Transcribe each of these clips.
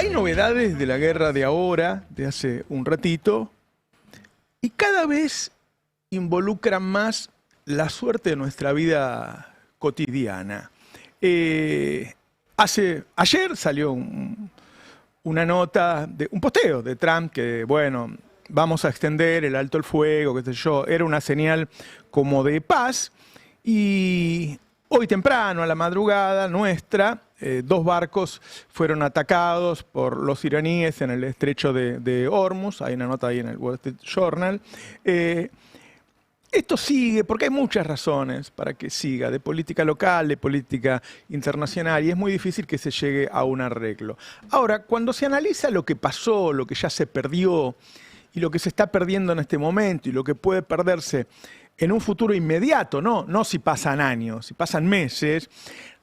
Hay novedades de la guerra de ahora, de hace un ratito, y cada vez involucran más la suerte de nuestra vida cotidiana. Ayer salió una nota, un posteo de Trump que, bueno, vamos a extender el alto el fuego, qué sé yo, era una señal como de paz, y hoy temprano, a la madrugada nuestra, 2 barcos fueron atacados por los iraníes en el estrecho de Hormuz. Hay una nota ahí en el Wall Street Journal. Esto sigue porque hay muchas razones para que siga, de política local, de política internacional, y es muy difícil que se llegue a un arreglo. Ahora, cuando se analiza lo que pasó, lo que ya se perdió, y lo que se está perdiendo en este momento, y lo que puede perderse en un futuro inmediato, no si pasan años, si pasan meses,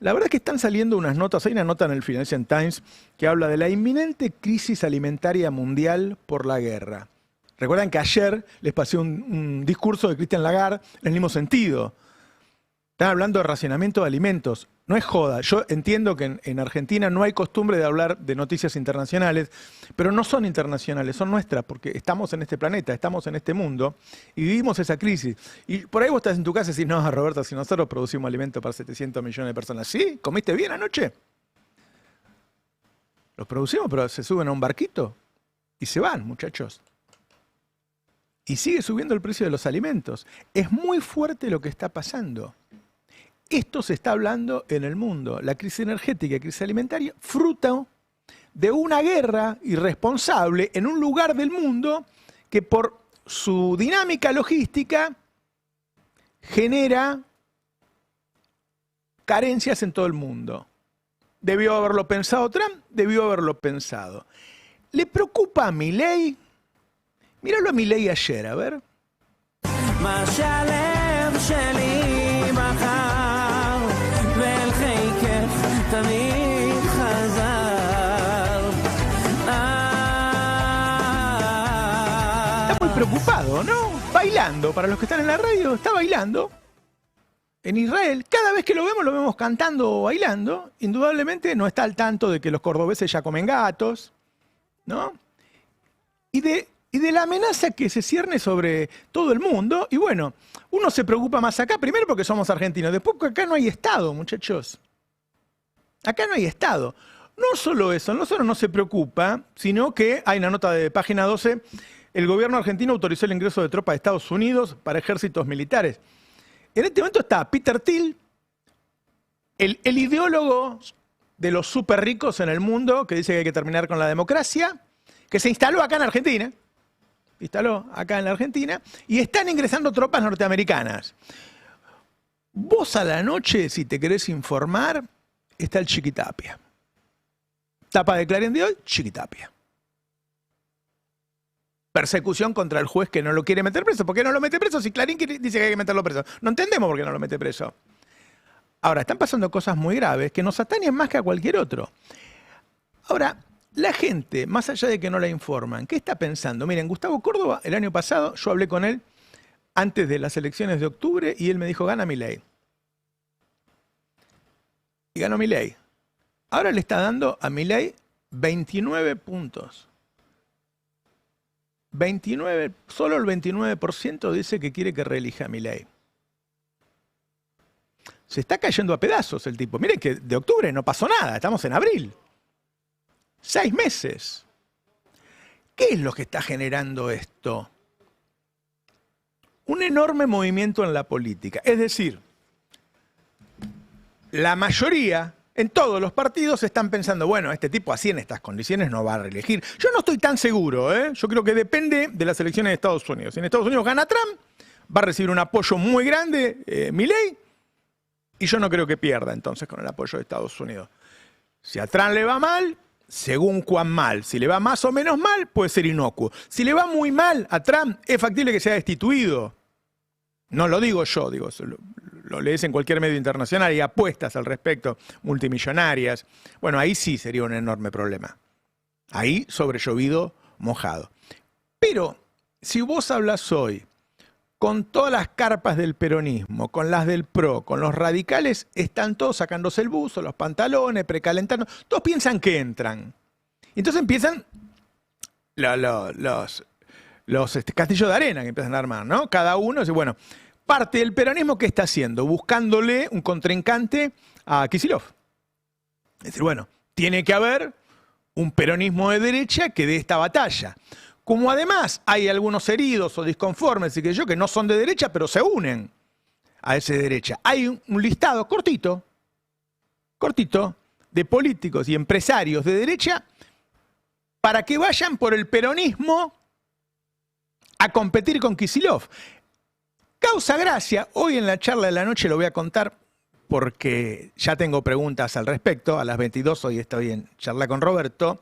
la verdad es que están saliendo unas notas. Hay una nota en el Financial Times que habla de la inminente crisis alimentaria mundial por la guerra. Recuerdan que ayer les pasé un discurso de Christine Lagarde en el mismo sentido. Están hablando de racionamiento de alimentos. No es joda. Yo entiendo que en Argentina no hay costumbre de hablar de noticias internacionales, pero no son internacionales, son nuestras, porque estamos en este planeta, estamos en este mundo y vivimos esa crisis. Y por ahí vos estás en tu casa y decís, no, Roberto, si nosotros producimos alimento para 700 millones de personas. ¿Sí? ¿Comiste bien anoche? Los producimos, pero se suben a un barquito y se van, muchachos. Y sigue subiendo el precio de los alimentos. Es muy fuerte lo que está pasando. Esto se está hablando en el mundo. La crisis energética y crisis alimentaria, fruto de una guerra irresponsable en un lugar del mundo que por su dinámica logística genera carencias en todo el mundo. ¿Debió haberlo pensado Trump? Debió haberlo pensado. ¿Le preocupa a Milei? Míralo a Milei ayer, a ver. Está muy preocupado, ¿no? Bailando, para los que están en la radio, está bailando. En Israel, cada vez que lo vemos cantando o bailando. Indudablemente no está al tanto de que los cordobeses ya comen gatos, ¿no? Y de la amenaza que se cierne sobre todo el mundo. Y bueno, uno se preocupa más acá, primero porque somos argentinos, después porque acá no hay Estado, muchachos. Acá no hay Estado. No solo eso, no solo no se preocupa, sino que hay una nota de página 12, el gobierno argentino autorizó el ingreso de tropas de Estados Unidos para ejércitos militares. En este momento está Peter Thiel, el ideólogo de los súper ricos en el mundo, que dice que hay que terminar con la democracia, que se instaló acá en Argentina, y están ingresando tropas norteamericanas. Vos a la noche, si te querés informar, está el Chiquitapia. Tapa de Clarín de hoy, Chiquitapia. Persecución contra el juez que no lo quiere meter preso. ¿Por qué no lo mete preso si Clarín dice que hay que meterlo preso? No entendemos por qué no lo mete preso. Ahora, están pasando cosas muy graves que nos atañen más que a cualquier otro. Ahora, la gente, más allá de que no la informan, ¿qué está pensando? Miren, Gustavo Córdoba, el año pasado, yo hablé con él antes de las elecciones de octubre y él me dijo, gana Milei. Y ganó Milei. Ahora le está dando a Milei 29 puntos. 29, solo el 29% dice que quiere que reelija a Milei. Se está cayendo a pedazos el tipo. Miren que de octubre no pasó nada, estamos en abril. 6 meses. ¿Qué es lo que está generando esto? Un enorme movimiento en la política. Es decir, la mayoría, en todos los partidos, están pensando, bueno, este tipo así en estas condiciones no va a reelegir. Yo no estoy tan seguro, ¿eh? Yo creo que depende de las elecciones de Estados Unidos. Si en Estados Unidos gana Trump, va a recibir un apoyo muy grande, Milei, y yo no creo que pierda entonces con el apoyo de Estados Unidos. Si a Trump le va mal, según cuán mal, si le va más o menos mal, puede ser inocuo. Si le va muy mal a Trump, es factible que sea destituido. No lo digo yo, lo lees en cualquier medio internacional, hay apuestas al respecto, multimillonarias. Bueno, ahí sí sería un enorme problema. Ahí sobre llovido, mojado. Pero si vos hablas hoy con todas las carpas del peronismo, con las del PRO, con los radicales, están todos sacándose el buzo, los pantalones, precalentando. Todos piensan que entran. Entonces empiezan los castillos de arena que empiezan a armar, ¿no? Cada uno dice, bueno, parte del peronismo, ¿qué está haciendo? Buscándole un contrincante a Kicillof. Es decir, bueno, tiene que haber un peronismo de derecha que dé esta batalla. Como además hay algunos heridos o disconformes y que no son de derecha, pero se unen a ese derecha. Hay un listado cortito, de políticos y empresarios de derecha para que vayan por el peronismo a competir con Kicillof. Causa gracia, hoy en la charla de la noche lo voy a contar porque ya tengo preguntas al respecto. A las 22 hoy estoy en charla con Roberto.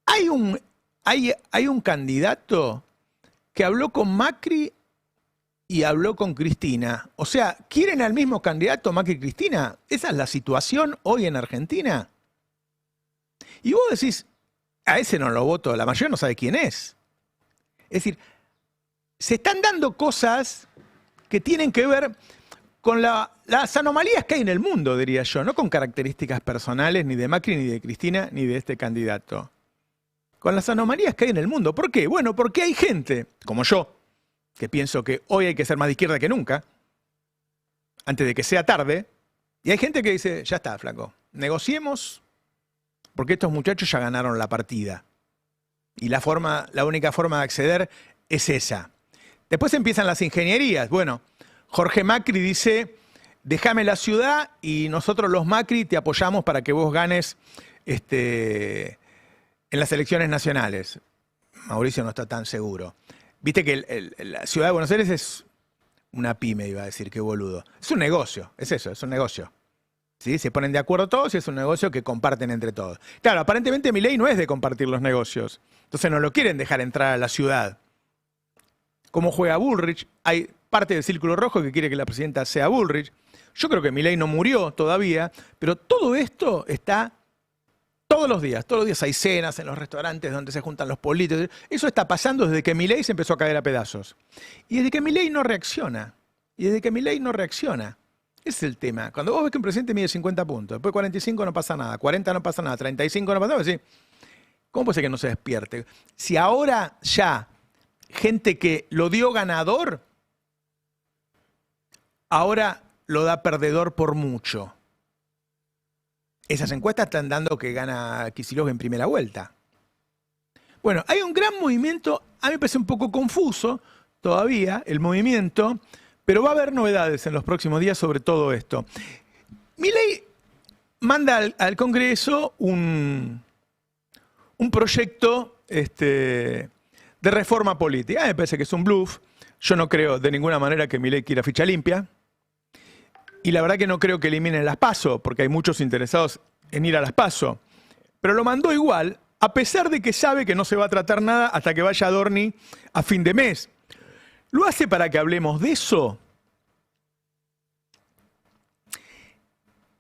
Hay un candidato que habló con Macri y habló con Cristina. O sea, ¿quieren al mismo candidato Macri y Cristina? ¿Esa es la situación hoy en Argentina? Y vos decís, a ese no lo voto, la mayoría no sabe quién es. Es decir, se están dando cosas que tienen que ver con las anomalías que hay en el mundo, diría yo, no con características personales ni de Macri, ni de Cristina, ni de este candidato. Con las anomalías que hay en el mundo. ¿Por qué? Bueno, porque hay gente, como yo, que pienso que hoy hay que ser más de izquierda que nunca, antes de que sea tarde, y hay gente que dice, ya está, flaco, negociemos, porque estos muchachos ya ganaron la partida. Y la única forma de acceder es esa. Después empiezan las ingenierías. Bueno, Jorge Macri dice, déjame la ciudad y nosotros los Macri te apoyamos para que vos ganes en las elecciones nacionales. Mauricio no está tan seguro. Viste que la ciudad de Buenos Aires es una pyme, iba a decir, qué boludo. Es un negocio, es eso, es un negocio. ¿Sí? Se ponen de acuerdo todos y es un negocio que comparten entre todos. Claro, aparentemente Milei no es de compartir los negocios. Entonces no lo quieren dejar entrar a la ciudad. Como juega Bullrich, hay parte del Círculo Rojo que quiere que la presidenta sea Bullrich. Yo creo que Milei no murió todavía, pero todo esto está todos los días hay cenas en los restaurantes donde se juntan los políticos. Eso está pasando desde que Milei se empezó a caer a pedazos. Y desde que Milei no reacciona. Ese es el tema. Cuando vos ves que un presidente mide 50 puntos, después 45 no pasa nada, 40 no pasa nada, 35 no pasa nada, decís, ¿cómo puede ser que no se despierte? Si ahora ya gente que lo dio ganador, ahora lo da perdedor por mucho. Esas encuestas están dando que gana Kicillof en primera vuelta. Bueno, hay un gran movimiento, a mí me parece un poco confuso todavía el movimiento, pero va a haber novedades en los próximos días sobre todo esto. Milei manda al Congreso un proyecto de reforma política. A mí me parece que es un bluff. Yo no creo de ninguna manera que Milei quiera ficha limpia. Y la verdad que no creo que eliminen las PASO, porque hay muchos interesados en ir a las PASO. Pero lo mandó igual, a pesar de que sabe que no se va a tratar nada hasta que vaya Adorni a fin de mes. ¿Lo hace para que hablemos de eso?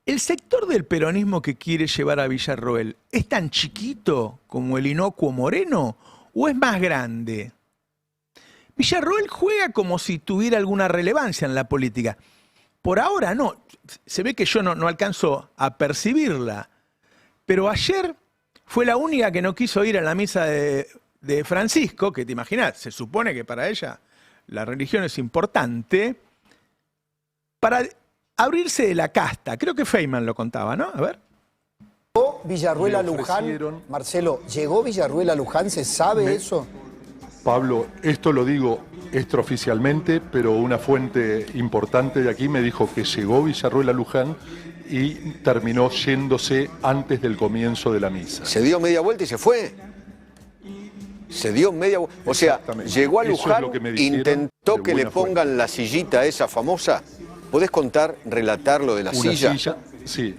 ¿El sector del peronismo que quiere llevar a Villarroel es tan chiquito como el inocuo Moreno o es más grande? Villarroel juega como si tuviera alguna relevancia en la política. Por ahora no, se ve que yo no alcanzo a percibirla, pero ayer fue la única que no quiso ir a la misa de Francisco, que te imaginas, se supone que para ella la religión es importante, para abrirse de la casta. Creo que Feynman lo contaba, ¿no? A ver. ¿Llegó Villarroel a Luján? Marcelo, ¿llegó Villarroel a Luján? ¿Se sabe eso? Pablo, esto lo digo extraoficialmente, pero una fuente importante de aquí me dijo que llegó Villarroel a Luján y terminó yéndose antes del comienzo de la misa. Se dio media vuelta y se fue. Se dio media vuelta. O sea, llegó a Luján, intentó que le pongan la sillita esa famosa. ¿Podés relatar lo de la silla? Sí.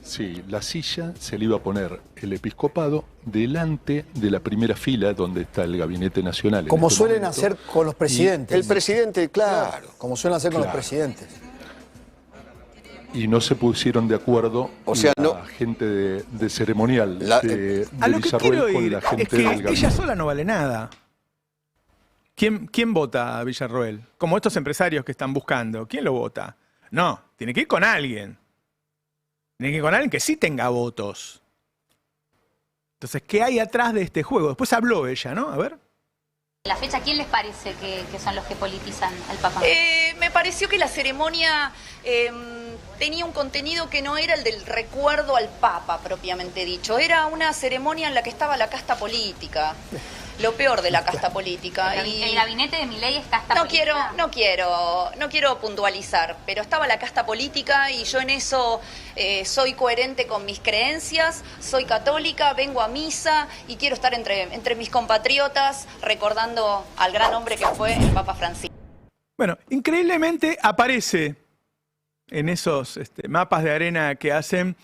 Sí, la silla se le iba a poner el episcopado delante de la primera fila donde está el Gabinete Nacional. Como suelen hacer con los presidentes. El presidente, claro. Como suelen hacer con los presidentes. Y no se pusieron de acuerdo la gente de ceremonial de a lo que quiero con ir la gente es que del gabinete. Ella sola no vale nada. ¿Quién vota a Villarroel? Como estos empresarios que están buscando. ¿Quién lo vota? No, tiene que ir con alguien. Tiene que ir con alguien que sí tenga votos. Entonces, ¿qué hay atrás de este juego? Después habló ella, ¿no? A ver. La fecha, ¿quién les parece que son los que politizan al Papa? Me pareció que la ceremonia tenía un contenido que no era el del recuerdo al Papa, propiamente dicho. Era una ceremonia en la que estaba la casta política. Lo peor de la casta política. ¿El gabinete de Milei es casta política? No quiero puntualizar, pero estaba la casta política y yo en eso soy coherente con mis creencias, soy católica, vengo a misa y quiero estar entre mis compatriotas recordando al gran hombre que fue el Papa Francisco. Bueno, increíblemente aparece en esos mapas de arena que hacen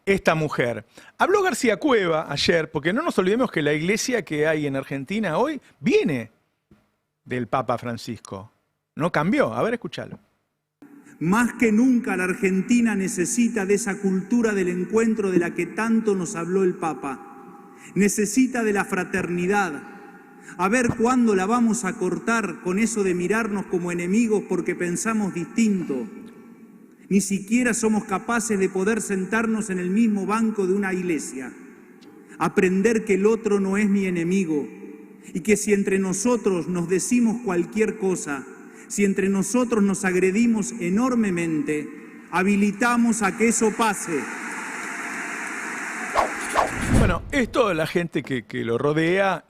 esta mujer. Habló García Cueva ayer, porque no nos olvidemos que la iglesia que hay en Argentina hoy viene del Papa Francisco. No cambió. A ver, escúchalo. Más que nunca la Argentina necesita de esa cultura del encuentro de la que tanto nos habló el Papa. Necesita de la fraternidad. A ver cuándo la vamos a cortar con eso de mirarnos como enemigos porque pensamos distinto. Ni siquiera somos capaces de poder sentarnos en el mismo banco de una iglesia. Aprender que el otro no es mi enemigo y que si entre nosotros nos decimos cualquier cosa, si entre nosotros nos agredimos enormemente, habilitamos a que eso pase. Bueno, esto la gente que lo rodea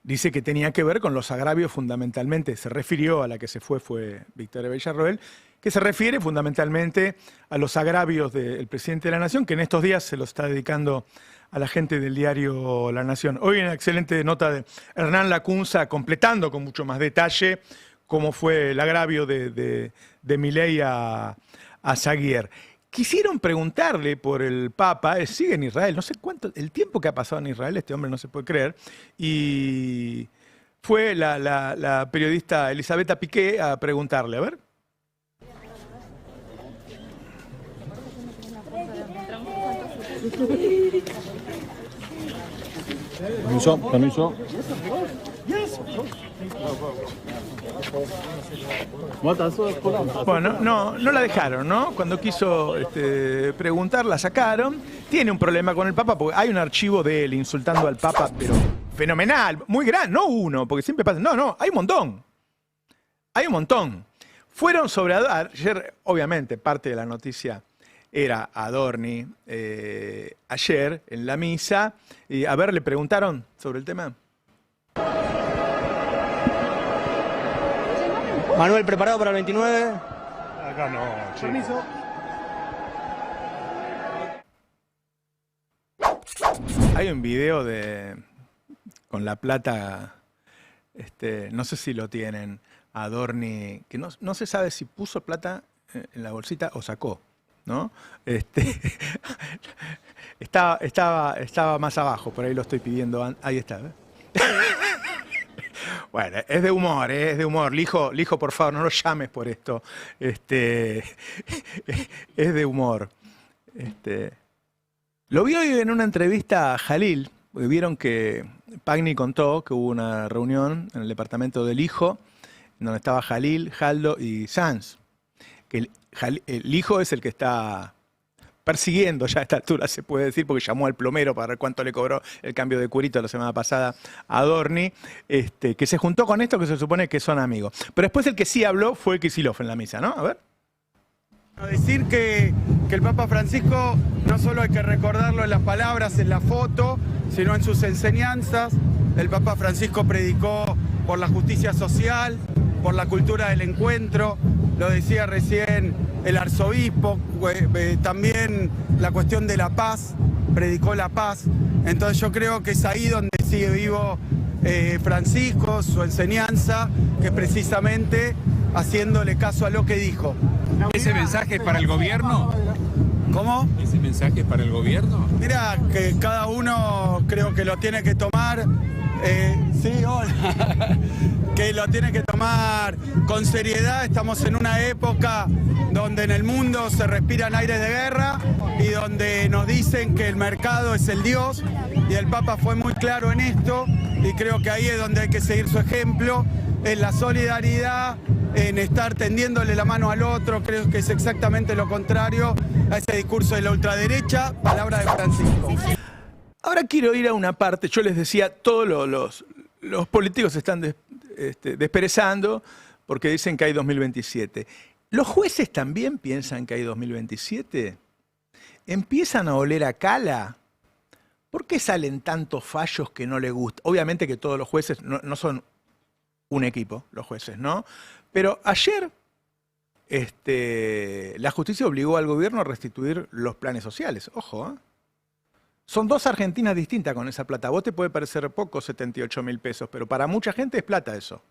dice que tenía que ver con los agravios fundamentalmente. Se refirió a la que se fue Victoria Villarroel, que se refiere fundamentalmente a los agravios del presidente de la Nación, que en estos días se lo está dedicando a la gente del diario La Nación. Hoy una excelente nota de Hernán Lacunza, completando con mucho más detalle cómo fue el agravio de Milei a Saguier. Quisieron preguntarle por el Papa, sigue en Israel, no sé cuánto, el tiempo que ha pasado en Israel, este hombre no se puede creer, y fue la periodista Elisabetta Piqué a preguntarle, a ver. Permiso. Bueno, no la dejaron, ¿no? Cuando quiso preguntar, la sacaron. Tiene un problema con el Papa porque hay un archivo de él insultando al Papa, pero fenomenal, muy grande, no uno, porque siempre pasa. No, hay un montón. Hay un montón. Fueron sobre ayer, obviamente, parte de la noticia era Adorni ayer en la misa. Y a ver, le preguntaron sobre el tema. Manuel, ¿preparado para el 29? Acá no, chico. Permiso. Hay un video con la plata, no sé si lo tienen, Adorni, que no se sabe si puso plata en la bolsita o sacó, ¿no? Estaba más abajo, por ahí lo estoy pidiendo, ahí está, ¿ves? Bueno, es de humor, es de humor. Lijo, por favor, no lo llames por esto. Es de humor. Lo vi hoy en una entrevista a Jalil, porque vieron que Pagni contó que hubo una reunión en el departamento del Hijo, donde estaba Jalil, Jaldo y Sanz. Que el Hijo es el que está persiguiendo ya a esta altura, se puede decir, porque llamó al plomero para ver cuánto le cobró el cambio de curito la semana pasada a Adorni, que se juntó con esto que se supone que son amigos. Pero después el que sí habló fue Kicillof en la misa, ¿no? A ver. Decir que el Papa Francisco no solo hay que recordarlo en las palabras, en la foto, sino en sus enseñanzas. El Papa Francisco predicó por la justicia social, por la cultura del encuentro, lo decía recién el arzobispo, también la cuestión de la paz, predicó la paz. Entonces yo creo que es ahí donde sigue vivo Francisco, su enseñanza, que precisamente haciéndole caso a lo que dijo. ¿Ese mensaje es para el gobierno? ¿Cómo? ¿Ese mensaje es para el gobierno? Mira, que cada uno creo que lo tiene que tomar, sí, hola, que lo tiene que tomar con seriedad. Estamos en una época donde en el mundo se respiran aires de guerra y donde nos dicen que el mercado es el Dios, y el Papa fue muy claro en esto, y creo que ahí es donde hay que seguir su ejemplo, en la solidaridad, en estar tendiéndole la mano al otro. Creo que es exactamente lo contrario a ese discurso de la ultraderecha. Palabra de Francisco. Ahora quiero ir a una parte, yo les decía, todos los políticos están desperezando porque dicen que hay 2027. ¿Los jueces también piensan que hay 2027? ¿Empiezan a oler a cala? ¿Por qué salen tantos fallos que no les gustan? Obviamente que todos los jueces no son un equipo, los jueces, ¿no? Pero ayer la justicia obligó al gobierno a restituir los planes sociales. Ojo, ¿eh? Son dos Argentinas distintas con esa plata. A vos te puede parecer poco 78.000 pesos, pero para mucha gente es plata eso.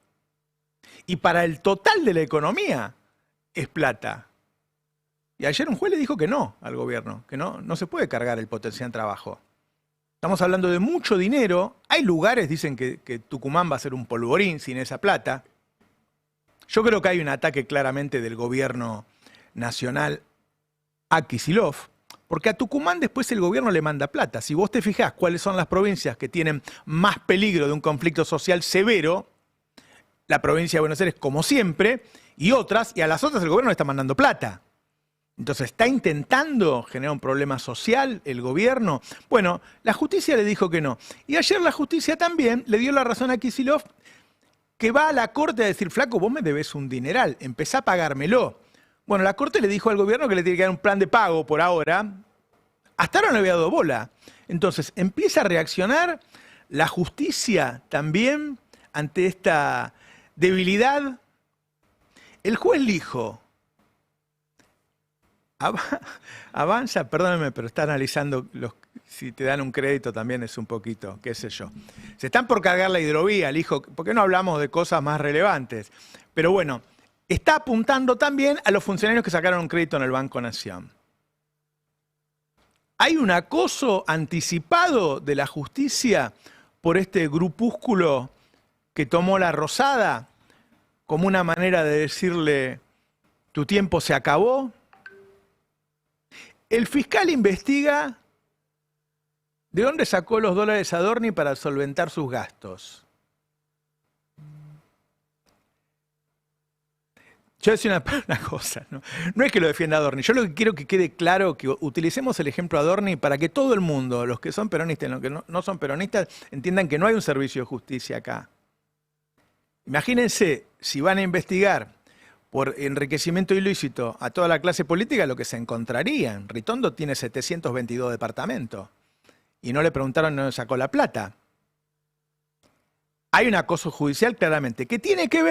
Y para el total de la economía es plata. Y ayer un juez le dijo que no al gobierno, que no se puede cargar el potencial trabajo. Estamos hablando de mucho dinero. Hay lugares, dicen que Tucumán va a ser un polvorín sin esa plata. Yo creo que hay un ataque claramente del gobierno nacional a Kicillof, porque a Tucumán después el gobierno le manda plata. Si vos te fijás cuáles son las provincias que tienen más peligro de un conflicto social severo, la provincia de Buenos Aires como siempre, y a las otras el gobierno le está mandando plata. Entonces, ¿está intentando generar un problema social el gobierno? Bueno, la justicia le dijo que no. Y ayer la justicia también le dio la razón a Kicillof, que va a la corte a decir, flaco, vos me debés un dineral, empezá a pagármelo. Bueno, la corte le dijo al gobierno que le tiene que dar un plan de pago por ahora. Hasta ahora no le había dado bola. Entonces, empieza a reaccionar la justicia también ante esta debilidad. El juez dijo, avanza, perdóname, pero está analizando si te dan un crédito también es un poquito, qué sé yo. Se están por cargar la hidrovía, el hijo, ¿por qué no hablamos de cosas más relevantes? Pero bueno, está apuntando también a los funcionarios que sacaron un crédito en el Banco Nación. Hay un acoso anticipado de la justicia por este grupúsculo que tomó la Rosada como una manera de decirle, tu tiempo se acabó. El fiscal investiga de dónde sacó los dólares Adorni para solventar sus gastos. Yo decía una cosa, no es que lo defienda Adorni, yo lo que quiero que quede claro que utilicemos el ejemplo Adorni para que todo el mundo, los que son peronistas y los que no son peronistas, entiendan que no hay un servicio de justicia acá. Imagínense, si van a investigar por enriquecimiento ilícito a toda la clase política, lo que se encontrarían. Ritondo tiene 722 departamentos y no le preguntaron de dónde sacó la plata. Hay un acoso judicial claramente que tiene que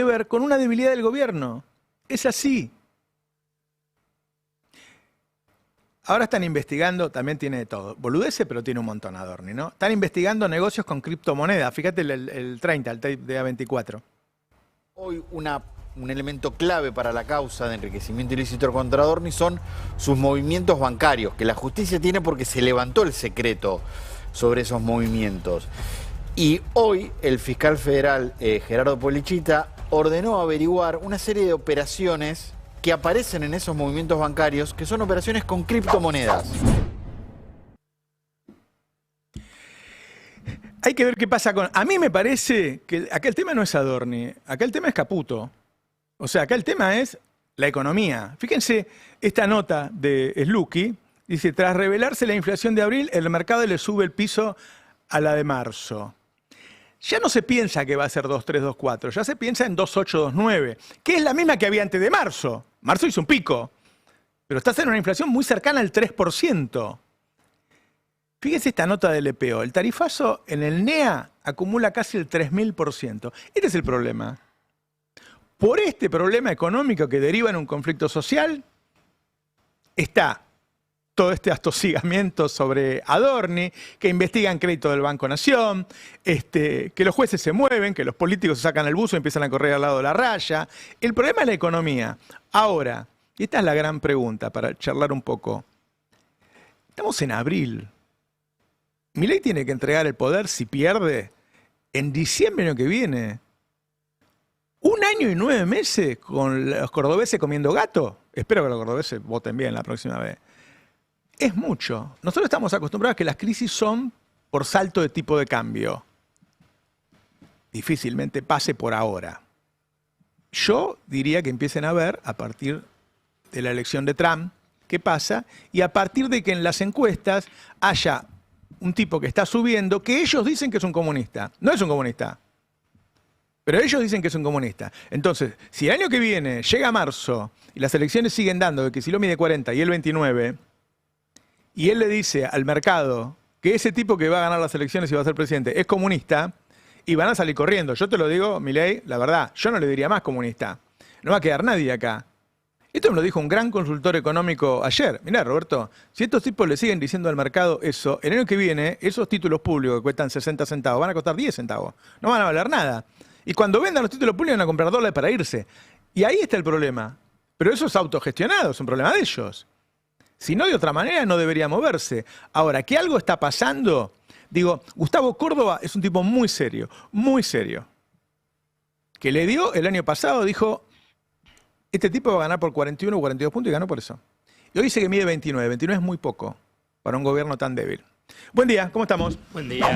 ver con una debilidad del gobierno. Es así. Ahora están investigando, también tiene de todo. Boludece, pero tiene un montón Adorni, ¿no? Están investigando negocios con criptomonedas. Fíjate el 30, el tape de A24. Hoy un elemento clave para la causa de enriquecimiento ilícito contra Adorni son sus movimientos bancarios, que la justicia tiene porque se levantó el secreto sobre esos movimientos. Y hoy el fiscal federal Gerardo Polichita ordenó averiguar una serie de operaciones que aparecen en esos movimientos bancarios, que son operaciones con criptomonedas. Hay que ver qué pasa con... A mí me parece que acá el tema no es Adorni, acá el tema es Caputo. O sea, acá el tema es la economía. Fíjense esta nota de Sluky, dice, tras revelarse la inflación de abril, el mercado le sube el piso a la de marzo. Ya no se piensa que va a ser 2.3, 2.4, ya se piensa en 2.8, 2.9, que es la misma que había antes de marzo. Marzo hizo un pico, pero está en una inflación muy cercana al 3%. Fíjese esta nota del EPO. El tarifazo en el NEA acumula casi el 3.000%. Este es el problema. Por este problema económico que deriva en un conflicto social, está todo este atosigamiento sobre Adorni, que investigan crédito del Banco Nación, que los jueces se mueven, que los políticos se sacan el buzo y empiezan a correr al lado de la raya. El problema es la economía. Ahora, y esta es la gran pregunta para charlar un poco. Estamos en abril. Milei tiene que entregar el poder, si pierde, en diciembre del año que viene. 1 año y 9 meses con los cordobeses comiendo gato. Espero que los cordobeses voten bien la próxima vez. Es mucho. Nosotros estamos acostumbrados a que las crisis son por salto de tipo de cambio. Difícilmente pase por ahora. Yo diría que empiecen a ver, a partir de la elección de Trump, qué pasa, y a partir de que en las encuestas haya un tipo que está subiendo, que ellos dicen que es un comunista. No es un comunista, pero ellos dicen que es un comunista. Entonces, si el año que viene llega marzo y las elecciones siguen dando de que si lo mide 40 y él 29, y él le dice al mercado que ese tipo que va a ganar las elecciones y va a ser presidente es comunista, y van a salir corriendo. Yo te lo digo, Milei, la verdad, yo no le diría más comunista. No va a quedar nadie acá. Esto me lo dijo un gran consultor económico ayer. Mirá, Roberto, si estos tipos le siguen diciendo al mercado eso, el año que viene, esos títulos públicos que cuestan 60 centavos van a costar 10 centavos. No van a valer nada. Y cuando vendan los títulos públicos van a comprar dólares para irse. Y ahí está el problema. Pero eso es autogestionado, es un problema de ellos. Si no, de otra manera no debería moverse. Ahora, que algo está pasando, digo, Gustavo Córdoba es un tipo muy serio, que le dio el año pasado, dijo, este tipo va a ganar por 41 o 42 puntos y ganó por eso. Y hoy dice que mide 29. 29 es muy poco para un gobierno tan débil. Buen día, ¿cómo estamos? Buen día.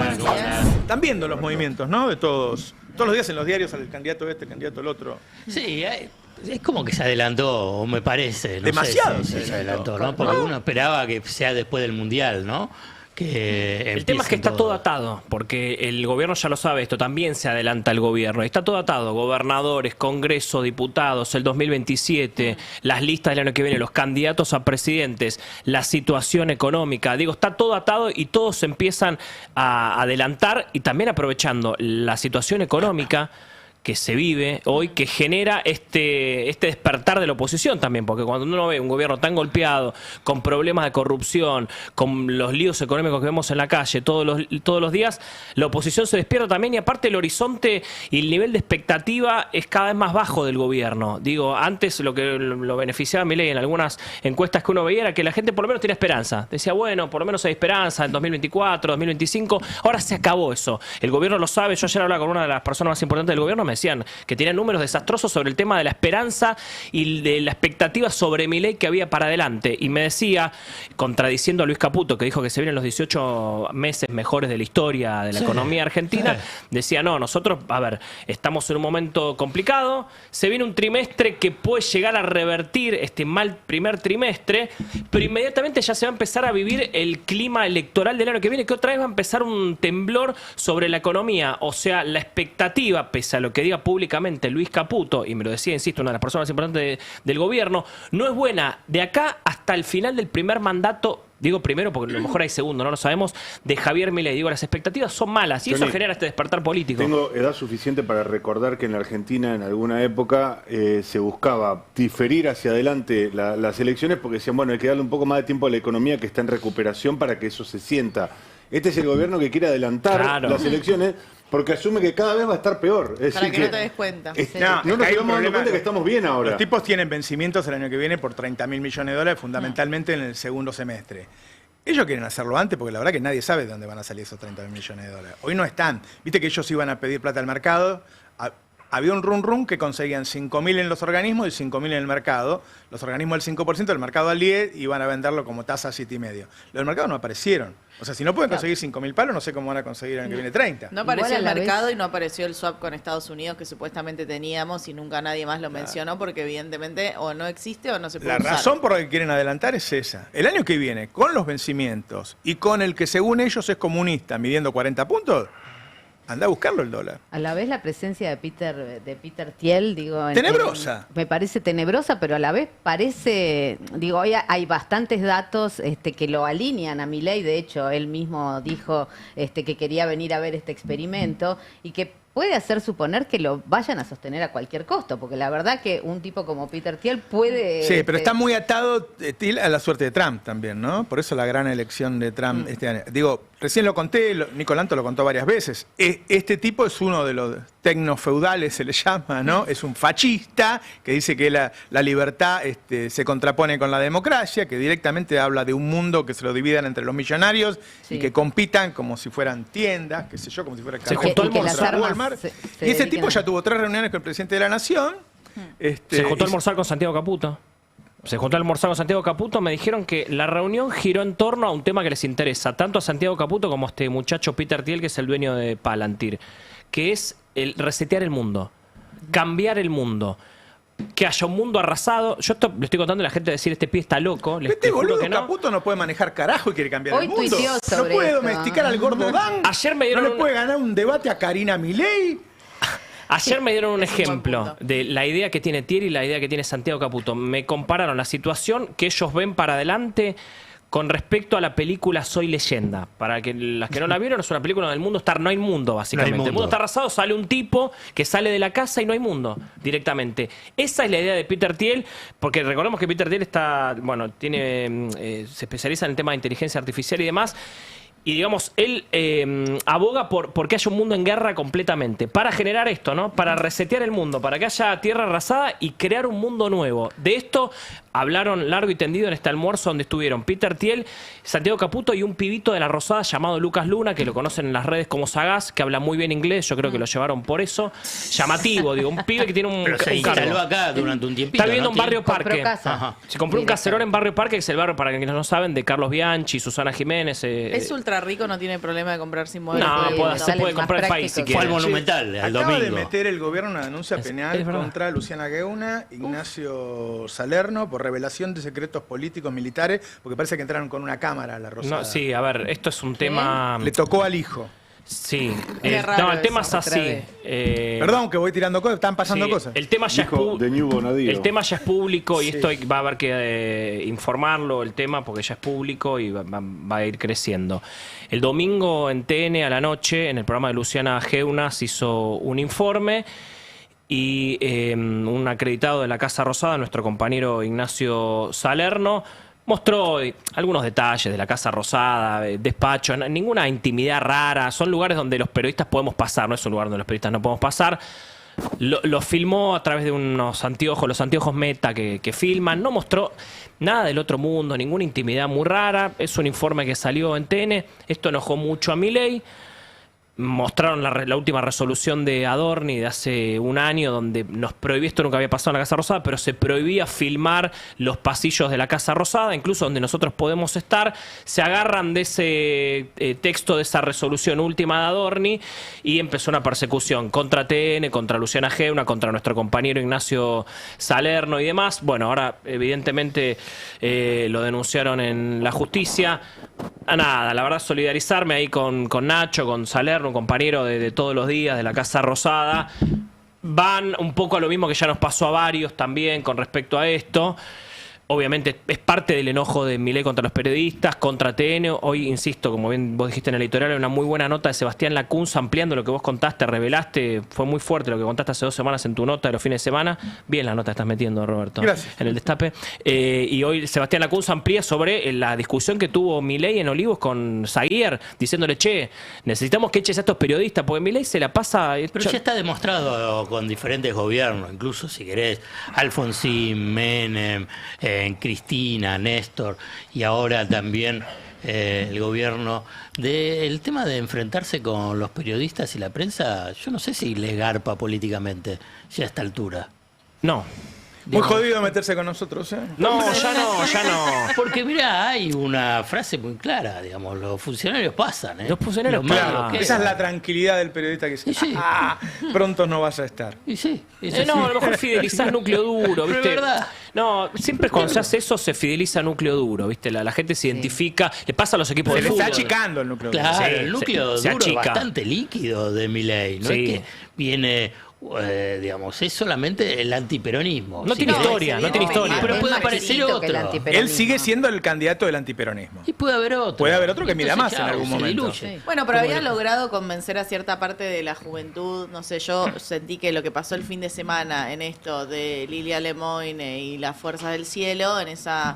Están viendo los movimientos, ¿no? De todos. Todos los días en los diarios sale el candidato este, el candidato el otro. Sí, es como que se adelantó, me parece. No demasiado sé si se adelantó, ¿no? Porque uno esperaba que sea después del Mundial, ¿no? El tema es que está todo atado, porque el gobierno ya lo sabe, esto también se adelanta el gobierno, está todo atado, gobernadores, Congreso, diputados, el 2027, las listas del año que viene, los candidatos a presidentes, la situación económica, digo, está todo atado y todos se empiezan a adelantar y también aprovechando la situación económica que se vive hoy, que genera este despertar de la oposición también, porque cuando uno ve un gobierno tan golpeado, con problemas de corrupción, con los líos económicos que vemos en la calle todos los días, la oposición se despierta también y aparte el horizonte y el nivel de expectativa es cada vez más bajo del gobierno. Digo, antes lo que lo beneficiaba a Milei en algunas encuestas que uno veía era que la gente por lo menos tenía esperanza. Decía, bueno, por lo menos hay esperanza en 2024, 2025. Ahora se acabó eso. El gobierno lo sabe. Yo ayer hablaba con una de las personas más importantes del gobierno, me decían que tenían números desastrosos sobre el tema de la esperanza y de la expectativa sobre Milei que había para adelante. Y me decía, contradiciendo a Luis Caputo, que dijo que se vienen los 18 meses mejores de la historia de la economía argentina, decía, no, nosotros, a ver, estamos en un momento complicado, se viene un trimestre que puede llegar a revertir este mal primer trimestre, pero inmediatamente ya se va a empezar a vivir el clima electoral del año que viene, que otra vez va a empezar un temblor sobre la economía. O sea, la expectativa, pese a lo que diga públicamente Luis Caputo, y me lo decía, insisto, una de las personas más importantes del gobierno, no es buena de acá hasta el final del primer mandato. Digo primero porque a lo mejor hay segundo, no lo sabemos, de Javier Milei. Digo, las expectativas son malas y eso genera este despertar político. Tengo edad suficiente para recordar que en la Argentina en alguna época se buscaba diferir hacia adelante las elecciones porque decían, bueno, hay que darle un poco más de tiempo a la economía que está en recuperación para que eso se sienta. Este es el gobierno que quiere adelantar las elecciones porque asume que cada vez va a estar peor. Es para decir, que no te des cuenta. No nos estamos dando cuenta que estamos bien ahora. Los tipos tienen vencimientos el año que viene por 30.000 millones de dólares, fundamentalmente en el segundo semestre. Ellos quieren hacerlo antes porque la verdad que nadie sabe de dónde van a salir esos 30.000 millones de dólares. Hoy no están. Viste que ellos iban a pedir plata al mercado. Había un run que conseguían 5.000 en los organismos y 5.000 en el mercado. Los organismos al 5%, el mercado al 10%, y iban a venderlo como tasa 7,5%. Los del mercado no aparecieron. O sea, si no pueden conseguir 5.000 palos, no sé cómo van a conseguir el año que viene 30. No apareció el mercado y no apareció el swap con Estados Unidos que supuestamente teníamos y nunca nadie más lo mencionó porque evidentemente o no existe o no se puede usar. La razón por la que quieren adelantar es esa. El año que viene, con los vencimientos y con el que según ellos es comunista, midiendo 40 puntos, anda a buscarlo el dólar. A la vez la presencia de Peter Thiel, digo... Tenebrosa. Me parece tenebrosa, pero a la vez parece... Digo, hoy hay bastantes datos que lo alinean a Milei. De hecho, él mismo dijo que quería venir a ver este experimento y que puede hacer suponer que lo vayan a sostener a cualquier costo, porque la verdad que un tipo como Peter Thiel puede... Sí, pero está muy atado Thiel a la suerte de Trump también, ¿no? Por eso la gran elección de Trump este año. Digo, recién lo conté, Nicolanto lo contó varias veces. Este tipo es uno de los tecnofeudales, se le llama, ¿no? Es un fascista que dice que la libertad se contrapone con la democracia, que directamente habla de un mundo que se lo dividan entre los millonarios y que compitan como si fueran tiendas, qué sé yo, como si fuera Walmart. Y ese tipo ya tuvo 3 reuniones con el presidente de la Nación. Se juntó a almorzar con Santiago Caputo. Me dijeron que la reunión giró en torno a un tema que les interesa, tanto a Santiago Caputo como a este muchacho Peter Thiel, que es el dueño de Palantir, que es el resetear el mundo, cambiar el mundo. que haya un mundo arrasado. Yo esto le estoy contando a la gente decir, este pie está loco. Este boludo Caputo no puede manejar carajo y quiere cambiar Hoy el mundo. tuiteó No sobre puede esto. domesticar al gordo Dan. Ayer me dieron no le puede ganar un debate a Karina Milei. Ayer me dieron un ejemplo de la idea que tiene Thierry y la idea que tiene Santiago Caputo. Me compararon la situación que ellos ven para adelante con respecto a la película Soy Leyenda. Para que las que no la vieron, es una película donde el mundo está, no hay mundo, básicamente. No hay mundo. El mundo está arrasado, sale un tipo que sale de la casa y no hay mundo directamente. Esa es la idea de Peter Thiel, porque recordemos que Peter Thiel está, bueno, tiene, se especializa en el tema de inteligencia artificial y demás. Y digamos, él aboga por que haya un mundo en guerra completamente. Para generar esto, ¿no? Para resetear el mundo, para que haya tierra arrasada y crear un mundo nuevo. De esto hablaron largo y tendido en este almuerzo donde estuvieron Peter Thiel, Santiago Caputo y un pibito de la Rosada llamado Lucas Luna, que lo conocen en las redes como Sagaz, que habla muy bien inglés. Yo creo que lo llevaron por eso. Llamativo, digo, un pibe que tiene un Pero se instaló acá durante un tiempito. Está viviendo en ¿no? Barrio Parque. Casa. Se compró un caserón en Barrio Parque, que es el barrio, para quienes no saben, de Carlos Bianchi, Susana Jiménez. Es ultra rico, no tiene problema de comprar sin mover. No, se puede comprar el país si quiere. Fue al Monumental, el Acaba domingo. de meter el gobierno una denuncia penal es verdad. contra Luciana Geuna, Ignacio Salerno, por revelación de secretos políticos militares, porque parece que entraron con una cámara a la Rosada. No, sí, a ver, esto es un tema... Le tocó al hijo. Sí. Qué raro No, el tema es eso, otra así. vez. Perdón que voy tirando cosas, están pasando Sí, cosas. El tema ya es Dijo de New Bonadío. el tema ya es público y Sí. esto va a haber que informarlo, el tema, porque ya es público y va a ir creciendo. El domingo en TN a la noche, en el programa de Luciana Geuna, se hizo un informe y un acreditado de la Casa Rosada, nuestro compañero Ignacio Salerno, mostró algunos detalles de la Casa Rosada, despacho, ninguna intimidad rara. Son lugares donde los periodistas podemos pasar, no es un lugar donde los periodistas no podemos pasar. Lo filmó a través de unos anteojos, los anteojos Meta que filman. No mostró nada del otro mundo, ninguna intimidad muy rara. Es un informe que salió en TN. Esto enojó mucho a Milei. Mostraron la última resolución de Adorni de hace un año donde nos prohibía, esto nunca había pasado en la Casa Rosada, pero se prohibía filmar los pasillos de la Casa Rosada, incluso donde nosotros podemos estar. Se agarran de ese texto, de esa resolución última de Adorni, y empezó una persecución contra TN, contra Luciana Geuna, contra nuestro compañero Ignacio Salerno y demás. Bueno, ahora evidentemente lo denunciaron en la justicia. Nada, la verdad, solidarizarme ahí con Nacho, con Salerno, un compañero de todos los días de la Casa Rosada. Van un poco a lo mismo que ya nos pasó a varios también con respecto a esto. Obviamente es parte del enojo de Milei contra los periodistas, contra TN. Hoy, insisto, como bien vos dijiste en el editorial, hay una muy buena nota de Sebastián Lacunza ampliando lo que vos contaste, revelaste. Fue muy fuerte lo que contaste hace 2 semanas en tu nota de los fines de semana. Bien la nota estás metiendo, Roberto. Gracias. En el destape. Y hoy Sebastián Lacunza amplía sobre la discusión que tuvo Milei en Olivos con Zaguier, diciéndole, che, necesitamos que eches a estos periodistas, porque Milei se la pasa... Pero ya está demostrado con diferentes gobiernos, incluso si querés, Alfonsín, Menem, Cristina, Néstor, y ahora también el gobierno, el tema de enfrentarse con los periodistas y la prensa. Yo no sé si les garpa políticamente ya a esta altura. No. Muy jodido meterse con nosotros, ¿eh? No, ya no. Porque mira, hay una frase muy clara, digamos, los funcionarios pasan, ¿eh? Los funcionarios Claro, esa es la tranquilidad del periodista que dice, pronto no vas a estar. Y sí. No, a lo mejor fidelizás núcleo duro, ¿viste? Pero es verdad. No, siempre cuando se hace eso se fideliza núcleo duro, ¿viste? La gente se identifica, le pasa a los equipos Se de le fútbol. está achicando el núcleo duro. Claro, Sí, el núcleo se duro es achica. bastante líquido de Milei. No Sí. es que viene, digamos, es solamente el antiperonismo. No tiene historia, no tiene historia. Pero puede aparecer otro. Él sigue siendo el candidato del antiperonismo. Y puede haber otro. Puede haber otro que mida Entonces, más en chao, algún se momento. diluye. Bueno, pero Como había el- logrado convencer a cierta parte de la juventud. No sé, yo sentí que lo que pasó el fin de semana en esto de Lilia Lemoyne y las Fuerzas del Cielo, en esa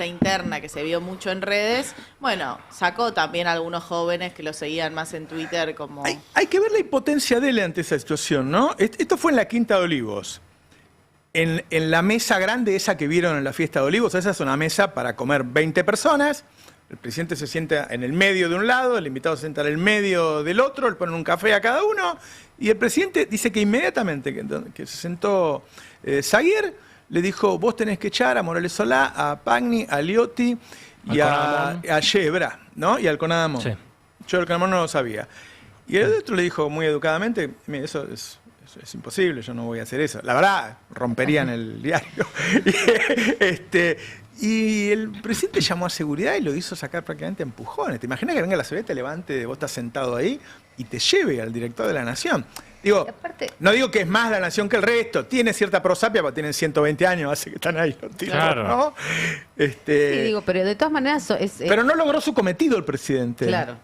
interna que se vio mucho en redes, bueno, sacó también a algunos jóvenes que lo seguían más en Twitter como... Hay que ver la impotencia de él ante esa situación, ¿no? Esto fue en la Quinta de Olivos. En la mesa grande, esa que vieron en la fiesta de Olivos, esa es una mesa para comer 20 personas. El presidente se sienta en el medio de un lado, el invitado se sienta en el medio del otro, le ponen un café a cada uno, y el presidente dice que inmediatamente que se sentó Zaguier, le dijo, vos tenés que echar a Morales Solá, a Pagni, a Liotti y a Yebra, ¿no? Y al Conadamón. Sí. Yo el Conadamón no lo sabía. Y el otro le dijo muy educadamente, mire, eso es es imposible, yo no voy a hacer eso. La verdad, romperían el diario. Y el presidente llamó a seguridad y lo hizo sacar prácticamente a empujones. ¿Te imaginas que venga la seguridad, te levante, vos estás sentado ahí y te lleve al director de la Nación? Digo, no digo que es más la Nación que el resto, tiene cierta prosapia, porque tienen 120 años, hace que están ahí los tipos, claro. ¿no? Sí, digo, pero de todas maneras... Pero no logró su cometido el presidente. Claro.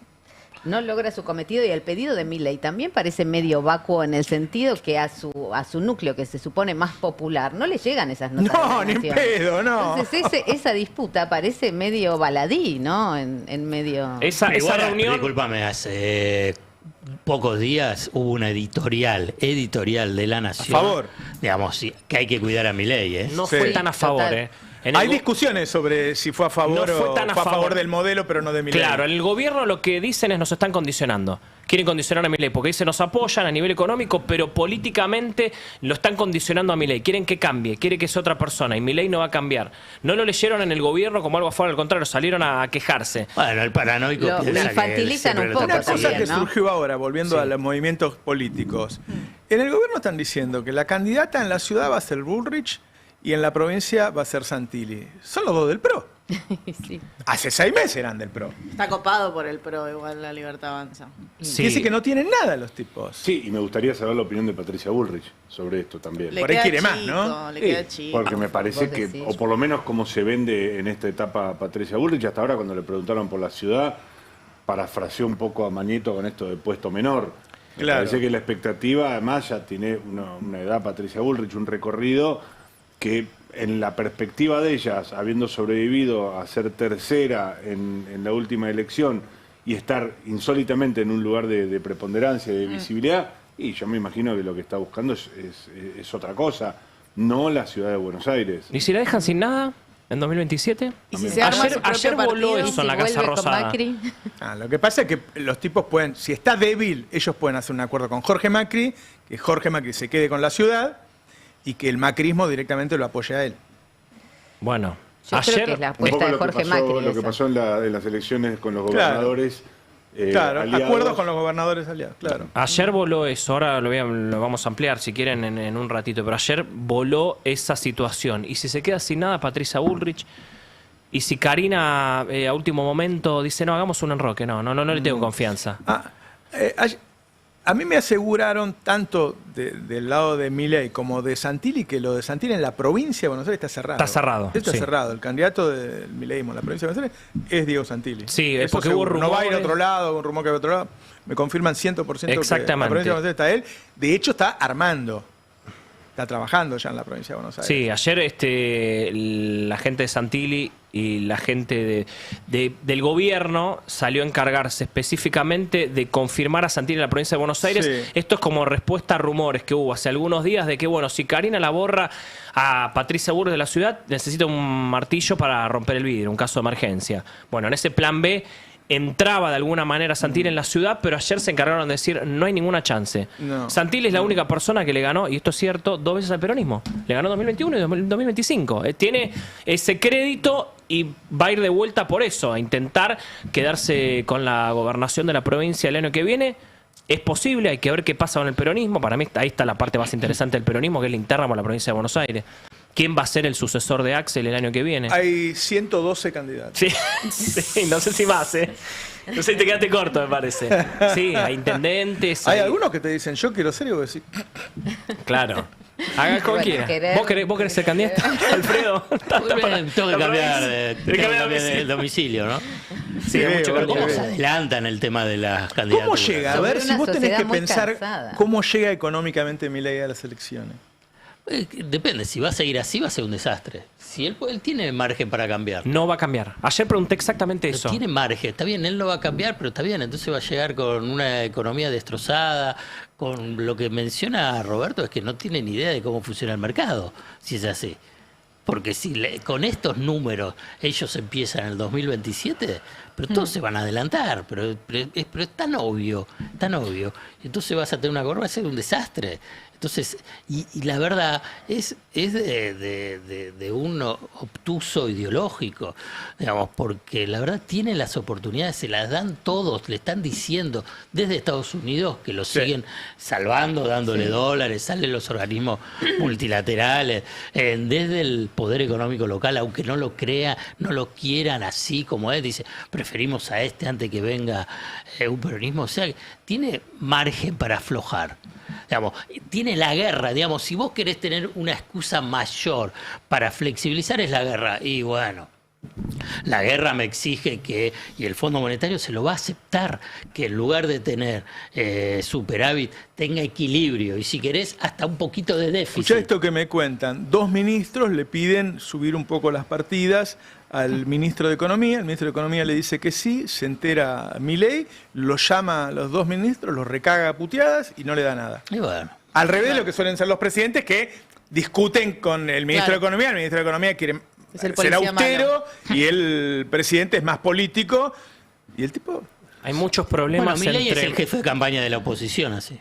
No logra su cometido y el pedido de Milei también parece medio vacuo en el sentido que a su núcleo, que se supone más popular, no le llegan esas notas. No, ni en pedo, no. Entonces esa disputa parece medio baladí, ¿no? En medio... Esa reunión... Discúlpame, hace pocos días hubo una editorial de La Nación. A favor. Digamos, que hay que cuidar a Milei, ¿eh? No fue tan a favor, total. Hay discusiones sobre si fue a favor no fue o tan fue a favor del modelo, pero no de Milei. Claro, en el gobierno lo que dicen es nos están condicionando. Quieren condicionar a Milei porque dicen nos apoyan a nivel económico, pero políticamente lo están condicionando a Milei. Quieren que cambie, quiere que sea otra persona y Milei no va a cambiar. No lo leyeron en el gobierno como algo afuera, al contrario, salieron a quejarse. Bueno, el paranoico Lo infantilizan un poco. Una cosa también, que ¿no? surgió ahora, volviendo a los movimientos políticos. En el gobierno están diciendo que la candidata en la ciudad va a ser Bullrich y en la provincia va a ser Santilli. Son los dos del PRO. Sí. Hace 6 meses eran del PRO. Está copado por el PRO, igual la Libertad Avanza. Sí. Dice que no tienen nada los tipos. Sí, y me gustaría saber la opinión de Patricia Bullrich sobre esto también. Por ahí quiere más, ¿no? Le queda chico. Porque me parece que, o por lo menos como se vende en esta etapa Patricia Bullrich, hasta ahora cuando le preguntaron por la ciudad, parafraseó un poco a Mañeto con esto de puesto menor. Me parece que la expectativa, además, ya tiene una edad Patricia Bullrich, un recorrido que en la perspectiva de ellas, habiendo sobrevivido a ser tercera en la última elección y estar insólitamente en un lugar de preponderancia, de visibilidad, y yo me imagino que lo que está buscando es otra cosa, no la ciudad de Buenos Aires. ¿Y si la dejan sin nada en 2027? ¿Y si se arma su ayer propio voló partido? eso en la ¿Y si Casa vuelve con Rosada. Macri? Lo que pasa es que los tipos pueden, si está débil, ellos pueden hacer un acuerdo con Jorge Macri, que Jorge Macri se quede con la ciudad y que el macrismo directamente lo apoye a él. Bueno, Yo creo que es la apuesta de Jorge Macri. Lo que esa. pasó en las elecciones con los gobernadores. Claro, aliados. acuerdos con los gobernadores aliados, claro. Ayer voló eso, ahora lo vamos a ampliar si quieren en un ratito, pero ayer voló esa situación. Y si se queda sin nada Patricia Bullrich, y si Karina a último momento dice, no, hagamos un enroque, no le tengo confianza. A mí me aseguraron tanto del lado de Milei como de Santilli que lo de Santilli en la provincia de Buenos Aires está cerrado. Está cerrado, Está sí. cerrado. El candidato del Mileísmo en la provincia de Buenos Aires es Diego Santilli. Sí, Eso porque hubo seguro. rumores. No va a ir a otro lado, un rumor que va a otro lado. Me confirman 100% que en la provincia de Exactamente. Buenos Aires está él. De hecho, está armando. Está trabajando ya en la provincia de Buenos Aires. Sí, ayer la gente de Santilli y la gente del gobierno salió a encargarse específicamente de confirmar a Santilli en la provincia de Buenos Aires. Sí. Esto es como respuesta a rumores que hubo hace algunos días de que, bueno, si Karina la borra a Patricia Bullrich de la ciudad, necesita un martillo para romper el vidrio, un caso de emergencia. Bueno, en ese plan B entraba de alguna manera Santilli en la ciudad, pero ayer se encargaron de decir no hay ninguna chance. No. Santilli es la única persona que le ganó, y esto es cierto, 2 veces al peronismo. Le ganó en 2021 y 2025. Tiene ese crédito y va a ir de vuelta por eso, a intentar quedarse con la gobernación de la provincia el año que viene. Es posible, hay que ver qué pasa con el peronismo. Para mí ahí está la parte más interesante del peronismo, que es la interna con la provincia de Buenos Aires. ¿Quién va a ser el sucesor de Axel el año que viene? Hay 112 candidatos. Sí, sí, no sé si más, ¿eh? No sé si te quedaste corto, me parece. Sí, hay intendentes. Hay algunos que te dicen, yo quiero ser, y vos decís... Claro. Haga cualquiera. ¿Vos querés ser candidato, Alfredo? Tengo que cambiar de domicilio, ¿no? Sí, hay mucho ¿Cómo candidato. se adelantan el tema de las candidaturas? ¿Cómo llega? A ver, Sobre si una vos tenés sociedad que muy pensar cansada. cómo llega económicamente Milei a las elecciones. Depende, si va a seguir así va a ser un desastre. Si él tiene margen para cambiar. No va a cambiar. Ayer pregunté exactamente eso. Tiene margen, está bien, él no va a cambiar, pero está bien, entonces va a llegar con una economía destrozada, con lo que menciona Roberto es que no tiene ni idea de cómo funciona el mercado, si es así. Porque si con estos números ellos empiezan en el 2027, pero todos se van a adelantar, pero es tan obvio, tan obvio. Entonces vas a tener una curva, va a ser un desastre. Entonces, y la verdad es de un obtuso ideológico, digamos, porque la verdad tiene las oportunidades, se las dan todos, le están diciendo desde Estados Unidos que lo siguen salvando, dándole dólares, salen los organismos multilaterales, desde el poder económico local, aunque no lo crea, no lo quieran así como es, dice, preferimos a este antes que venga un peronismo, o sea, tiene margen para aflojar. Digamos, tiene la guerra, digamos, si vos querés tener una excusa mayor para flexibilizar es la guerra, y bueno, la guerra me exige que, y el Fondo Monetario se lo va a aceptar, que en lugar de tener superávit tenga equilibrio, y si querés hasta un poquito de déficit. Escuchá esto que me cuentan, 2 ministros le piden subir un poco las partidas al ministro de Economía, el ministro de Economía le dice que sí, se entera Milei, lo llama a los 2 ministros, los recaga a puteadas y no le da nada. Y bueno. Al revés de lo que suelen ser los presidentes que discuten con el ministro de Economía, el ministro de Economía quiere ser austero y el presidente es más político y el tipo... Hay muchos problemas Milei es el jefe de campaña de la oposición, así.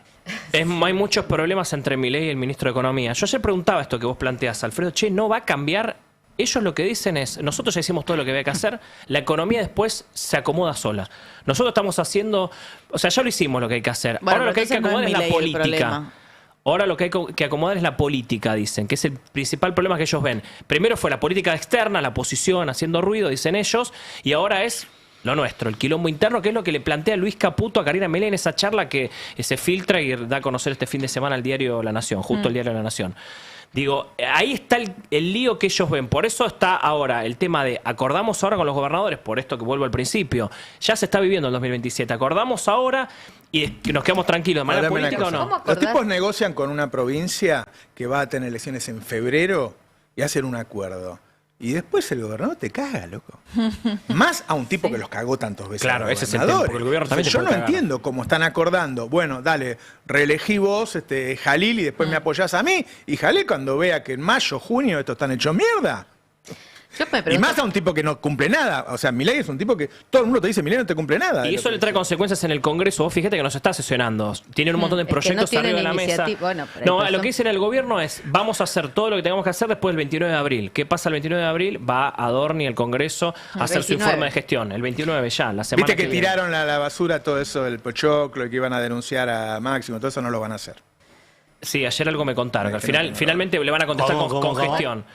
Hay muchos problemas entre Milei y el ministro de Economía. Yo ayer preguntaba esto que vos planteás, Alfredo, ¿no va a cambiar? Ellos lo que dicen es, nosotros ya hicimos todo lo que había que hacer, la economía después se acomoda sola. Nosotros estamos haciendo, o sea, ya lo hicimos lo que hay que hacer. Bueno, ahora lo que hay que acomodar es la política. Ahora lo que hay que acomodar es la política, dicen, que es el principal problema que ellos ven. Primero fue la política externa, la oposición haciendo ruido, dicen ellos, y ahora es lo nuestro, el quilombo interno, que es lo que le plantea Luis Caputo a Karina Milei en esa charla que se filtra y da a conocer este fin de semana al diario La Nación, justo el diario La Nación. Digo, ahí está el lío que ellos ven. Por eso está ahora el tema de acordamos ahora con los gobernadores, por esto que vuelvo al principio. Ya se está viviendo el 2027. Acordamos ahora y nos quedamos tranquilos. ¿De manera política o no? Los tipos negocian con una provincia que va a tener elecciones en febrero y hacen un acuerdo. Y después el gobernador te caga, loco. Más a un tipo que los cagó tantas veces. Claro, ese es el tema, porque el gobierno también yo no entiendo cómo están acordando. Bueno, dale, reelegí vos, Jalil, y después me apoyás a mí. Y Jalil, cuando vea que en mayo, junio, estos están hechos mierda. Y más a un tipo que no cumple nada. O sea, Milei es un tipo que todo el mundo te dice, Milei no te cumple nada. Y eso le trae consecuencias en el Congreso. Vos fíjate que no se está sesionando. Tienen un montón de proyectos arriba de la mesa. Bueno, no, lo que dicen el gobierno es, vamos a hacer todo lo que tengamos que hacer después del 29 de abril. ¿Qué pasa el 29 de abril? Va Adorni, el Congreso, a hacer su informe de gestión. El 29 ya, la semana Viste que tiraron a la basura todo eso, el Pochoclo, y que iban a denunciar a Máximo, todo eso no lo van a hacer. Sí, ayer algo me contaron. Que al final, finalmente le van a contestar con gestión.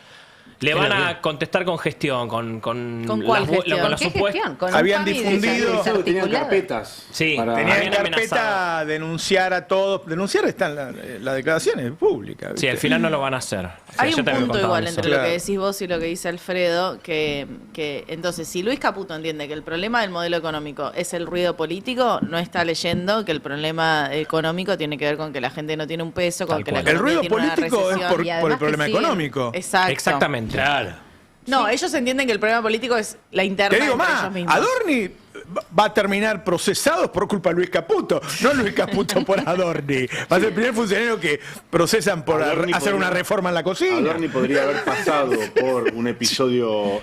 Le van a contestar con gestión, con cuál gestión? Con la supuesta. Habían difundido, tenían carpetas. Sí, tenían carpeta denunciar a todos. Denunciar está en la declaración, es pública. ¿Viste? Sí, al final no lo van a hacer. Hay un punto igual entre lo que decís vos y lo que dice Alfredo, que entonces, si Luis Caputo entiende que el problema del modelo económico es el ruido político, no está leyendo que el problema económico tiene que ver con que la gente no tiene un peso, con que la economía el ruido tiene una político es recesión. por el problema económico. Exacto. Exactamente. Claro. No, ellos entienden que el problema político es la interna Te digo entre más, ellos mismos. Adorni va a terminar procesado por culpa de Luis Caputo, no Luis Caputo por Adorni. Va a ser el primer funcionario que procesan por hacer una reforma en la cocina. Adorni podría haber pasado por un episodio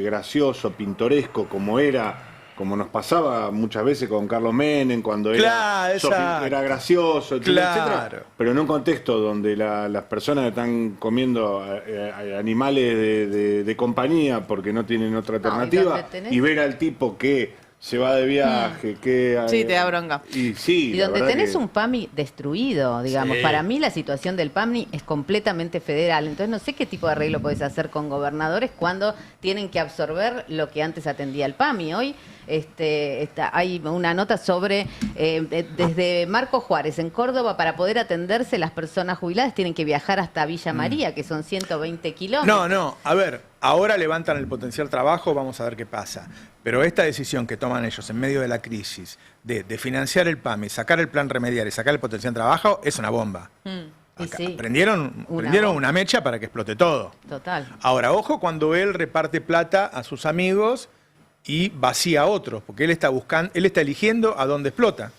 gracioso, pintoresco, como nos pasaba muchas veces con Carlos Menem, cuando era gracioso, etcétera, pero en un contexto donde las personas están comiendo animales de compañía porque no tienen otra alternativa, y ver al tipo que se va de viaje, que... Sí, te da bronca. Y donde tenés un PAMI destruido, digamos. Sí. Para mí la situación del PAMI es completamente federal. Entonces no sé qué tipo de arreglo podés hacer con gobernadores cuando tienen que absorber lo que antes atendía el PAMI. Hoy hay una nota sobre desde Marco Juárez en Córdoba, para poder atenderse las personas jubiladas tienen que viajar hasta Villa María, que son 120 kilómetros. No, a ver, ahora levantan el potencial trabajo, vamos a ver qué pasa. Pero esta decisión que toman ellos en medio de la crisis de financiar el PAMI, sacar el plan remediar y sacar el potencial trabajo es una bomba. Prendieron una mecha para que explote todo. Total. Ahora, ojo cuando él reparte plata a sus amigos y vacía a otros, porque él está eligiendo a dónde explota.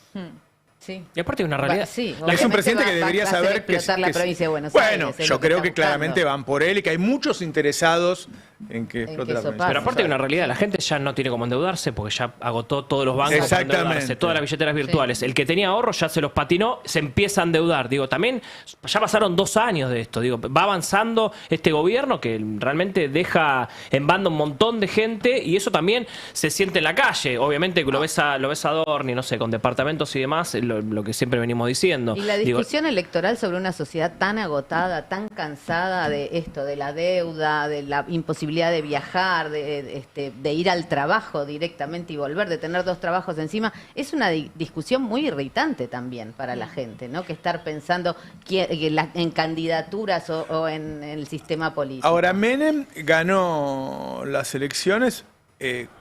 Sí. Y aparte de una realidad. Es un presidente que debería saber que la provincia de Buenos Aires. Bueno, yo creo que claramente van por él y que hay muchos interesados en que explote la eso economía. pasa. Pero aparte hay una realidad, la gente ya no tiene cómo endeudarse porque ya agotó todos los bancos para endeudarse, todas las billeteras virtuales. El que tenía ahorros ya se los patinó, se empieza a endeudar. Digo, también ya pasaron 2 años de esto. Digo, va avanzando este gobierno que realmente deja en banda un montón de gente y eso también se siente en la calle. Obviamente lo ves a Dorni, no sé, con departamentos y demás, lo que siempre venimos diciendo. Y la discusión electoral sobre una sociedad tan agotada, tan cansada de esto, de la deuda, de la imposibilidad de viajar, de ir al trabajo directamente y volver, de tener 2 trabajos encima, es una discusión muy irritante también para la gente, ¿no? Que estar pensando en candidaturas o en el sistema político. Ahora, Menem ganó las elecciones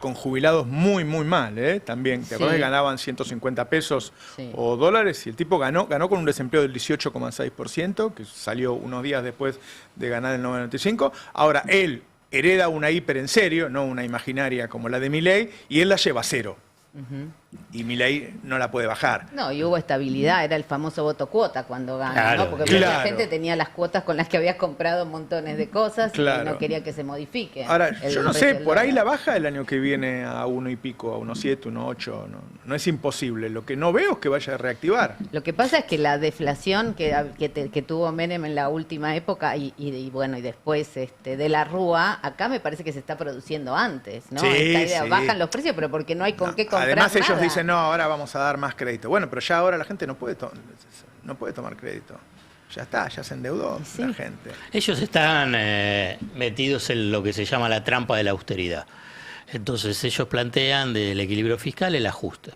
con jubilados muy mal, también. ¿Te acuerdas que ganaban 150 pesos o dólares? Y el tipo ganó con un desempleo del 18,6%, que salió unos días después de ganar el 95. Ahora, él hereda una hiper en serio, no una imaginaria como la de Milei, y él la lleva a 0. Y Milei no la puede bajar. No, y hubo estabilidad, era el famoso voto cuota cuando ganó, Claro, ¿no? Porque la gente tenía las cuotas con las que había comprado montones de cosas y no quería que se modifique. Ahora, yo no sé, por ahí la baja el año que viene a 1 y pico, a 1,7, 1,8, no es imposible. Lo que no veo es que vaya a reactivar. Lo que pasa es que la deflación que tuvo Menem en la última época y bueno, y después de la Rúa, acá me parece que se está produciendo antes, ¿no? Sí, esta idea, sí. bajan los precios, pero porque no hay con qué comprar Además ellos nada. dicen, no, ahora vamos a dar más crédito. Bueno, pero ya ahora la gente no puede tomar crédito. Ya está, ya se endeudó la gente. Ellos están metidos en lo que se llama la trampa de la austeridad. Entonces ellos plantean del equilibrio fiscal el ajuste.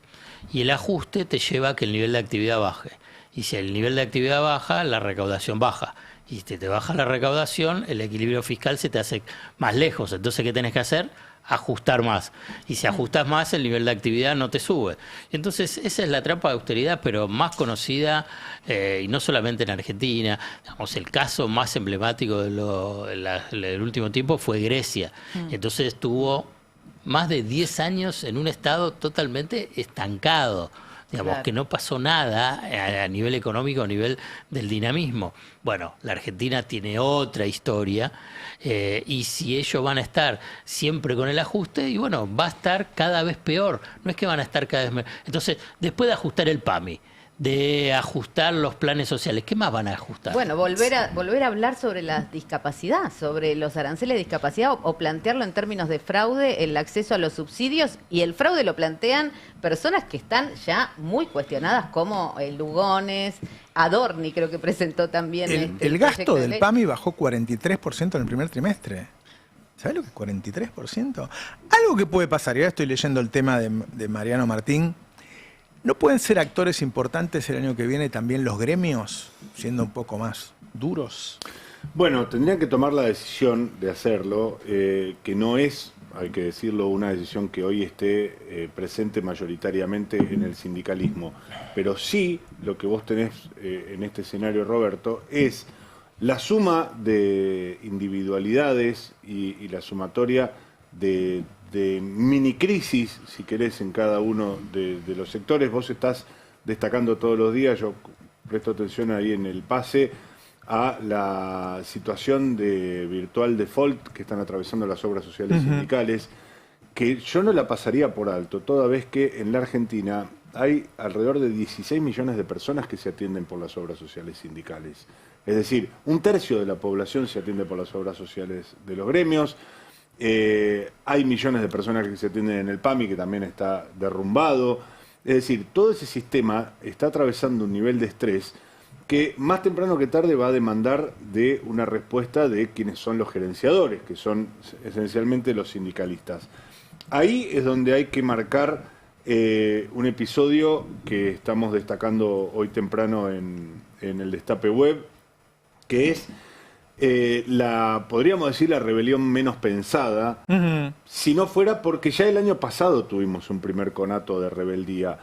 Y el ajuste te lleva a que el nivel de actividad baje. Y si el nivel de actividad baja, la recaudación baja. Y si te baja la recaudación, el equilibrio fiscal se te hace más lejos. Entonces, ¿qué tenés que hacer? Ajustar más. Y si ajustas más, el nivel de actividad no te sube. Entonces, esa es la trampa de austeridad, pero más conocida, y no solamente en Argentina. Digamos, el caso más emblemático del último tiempo fue Grecia. Entonces, estuvo más de 10 años en un estado totalmente estancado. Digamos, que no pasó nada a nivel económico, a nivel del dinamismo. Bueno, la Argentina tiene otra historia y si ellos van a estar siempre con el ajuste, y bueno, va a estar cada vez peor. No es que van a estar cada vez mejor. Entonces, después de ajustar el PAMI, de ajustar los planes sociales, ¿qué más van a ajustar? Bueno, volver a hablar sobre la discapacidad, sobre los aranceles de discapacidad o plantearlo en términos de fraude, el acceso a los subsidios, y el fraude lo plantean personas que están ya muy cuestionadas como Lugones, Adorni creo que presentó también el gasto del PAMI bajó 43% en el primer trimestre. ¿Sabes lo que es 43%? Algo que puede pasar, y ahora estoy leyendo el tema de Mariano Martín. ¿No pueden ser actores importantes el año que viene también los gremios, siendo un poco más duros? Bueno, tendrían que tomar la decisión de hacerlo, que no es, hay que decirlo, una decisión que hoy esté presente mayoritariamente en el sindicalismo. Pero sí, lo que vos tenés en este escenario, Roberto, es la suma de individualidades y la sumatoria de mini crisis, si querés, en cada uno de los sectores. Vos estás destacando todos los días, yo presto atención ahí en el pase, a la situación de virtual default que están atravesando las obras sociales sindicales, que yo no la pasaría por alto, toda vez que en la Argentina hay alrededor de 16 millones de personas que se atienden por las obras sociales sindicales. Es decir, 1/3 de la población se atiende por las obras sociales de los gremios. Hay millones de personas que se atienden en el PAMI, que también está derrumbado. Es decir, todo ese sistema está atravesando un nivel de estrés que más temprano que tarde va a demandar de una respuesta de quienes son los gerenciadores, que son esencialmente los sindicalistas. Ahí es donde hay que marcar un episodio que estamos destacando hoy temprano en el Destape Web, que es podríamos decir, la rebelión menos pensada, si no fuera porque ya el año pasado tuvimos un primer conato de rebeldía,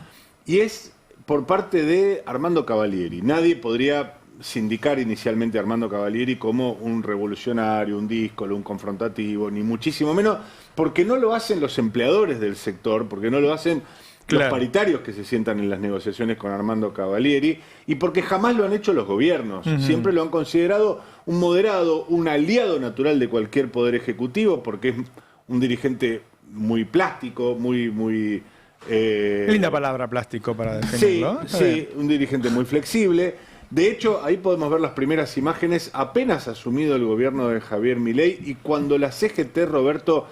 y es por parte de Armando Cavalieri. Nadie podría sindicar inicialmente a Armando Cavalieri como un revolucionario, un díscolo, un confrontativo, ni muchísimo menos, porque no lo hacen los empleadores del sector, porque no lo hacen los paritarios que se sientan en las negociaciones con Armando Cavalieri, y porque jamás lo han hecho los gobiernos. Siempre lo han considerado un moderado, un aliado natural de cualquier poder ejecutivo, porque es un dirigente muy plástico, muy linda palabra, plástico, para definirlo. Sí, un dirigente muy flexible. De hecho, ahí podemos ver las primeras imágenes, apenas asumido el gobierno de Javier Milei, y cuando la CGT, Roberto,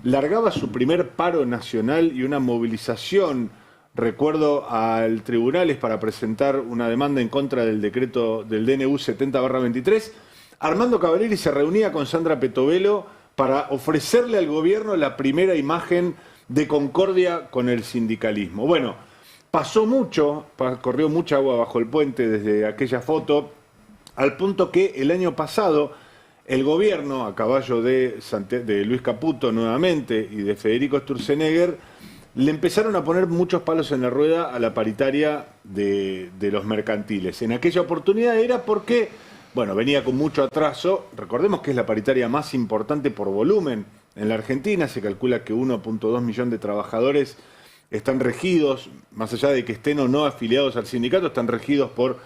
largaba su primer paro nacional y una movilización, recuerdo, al tribunales para presentar una demanda en contra del decreto del DNU 70/23, Armando Cavalieri se reunía con Sandra Petovelo para ofrecerle al gobierno la primera imagen de concordia con el sindicalismo. Bueno, pasó mucho, corrió mucha agua bajo el puente desde aquella foto, al punto que el año pasado el gobierno, a caballo de Luis Caputo nuevamente y de Federico Sturzenegger, le empezaron a poner muchos palos en la rueda a la paritaria de los mercantiles. En aquella oportunidad era porque, bueno, venía con mucho atraso. Recordemos que es la paritaria más importante por volumen en la Argentina. Se calcula que 1.2 millones de trabajadores están regidos, más allá de que estén o no afiliados al sindicato, están regidos por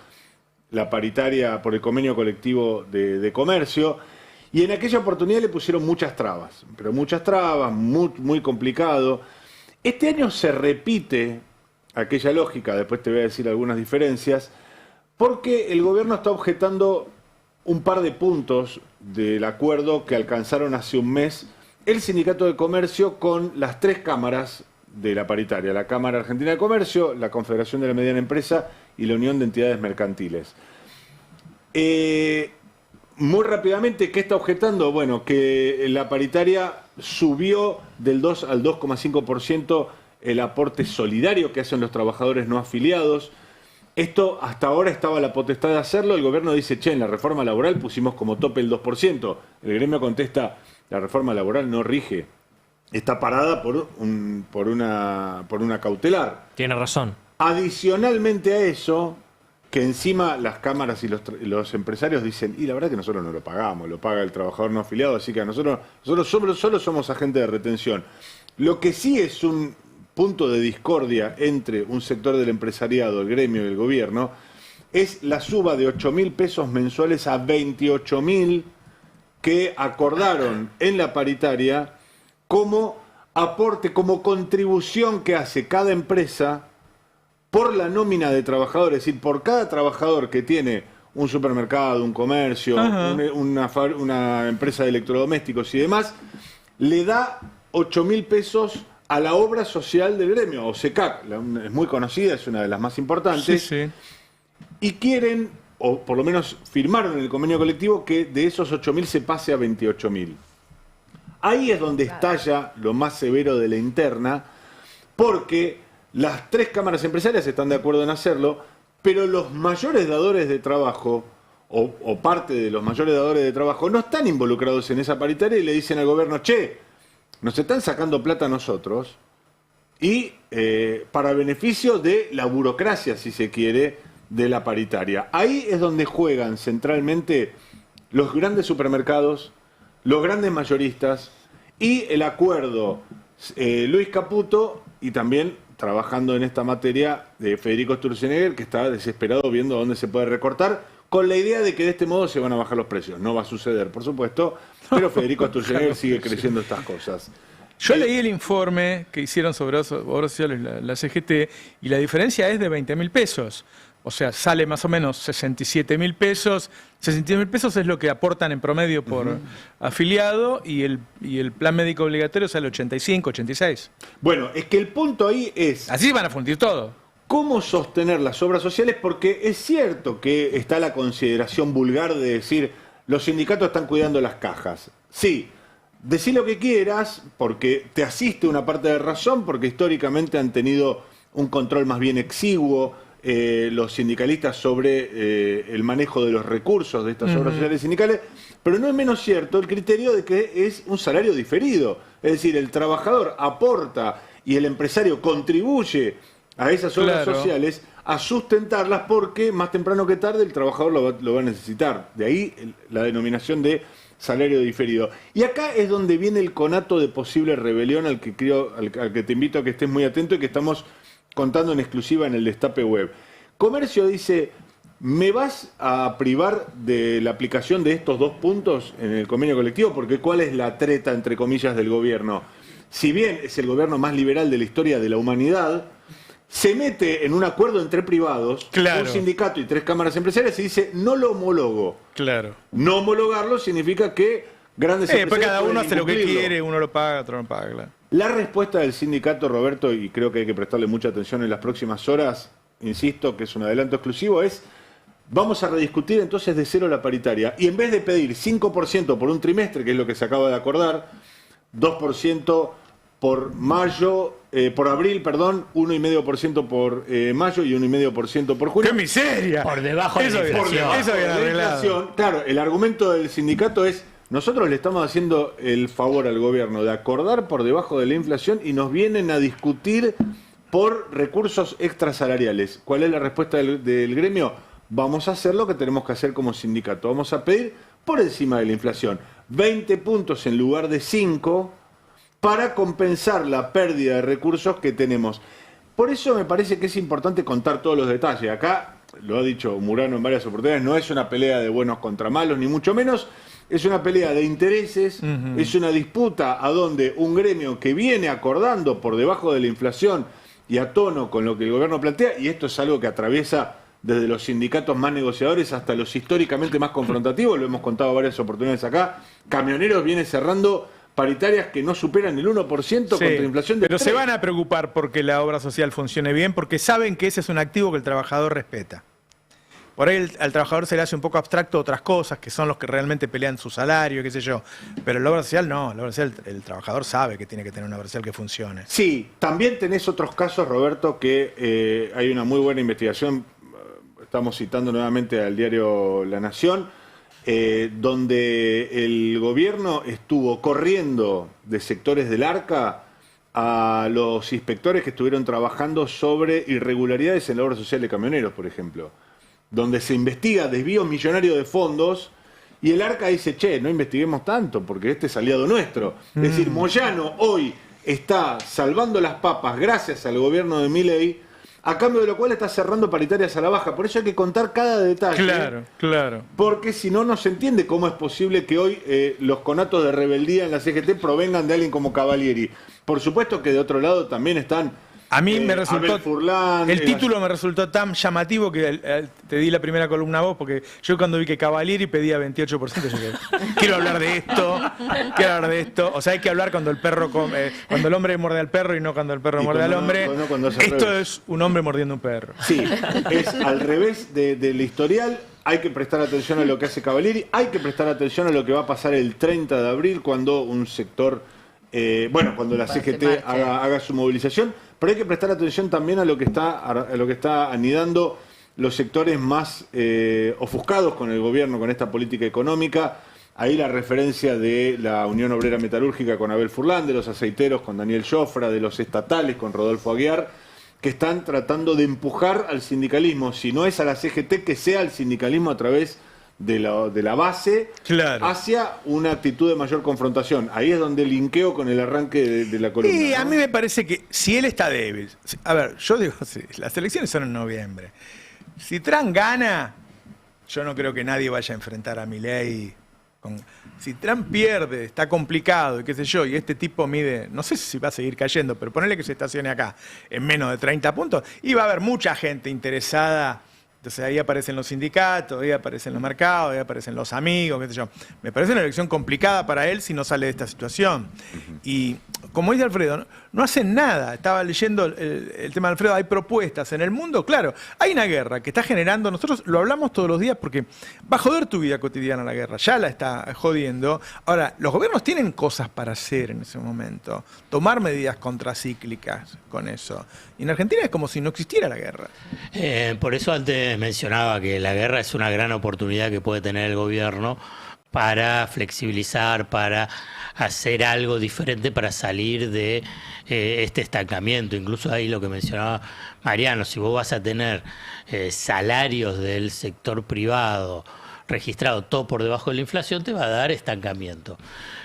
la paritaria, por el convenio colectivo de comercio. Y en aquella oportunidad le pusieron muchas trabas, pero muchas trabas, muy complicado. Este año se repite aquella lógica, después te voy a decir algunas diferencias, porque el gobierno está objetando un par de puntos del acuerdo que alcanzaron hace un mes el Sindicato de Comercio con las tres cámaras de la paritaria, la Cámara Argentina de Comercio, la Confederación de la Mediana Empresa y la Unión de Entidades Mercantiles. Muy rápidamente, ¿qué está objetando? Bueno, que la paritaria subió del 2 al 2,5% el aporte solidario que hacen los trabajadores no afiliados. Esto hasta ahora estaba la potestad de hacerlo. El gobierno dice, che, en la reforma laboral pusimos como tope el 2%. El gremio contesta, la reforma laboral no rige. Está parada por una cautelar. Tiene razón. Adicionalmente a eso, que encima las cámaras y los empresarios dicen, y la verdad que nosotros no lo pagamos, lo paga el trabajador no afiliado, así que nosotros solo somos agentes de retención. Lo que sí es un punto de discordia entre un sector del empresariado, el gremio y el gobierno, es la suba de 8.000 pesos mensuales a 28.000 que acordaron en la paritaria como aporte, como contribución que hace cada empresa por la nómina de trabajadores, es decir, por cada trabajador que tiene un supermercado, un comercio, una empresa de electrodomésticos y demás, le da 8.000 pesos a la obra social del gremio, OSECAC, es muy conocida, es una de las más importantes, Sí. Y quieren, o por lo menos firmaron en el convenio colectivo, que de esos 8.000 se pase a 28.000. Ahí es donde estalla lo más severo de la interna, porque las tres cámaras empresarias están de acuerdo en hacerlo, pero los mayores dadores de trabajo, o parte de los mayores dadores de trabajo, no están involucrados en esa paritaria y le dicen al gobierno, che, nos están sacando plata a nosotros, y para beneficio de la burocracia, si se quiere, de la paritaria. Ahí es donde juegan centralmente los grandes supermercados, los grandes mayoristas y el acuerdo Luis Caputo, y también trabajando en esta materia de Federico Sturzenegger, que está desesperado viendo dónde se puede recortar, con la idea de que de este modo se van a bajar los precios. No va a suceder, por supuesto, pero Federico Sturzenegger sigue creyendo estas cosas. Yo leí el informe que hicieron sobre obras sociales la CGT y la diferencia es de 20.000 pesos. O sea, sale más o menos 67.000 pesos. 67.000 pesos es lo que aportan en promedio por afiliado y el plan médico obligatorio sale 85, 86. Bueno, es que el punto ahí es... Así van a fundir todo. ¿Cómo sostener las obras sociales? Porque es cierto que está la consideración vulgar de decir los sindicatos están cuidando las cajas. Sí, decí lo que quieras porque te asiste una parte de razón, porque históricamente han tenido un control más bien exiguo los sindicalistas sobre el manejo de los recursos de estas obras sociales sindicales, pero no es menos cierto el criterio de que es un salario diferido. Es decir, el trabajador aporta y el empresario contribuye a esas obras sociales a sustentarlas porque más temprano que tarde el trabajador lo va a necesitar. De ahí la denominación de salario diferido. Y acá es donde viene el conato de posible rebelión al que te invito a que estés muy atento y que estamos contando en exclusiva en el Destape Web. Comercio dice, ¿me vas a privar de la aplicación de estos 2 puntos en el convenio colectivo? Porque ¿cuál es la treta, entre comillas, del gobierno? Si bien es el gobierno más liberal de la historia de la humanidad, se mete en un acuerdo entre privados, un sindicato y 3 cámaras empresariales y dice, no lo homologo. Claro. No homologarlo significa que grandes empresarios después cada uno hace lo que incumplirlo. quiere, uno lo paga, otro no paga, claro. La respuesta del sindicato, Roberto, y creo que hay que prestarle mucha atención en las próximas horas, insisto que es un adelanto exclusivo, es vamos a rediscutir entonces de cero la paritaria. Y en vez de pedir 5% por un trimestre, que es lo que se acaba de acordar, 2% por mayo, por abril, perdón, 1,5% por mayo y 1,5% por junio. ¡Qué miseria! Por debajo de la inflación. Eso habían arreglado. Claro, el argumento del sindicato es, nosotros le estamos haciendo el favor al gobierno de acordar por debajo de la inflación y nos vienen a discutir por recursos extrasalariales. ¿Cuál es la respuesta del gremio? Vamos a hacer lo que tenemos que hacer como sindicato. Vamos a pedir por encima de la inflación 20 puntos en lugar de 5 para compensar la pérdida de recursos que tenemos. Por eso me parece que es importante contar todos los detalles. Acá, lo ha dicho Murano en varias oportunidades, no es una pelea de buenos contra malos, ni mucho menos. Es una pelea de intereses, es una disputa a donde un gremio que viene acordando por debajo de la inflación y a tono con lo que el gobierno plantea, y esto es algo que atraviesa desde los sindicatos más negociadores hasta los históricamente más confrontativos, lo hemos contado varias oportunidades acá, Camioneros viene cerrando paritarias que no superan el 1% contra inflación de pero 3. se van a preocupar porque la obra social funcione bien, porque saben que ese es un activo que el trabajador respeta. Por ahí al trabajador se le hace un poco abstracto otras cosas, que son los que realmente pelean su salario, qué sé yo. Pero la obra social no, la obra social, el trabajador sabe que tiene que tener una obra social que funcione. Sí, también tenés otros casos, Roberto, que hay una muy buena investigación, estamos citando nuevamente al diario La Nación, donde el gobierno estuvo corriendo de sectores del ARCA a los inspectores que estuvieron trabajando sobre irregularidades en la obra social de camioneros, por ejemplo, donde se investiga desvíos millonarios de fondos y el ARCA dice, che, no investiguemos tanto porque este es aliado nuestro. Es decir, Moyano hoy está salvando las papas gracias al gobierno de Milei, a cambio de lo cual está cerrando paritarias a la baja. Por eso hay que contar cada detalle. Claro, claro. Porque si no, no se entiende cómo es posible que hoy los conatos de rebeldía en la CGT provengan de alguien como Cavalieri. Por supuesto que de otro lado también están... A mí me resultó, Abel Furlan, el título me resultó tan llamativo que te di la primera columna a vos, porque yo cuando vi que Cavalieri pedía 28%, yo dije, quiero hablar de esto, o sea, hay que hablar cuando el perro cuando el hombre muerde al perro y no cuando el perro muerde al hombre. Esto es un hombre mordiendo un perro. Sí, es al revés del historial. Hay que prestar atención a lo que hace Cavalieri, hay que prestar atención a lo que va a pasar el 30 de abril cuando un sector, cuando la CGT haga su movilización. Pero hay que prestar atención también a lo que está anidando los sectores más ofuscados con el gobierno, con esta política económica. Ahí la referencia de la Unión Obrera Metalúrgica con Abel Furlan, de los aceiteros con Daniel Jofra, de los estatales con Rodolfo Aguiar, que están tratando de empujar al sindicalismo. Si no es a la CGT, que sea el sindicalismo a través de la base, hacia una actitud de mayor confrontación. Ahí es donde linkeo con el arranque de la columna. Y a mí me parece que si él está débil, a ver, yo digo, sí, las elecciones son en noviembre. Si Trump gana, yo no creo que nadie vaya a enfrentar a Milei. Si Trump pierde, está complicado y qué sé yo, y este tipo mide, no sé si va a seguir cayendo, pero ponele que se estacione acá en menos de 30 puntos, y va a haber mucha gente interesada. Entonces ahí aparecen los sindicatos, ahí aparecen los mercados, ahí aparecen los amigos, qué sé yo. Me parece una elección complicada para él si no sale de esta situación. Y como dice Alfredo, no hacen nada. Estaba leyendo el tema de Alfredo, hay propuestas en el mundo. Claro, hay una guerra que está generando, nosotros lo hablamos todos los días porque va a joder tu vida cotidiana la guerra, ya la está jodiendo. Ahora, los gobiernos tienen cosas para hacer en ese momento, tomar medidas contracíclicas con eso. Y en Argentina es como si no existiera la guerra. Por eso antes mencionaba que la guerra es una gran oportunidad que puede tener el gobierno para flexibilizar, para hacer algo diferente, para salir de este estancamiento. Incluso ahí lo que mencionaba Mariano, si vos vas a tener salarios del sector privado registrado todo por debajo de la inflación, te va a dar estancamiento.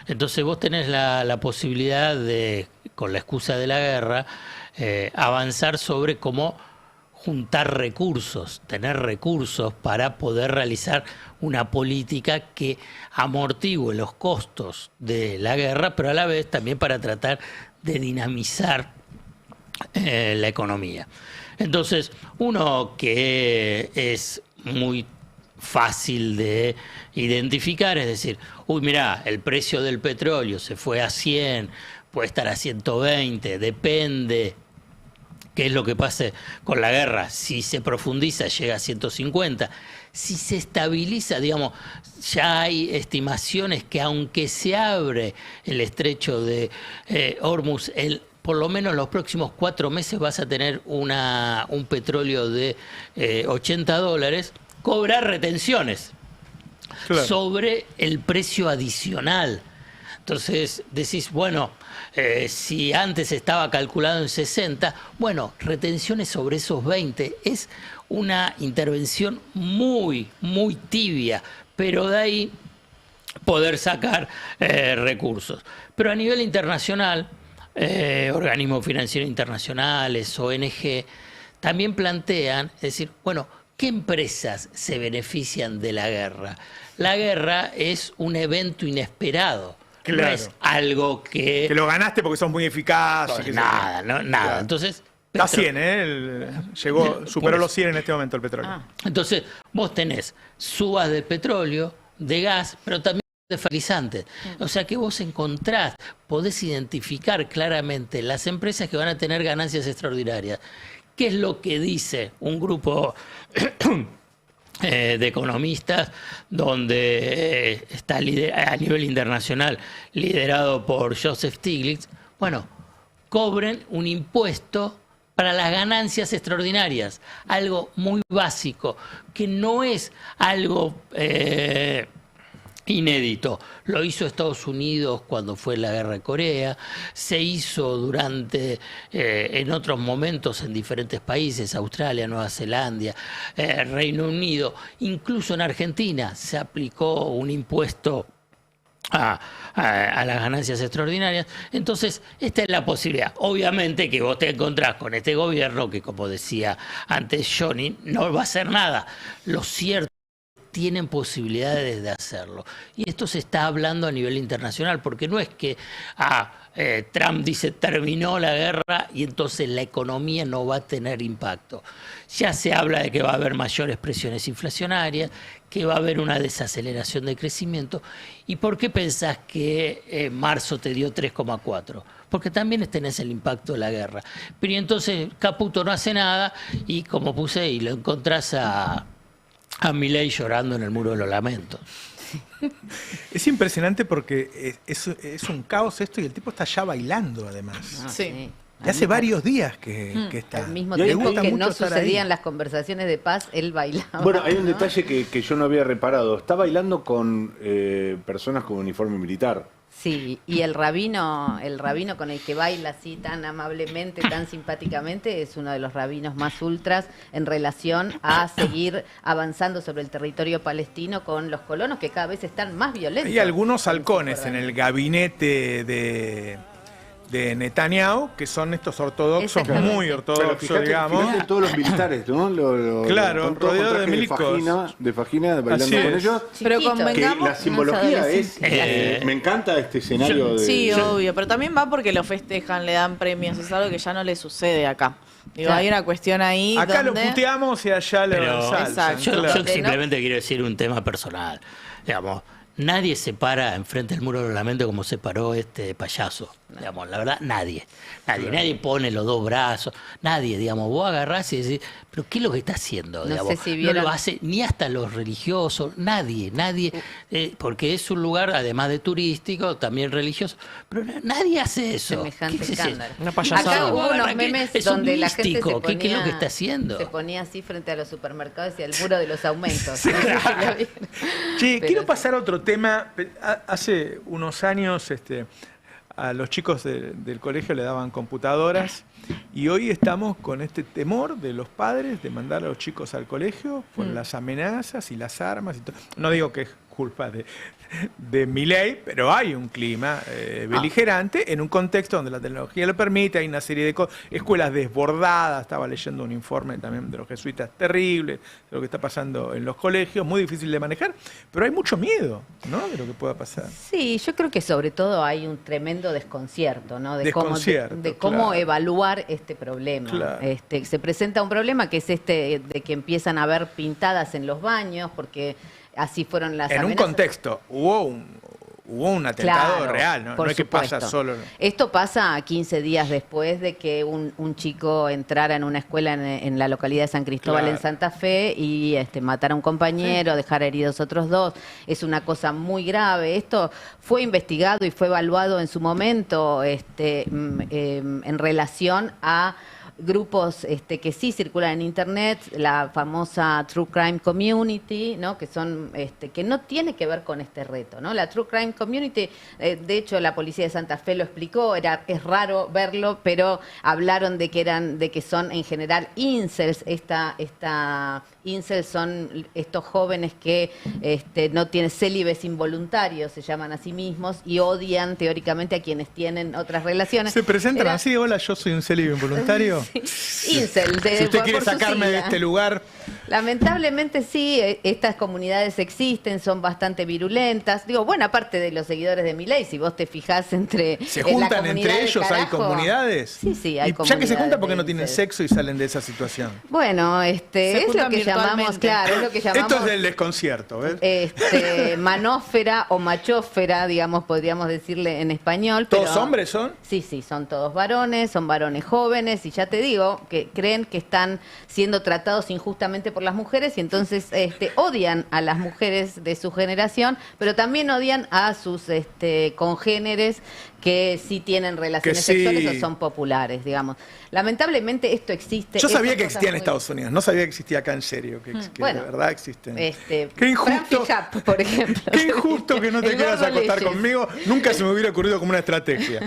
Entonces vos tenés la posibilidad de, con la excusa de la guerra, avanzar sobre cómo juntar recursos, tener recursos para poder realizar una política que amortigue los costos de la guerra, pero a la vez también para tratar de dinamizar la economía. Entonces, uno que es muy fácil de identificar, es decir, uy, mirá, el precio del petróleo se fue a 100, puede estar a 120, depende qué es lo que pase con la guerra. Si se profundiza, llega a 150. Si se estabiliza, digamos, ya hay estimaciones que aunque se abre el estrecho de Hormuz, por lo menos los próximos 4 meses vas a tener un petróleo de $80, cobrar retenciones sobre el precio adicional. Entonces decís, bueno, si antes estaba calculado en 60, bueno, retenciones sobre esos 20 es una intervención muy, muy tibia, pero de ahí poder sacar recursos. Pero a nivel internacional, organismos financieros internacionales, ONG, también plantean, es decir, bueno, ¿qué empresas se benefician de la guerra? La guerra es un evento inesperado. Claro. No es algo que lo ganaste porque sos muy eficaz. Nada, nada. Claro. Entonces, está 100, superó los 100 en este momento el petróleo. Entonces, vos tenés subas de petróleo, de gas, pero también de fertilizantes. O sea que vos encontrás, podés identificar claramente las empresas que van a tener ganancias extraordinarias. ¿Qué es lo que dice un grupo de economistas donde está a nivel internacional liderado por Joseph Stiglitz? Bueno, cobren un impuesto para las ganancias extraordinarias, algo muy básico, que no es algo inédito. Lo hizo Estados Unidos cuando fue la guerra de Corea, se hizo en otros momentos en diferentes países, Australia, Nueva Zelanda, Reino Unido, incluso en Argentina se aplicó un impuesto a las ganancias extraordinarias. Entonces, esta es la posibilidad. Obviamente que vos te encontrás con este gobierno que, como decía antes Johnny, no va a hacer nada. Lo cierto, tienen posibilidades de hacerlo. Y esto se está hablando a nivel internacional, porque no es que Trump dice terminó la guerra y entonces la economía no va a tener impacto. Ya se habla de que va a haber mayores presiones inflacionarias, que va a haber una desaceleración de crecimiento. ¿Y por qué pensás que marzo te dio 3,4? Porque también tenés el impacto de la guerra. Pero entonces Caputo no hace nada y, como puse, y lo encontrás a Milei llorando en el Muro de los Lamentos. Es impresionante porque es un caos esto y el tipo está ya bailando además. Sí. Y hace varios días que está. Al mismo tiempo que no sucedían las conversaciones de paz, él bailaba. Bueno, hay un detalle que yo no había reparado. Está bailando con personas con uniforme militar. Sí, y el rabino con el que baila así tan amablemente, tan simpáticamente, es uno de los rabinos más ultras en relación a seguir avanzando sobre el territorio palestino con los colonos que cada vez están más violentos. Hay algunos halcones en el gabinete de Netanyahu, que son estos ortodoxos, muy ortodoxos, digamos. Fíjate todos los militares, ¿no? Claro, rodeados de milicos. De fajina, bailando con ellos. Pero convengamos, la simbología es... me encanta este escenario. Sí, obvio, pero también va porque lo festejan, le dan premios, es algo que ya no le sucede acá. Digo, Claro. Hay una cuestión ahí Acá donde... lo puteamos y allá le Pero ensalzan. yo simplemente quiero decir un tema personal. Digamos, nadie se para enfrente del Muro de los Lamentos como se paró este payaso. Digamos, la verdad, nadie. Nadie pone los dos brazos. Nadie, digamos, vos agarrás y decís, pero ¿qué es lo que está haciendo? No Digamos, sé si vieron... no lo hace ni hasta los religiosos, nadie, porque es un lugar, además de turístico, también religioso, pero nadie hace eso. Semejante escándalo. Una payasada. Acá hubo unos ¿Qué? memes Es un donde la gente se místico. ponía, ¿Qué es lo que está haciendo? Se ponía así frente a los supermercados y al muro de los aumentos. Sí. No sé si lo vieron. Che, Pero quiero sí. pasar a otro tema. Hace unos años a los chicos del colegio le daban computadoras y hoy estamos con este temor de los padres de mandar a los chicos al colegio por las amenazas y las armas y todo. No digo que es culpa de Milei, pero hay un clima beligerante en un contexto donde la tecnología lo permite, hay una serie de escuelas desbordadas, estaba leyendo un informe también de los jesuitas terrible, de lo que está pasando en los colegios, muy difícil de manejar, pero hay mucho miedo, ¿no?, de lo que pueda pasar. Sí, yo creo que sobre todo hay un tremendo desconcierto, ¿no?, de Desconcierto, cómo evaluar este problema. Claro. Se presenta un problema que es de que empiezan a haber pintadas en los baños, porque así fueron las amenazas. En un contexto, hubo un atentado real, ¿no? No es que pasa solo. Esto pasa 15 días después de que un chico entrara en una escuela en la localidad de San Cristóbal, en Santa Fe, y matara a un compañero, dejar heridos otros 2. Es una cosa muy grave. Esto fue investigado y fue evaluado en su momento en relación a grupos que sí circulan en internet, la famosa True Crime Community, ¿no?, que son que no tiene que ver con este reto, ¿no? La True Crime Community, de hecho la policía de Santa Fe lo explicó, es raro verlo, pero hablaron de que son en general incels. Incels son estos jóvenes que no tienen célibes involuntarios, se llaman a sí mismos, y odian teóricamente a quienes tienen otras relaciones. ¿Se presentan así? Hola, yo soy un célibe involuntario. Incel, si usted quiere sacarme de este lugar. Lamentablemente sí, estas comunidades existen, son bastante virulentas. Digo, buena parte de los seguidores de Milei, si vos te fijás ¿Se juntan entre ellos? ¿Hay comunidades? Sí, hay comunidades. Ya que se juntan, ¿por qué no tienen sexo y salen de esa situación? Bueno, es lo que llamamos, claro, es lo que llamamos... Esto es del desconcierto, ¿ves? Manósfera o machósfera, digamos, podríamos decirle en español. ¿Todos hombres son? Sí, son todos varones, son varones jóvenes, y ya te digo, que creen que están siendo tratados injustamente por las mujeres, y entonces odian a las mujeres de su generación, pero también odian a sus congéneres que sí tienen relaciones sexuales o son populares, digamos. Lamentablemente esto existe. Yo sabía que existía en Estados Unidos, no sabía que existía acá en serio, que bueno, de verdad existen. Qué injusto, por ejemplo. Qué injusto que no te quieras acostar conmigo, nunca se me hubiera ocurrido como una estrategia.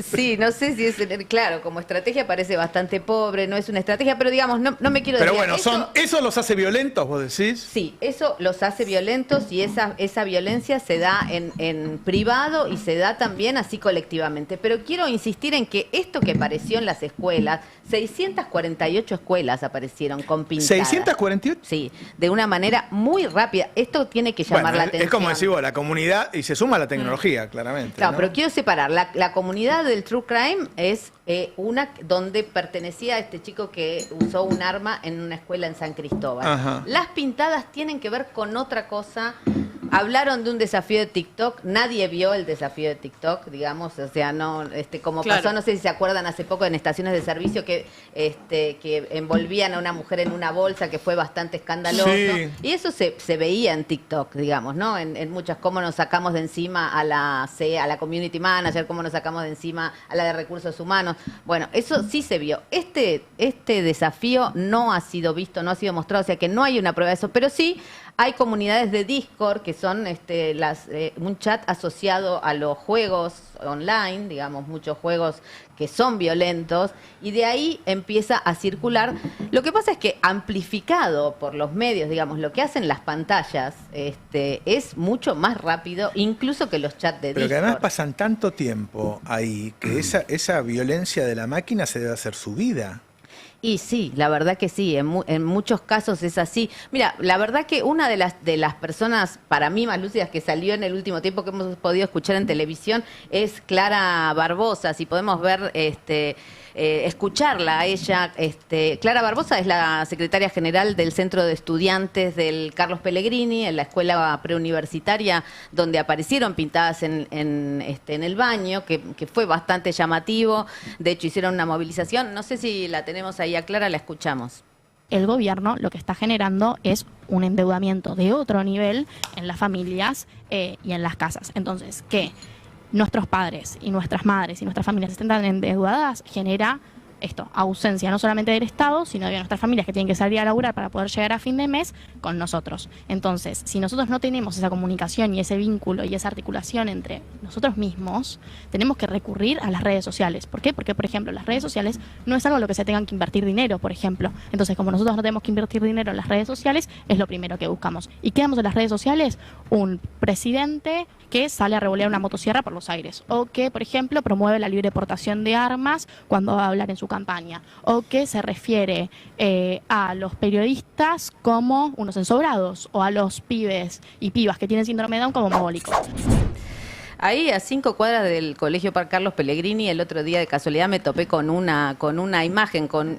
Sí, no sé si es, claro, como estrategia parece bastante pobre, no es una estrategia, pero digamos, no me quiero decir. Pero bueno, ¿eso los hace violentos, vos decís? Sí, eso los hace violentos, y esa violencia se da en privado y se da también así colectivamente. Pero quiero insistir en que esto que apareció en las escuelas, 648 escuelas aparecieron con pintadas. ¿648? Sí, de una manera muy rápida. Esto tiene que llamar la atención. Es como decir vos, la comunidad, y se suma la tecnología, claramente. Claro, ¿no? Pero quiero separar. La comunidad del True Crime es una donde pertenecía este chico que usó un arma en una escuela en San Cristóbal. Ajá. Las pintadas tienen que ver con otra cosa. Hablaron de un desafío de TikTok, nadie vio el desafío de TikTok, digamos, o sea, no, como pasó, no sé si se acuerdan hace poco en estaciones de servicio que envolvían a una mujer en una bolsa, que fue bastante escandaloso, sí. Y eso se veía en TikTok, digamos, ¿no? En muchas, cómo nos sacamos de encima a la community manager, cómo nos sacamos de encima a la de recursos humanos. Bueno, eso sí se vio. Este desafío no ha sido visto, no ha sido mostrado, o sea que no hay una prueba de eso, pero sí hay comunidades de Discord que son un chat asociado a los juegos online, digamos, muchos juegos que son violentos, y de ahí empieza a circular. Lo que pasa es que amplificado por los medios, digamos, lo que hacen las pantallas es mucho más rápido, incluso que los chats de Discord. Pero que además pasan tanto tiempo ahí que esa violencia de la máquina se debe hacer subida. Y sí, la verdad que sí, en muchos casos es así. Mira, la verdad que una de las personas para mí más lúcidas que salió en el último tiempo que hemos podido escuchar en televisión es Clara Barbosa. Si podemos ver, escucharla a ella. Clara Barbosa es la secretaria general del Centro de Estudiantes del Carlos Pellegrini, en la escuela preuniversitaria donde aparecieron pintadas en el baño, que fue bastante llamativo. De hecho, hicieron una movilización. No sé si la tenemos ahí a Clara, la escuchamos. El gobierno lo que está generando es un endeudamiento de otro nivel en las familias y en las casas. Entonces, que nuestros padres y nuestras madres y nuestras familias estén tan endeudadas genera esto, ausencia no solamente del Estado, sino de nuestras familias que tienen que salir a laburar para poder llegar a fin de mes con nosotros. Entonces, si nosotros no tenemos esa comunicación y ese vínculo y esa articulación entre nosotros mismos, tenemos que recurrir a las redes sociales. ¿Por qué? Porque, por ejemplo, las redes sociales no es algo en lo que se tengan que invertir dinero, por ejemplo. Entonces, como nosotros no tenemos que invertir dinero en las redes sociales, es lo primero que buscamos. ¿Y qué damos en las redes sociales? Un presidente que sale a revolear una motosierra por los aires, o que, por ejemplo, promueve la libre portación de armas cuando va a hablar en su campaña, o que se refiere a los periodistas como unos ensobrados, o a los pibes y pibas que tienen síndrome de Down como mogólicos. Ahí a 5 cuadras del Colegio Par Carlos Pellegrini, el otro día de casualidad me topé con una imagen, con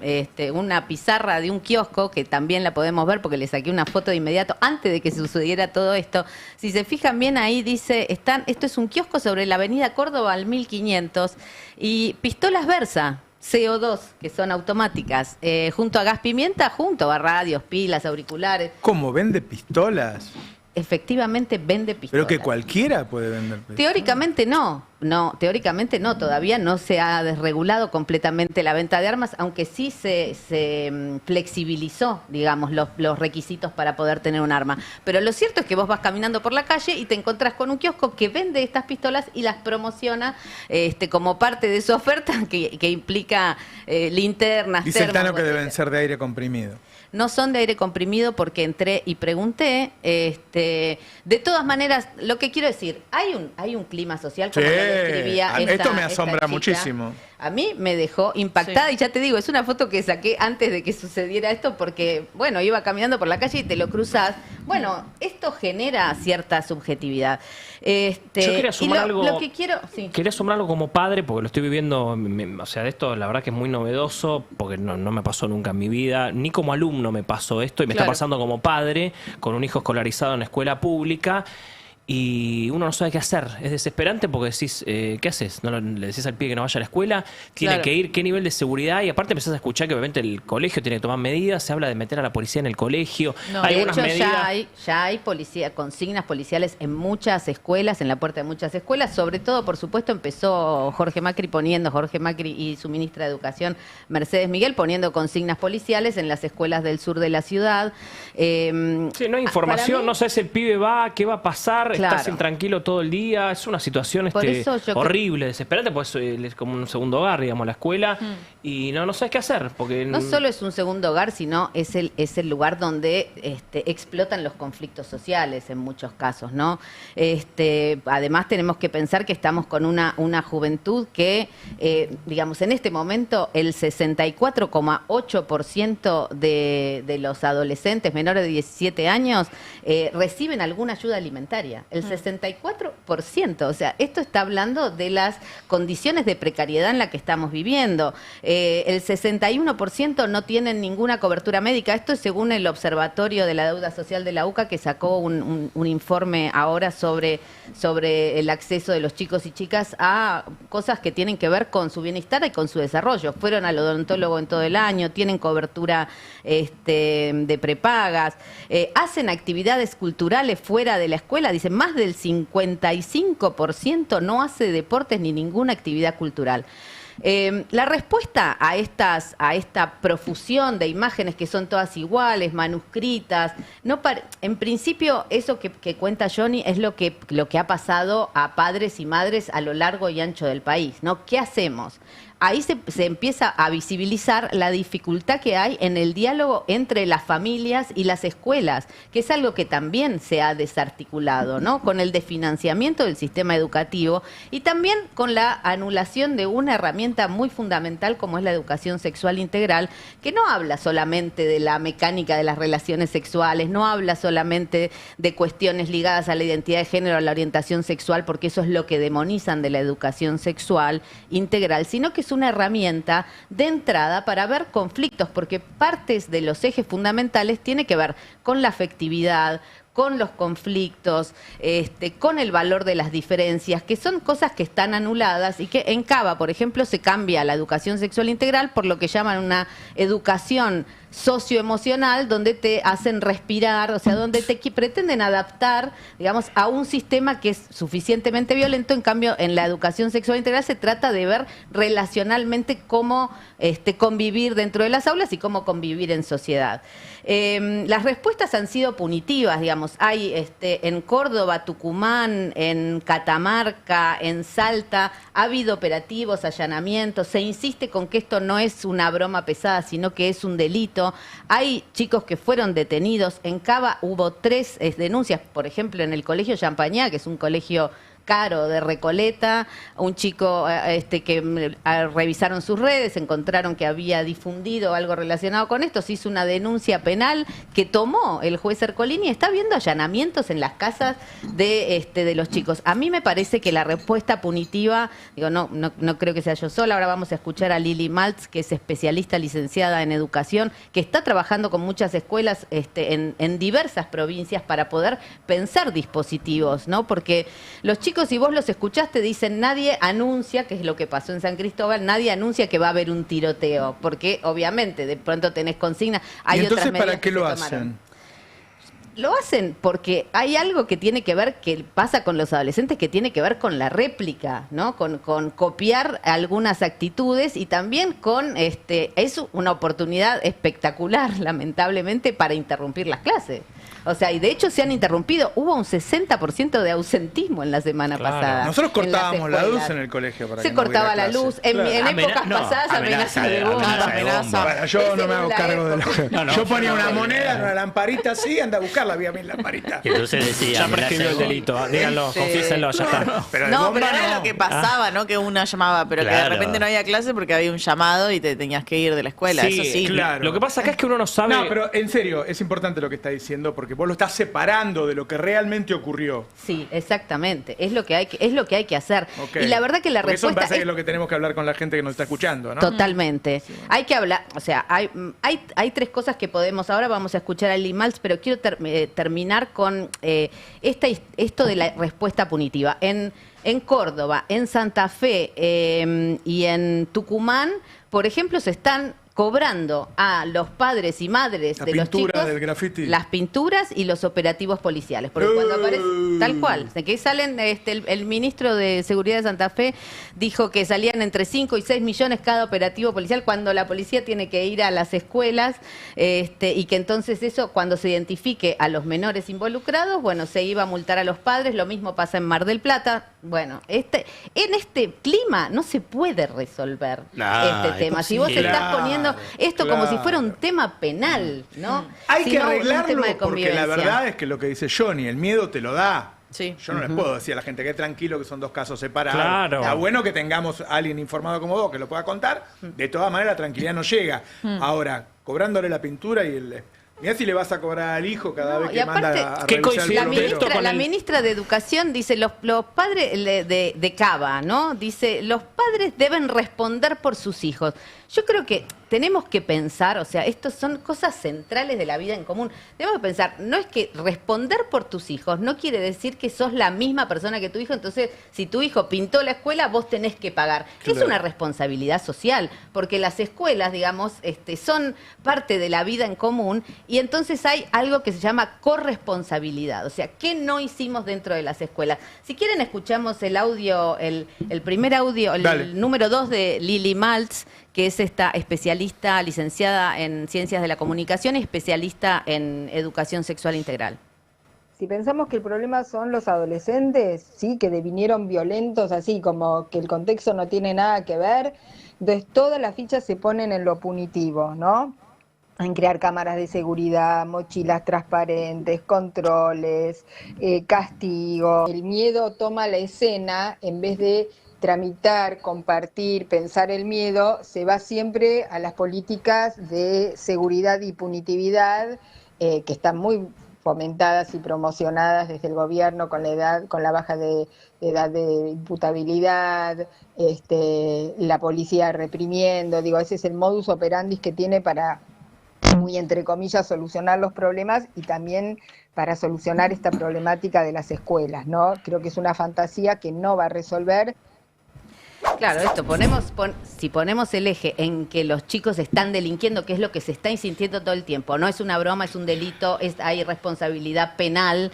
una pizarra de un kiosco, que también la podemos ver porque le saqué una foto de inmediato antes de que sucediera todo esto. Si se fijan bien ahí dice, esto es un kiosco sobre la avenida Córdoba al 1500 y pistolas Versa. CO2, que son automáticas, junto a gas pimienta, junto a radios, pilas, auriculares. ¿Cómo vende pistolas? Efectivamente vende pistolas. Pero que cualquiera puede vender pistolas. Teóricamente teóricamente no, todavía no se ha desregulado completamente la venta de armas, aunque sí se flexibilizó, digamos, los requisitos para poder tener un arma. Pero lo cierto es que vos vas caminando por la calle y te encontrás con un kiosco que vende estas pistolas y las promociona como parte de su oferta que implica linternas, Dice el Tano que deben ser de aire comprimido. No son de aire comprimido porque entré y pregunté. De todas maneras, lo que quiero decir, hay un clima social como lo describía esto me asombra muchísimo. A mí me dejó impactada y ya te digo, es una foto que saqué antes de que sucediera esto porque, bueno, iba caminando por la calle y te lo cruzas. Bueno, esto genera cierta subjetividad. Yo quería sumar algo. Lo que quiero, sí. Quería sumar algo como padre, porque lo estoy viviendo, o sea, de esto la verdad que es muy novedoso, porque no me pasó nunca en mi vida, ni como alumno me pasó esto, y me está pasando como padre, con un hijo escolarizado en escuela pública. Y uno no sabe qué hacer. Es desesperante porque decís, ¿qué haces? ¿No le decís al pibe que no vaya a la escuela? Tiene que ir, ¿qué nivel de seguridad? Y aparte empezás a escuchar que obviamente el colegio tiene que tomar medidas. Se habla de meter a la policía en el colegio. No, hay unas medidas. Ya hay consignas policiales en muchas escuelas, en la puerta de muchas escuelas. Sobre todo, por supuesto, empezó Jorge Macri y su ministra de Educación, Mercedes Miguel, poniendo consignas policiales en las escuelas del sur de la ciudad. Sí, no hay información, no sabes el pibe va, qué va a pasar. Claro. Estás intranquilo todo el día, es una situación horrible, desesperante, pues es como un segundo hogar, digamos, la escuela, y no sabes qué hacer. Porque no solo es un segundo hogar, sino es el lugar donde explotan los conflictos sociales en muchos casos, ¿no? Además tenemos que pensar que estamos con una juventud que, digamos, en este momento el 64,8% de los adolescentes menores de 17 años reciben alguna ayuda alimentaria. El 64%, o sea, esto está hablando de las condiciones de precariedad en la que estamos viviendo. El 61% no tienen ninguna cobertura médica. Esto es según el Observatorio de la Deuda Social de la UCA, que sacó un informe ahora sobre el acceso de los chicos y chicas a cosas que tienen que ver con su bienestar y con su desarrollo. Fueron al odontólogo en todo el año, tienen cobertura de prepagas, hacen actividades culturales fuera de la escuela. Dicen, más del 55% no hace deportes ni ninguna actividad cultural. La respuesta a esta profusión de imágenes que son todas iguales, manuscritas, en principio eso que cuenta Johnny es lo que ha pasado a padres y madres a lo largo y ancho del país, ¿no? ¿Qué hacemos? Ahí se empieza a visibilizar la dificultad que hay en el diálogo entre las familias y las escuelas, que es algo que también se ha desarticulado, ¿no? Con el desfinanciamiento del sistema educativo y también con la anulación de una herramienta muy fundamental como es la educación sexual integral, que no habla solamente de la mecánica de las relaciones sexuales, no habla solamente de cuestiones ligadas a la identidad de género, a la orientación sexual, porque eso es lo que demonizan de la educación sexual integral, sino que es una herramienta de entrada para ver conflictos, porque partes de los ejes fundamentales tiene que ver con la afectividad, con los conflictos, con el valor de las diferencias, que son cosas que están anuladas y que en Cava, por ejemplo, se cambia la educación sexual integral por lo que llaman una educación socioemocional, donde te hacen respirar, o sea, donde te pretenden adaptar, digamos, a un sistema que es suficientemente violento. En cambio, en la educación sexual integral se trata de ver relacionalmente cómo convivir dentro de las aulas y cómo convivir en sociedad. Las respuestas han sido punitivas, digamos. Hay en Córdoba, Tucumán, en Catamarca, en Salta, ha habido operativos, allanamientos, se insiste con que esto no es una broma pesada, sino que es un delito. Hay chicos que fueron detenidos. En Cava hubo 3 denuncias, por ejemplo, en el colegio Champañá, que es un colegio caro de Recoleta, un chico que revisaron sus redes, encontraron que había difundido algo relacionado con esto, se hizo una denuncia penal que tomó el juez Ercolini y está habiendo allanamientos en las casas de los chicos. A mí me parece que la respuesta punitiva, digo, no creo que sea yo sola. Ahora vamos a escuchar a Lili Maltz, que es especialista licenciada en educación, que está trabajando con muchas escuelas en diversas provincias para poder pensar dispositivos, ¿no? Porque los chicos, si vos los escuchaste, dicen, nadie anuncia, que es lo que pasó en San Cristóbal, nadie anuncia que va a haber un tiroteo, porque obviamente de pronto tenés consigna. Hay ¿Y entonces otras medidas para qué que lo se hacen? tomaron. Lo hacen porque hay algo que tiene que ver, que pasa con los adolescentes, que tiene que ver con la réplica, ¿no? Con copiar algunas actitudes y también con, es una oportunidad espectacular, lamentablemente, para interrumpir las clases. O sea, y de hecho se han interrumpido. Hubo un 60% de ausentismo en la semana pasada. Nosotros cortábamos la luz en el colegio. Para se que cortaba no la luz. En épocas pasadas, amenaza de bomba. Bueno, yo no me hago cargo de lo yo ponía una moneda, una lamparita así, anda a buscarla, había mi lamparita. Y entonces decía, ya prescribió el delito, díganlo, confiésenlo, ya está. Pero era lo que pasaba, ¿no? Que una llamaba, pero que de repente no había clase porque había un llamado y te tenías que ir de la escuela. Sí, eso sí. Claro. Lo que pasa acá es que uno no sabe. No, pero en serio, es importante lo que está diciendo, porque vos lo estás separando de lo que realmente ocurrió. Sí, exactamente. Es lo que hay que hacer. Okay. Y la verdad que la porque respuesta eso me parece que es lo que tenemos que hablar con la gente que nos está escuchando, ¿no? Totalmente. Sí, bueno. Hay que hablar, o sea, hay 3 cosas que podemos. Ahora vamos a escuchar a Lili Maltz, pero quiero terminar con esto de la respuesta punitiva. En Córdoba, en Santa Fe y en Tucumán, por ejemplo, se están cobrando a los padres y madres de los chicos del graffiti, las pinturas y los operativos policiales. Porque cuando aparece, tal cual, de que salen, el ministro de Seguridad de Santa Fe dijo que salían entre 5 y 6 millones cada operativo policial, cuando la policía tiene que ir a las escuelas, y que entonces eso, cuando se identifique a los menores involucrados, bueno, se iba a multar a los padres. Lo mismo pasa en Mar del Plata. Bueno, en este clima no se puede resolver este tema. Si vos estás poniendo esto como si fuera un tema penal, ¿no? Hay que sino arreglarlo, porque la verdad es que lo que dice Johnny, el miedo te lo da. Sí. Yo no les puedo decir a la gente que es tranquilo, que son 2 casos separados. Claro. Está bueno que tengamos a alguien informado como vos que lo pueda contar. De todas maneras, la tranquilidad no llega. Ahora, cobrándole la pintura y el... Mirá si le vas a cobrar al hijo cada vez que manda a revisar la ministra de Educación dice, los padres de Cava, ¿no? Dice, los padres deben responder por sus hijos. Yo creo que tenemos que pensar, o sea, estas son cosas centrales de la vida en común. Tenemos que pensar, no es que responder por tus hijos no quiere decir que sos la misma persona que tu hijo, entonces si tu hijo pintó la escuela, vos tenés que pagar. Claro. Es una responsabilidad social, porque las escuelas, digamos, son parte de la vida en común, y entonces hay algo que se llama corresponsabilidad. O sea, ¿qué no hicimos dentro de las escuelas? Si quieren, escuchamos el audio, el primer audio, el número 2 de Lili Maltz, que es esta especialista licenciada en Ciencias de la Comunicación y especialista en Educación Sexual Integral. Si pensamos que el problema son los adolescentes, sí, que devinieron violentos, así como que el contexto no tiene nada que ver, entonces todas las fichas se ponen en lo punitivo, ¿no? En crear cámaras de seguridad, mochilas transparentes, controles, castigo. El miedo toma la escena en vez de tramitar, compartir, pensar el miedo, se va siempre a las políticas de seguridad y punitividad, que están muy fomentadas y promocionadas desde el gobierno con la edad, con la baja de edad de imputabilidad, la policía reprimiendo, digo, ese es el modus operandi que tiene para muy entre comillas, solucionar los problemas y también para solucionar esta problemática de las escuelas, ¿no? Creo que es una fantasía que no va a resolver. Claro, si ponemos el eje en que los chicos están delinquiendo, que es lo que se está sintiendo todo el tiempo, no es una broma, es un delito, hay responsabilidad penal,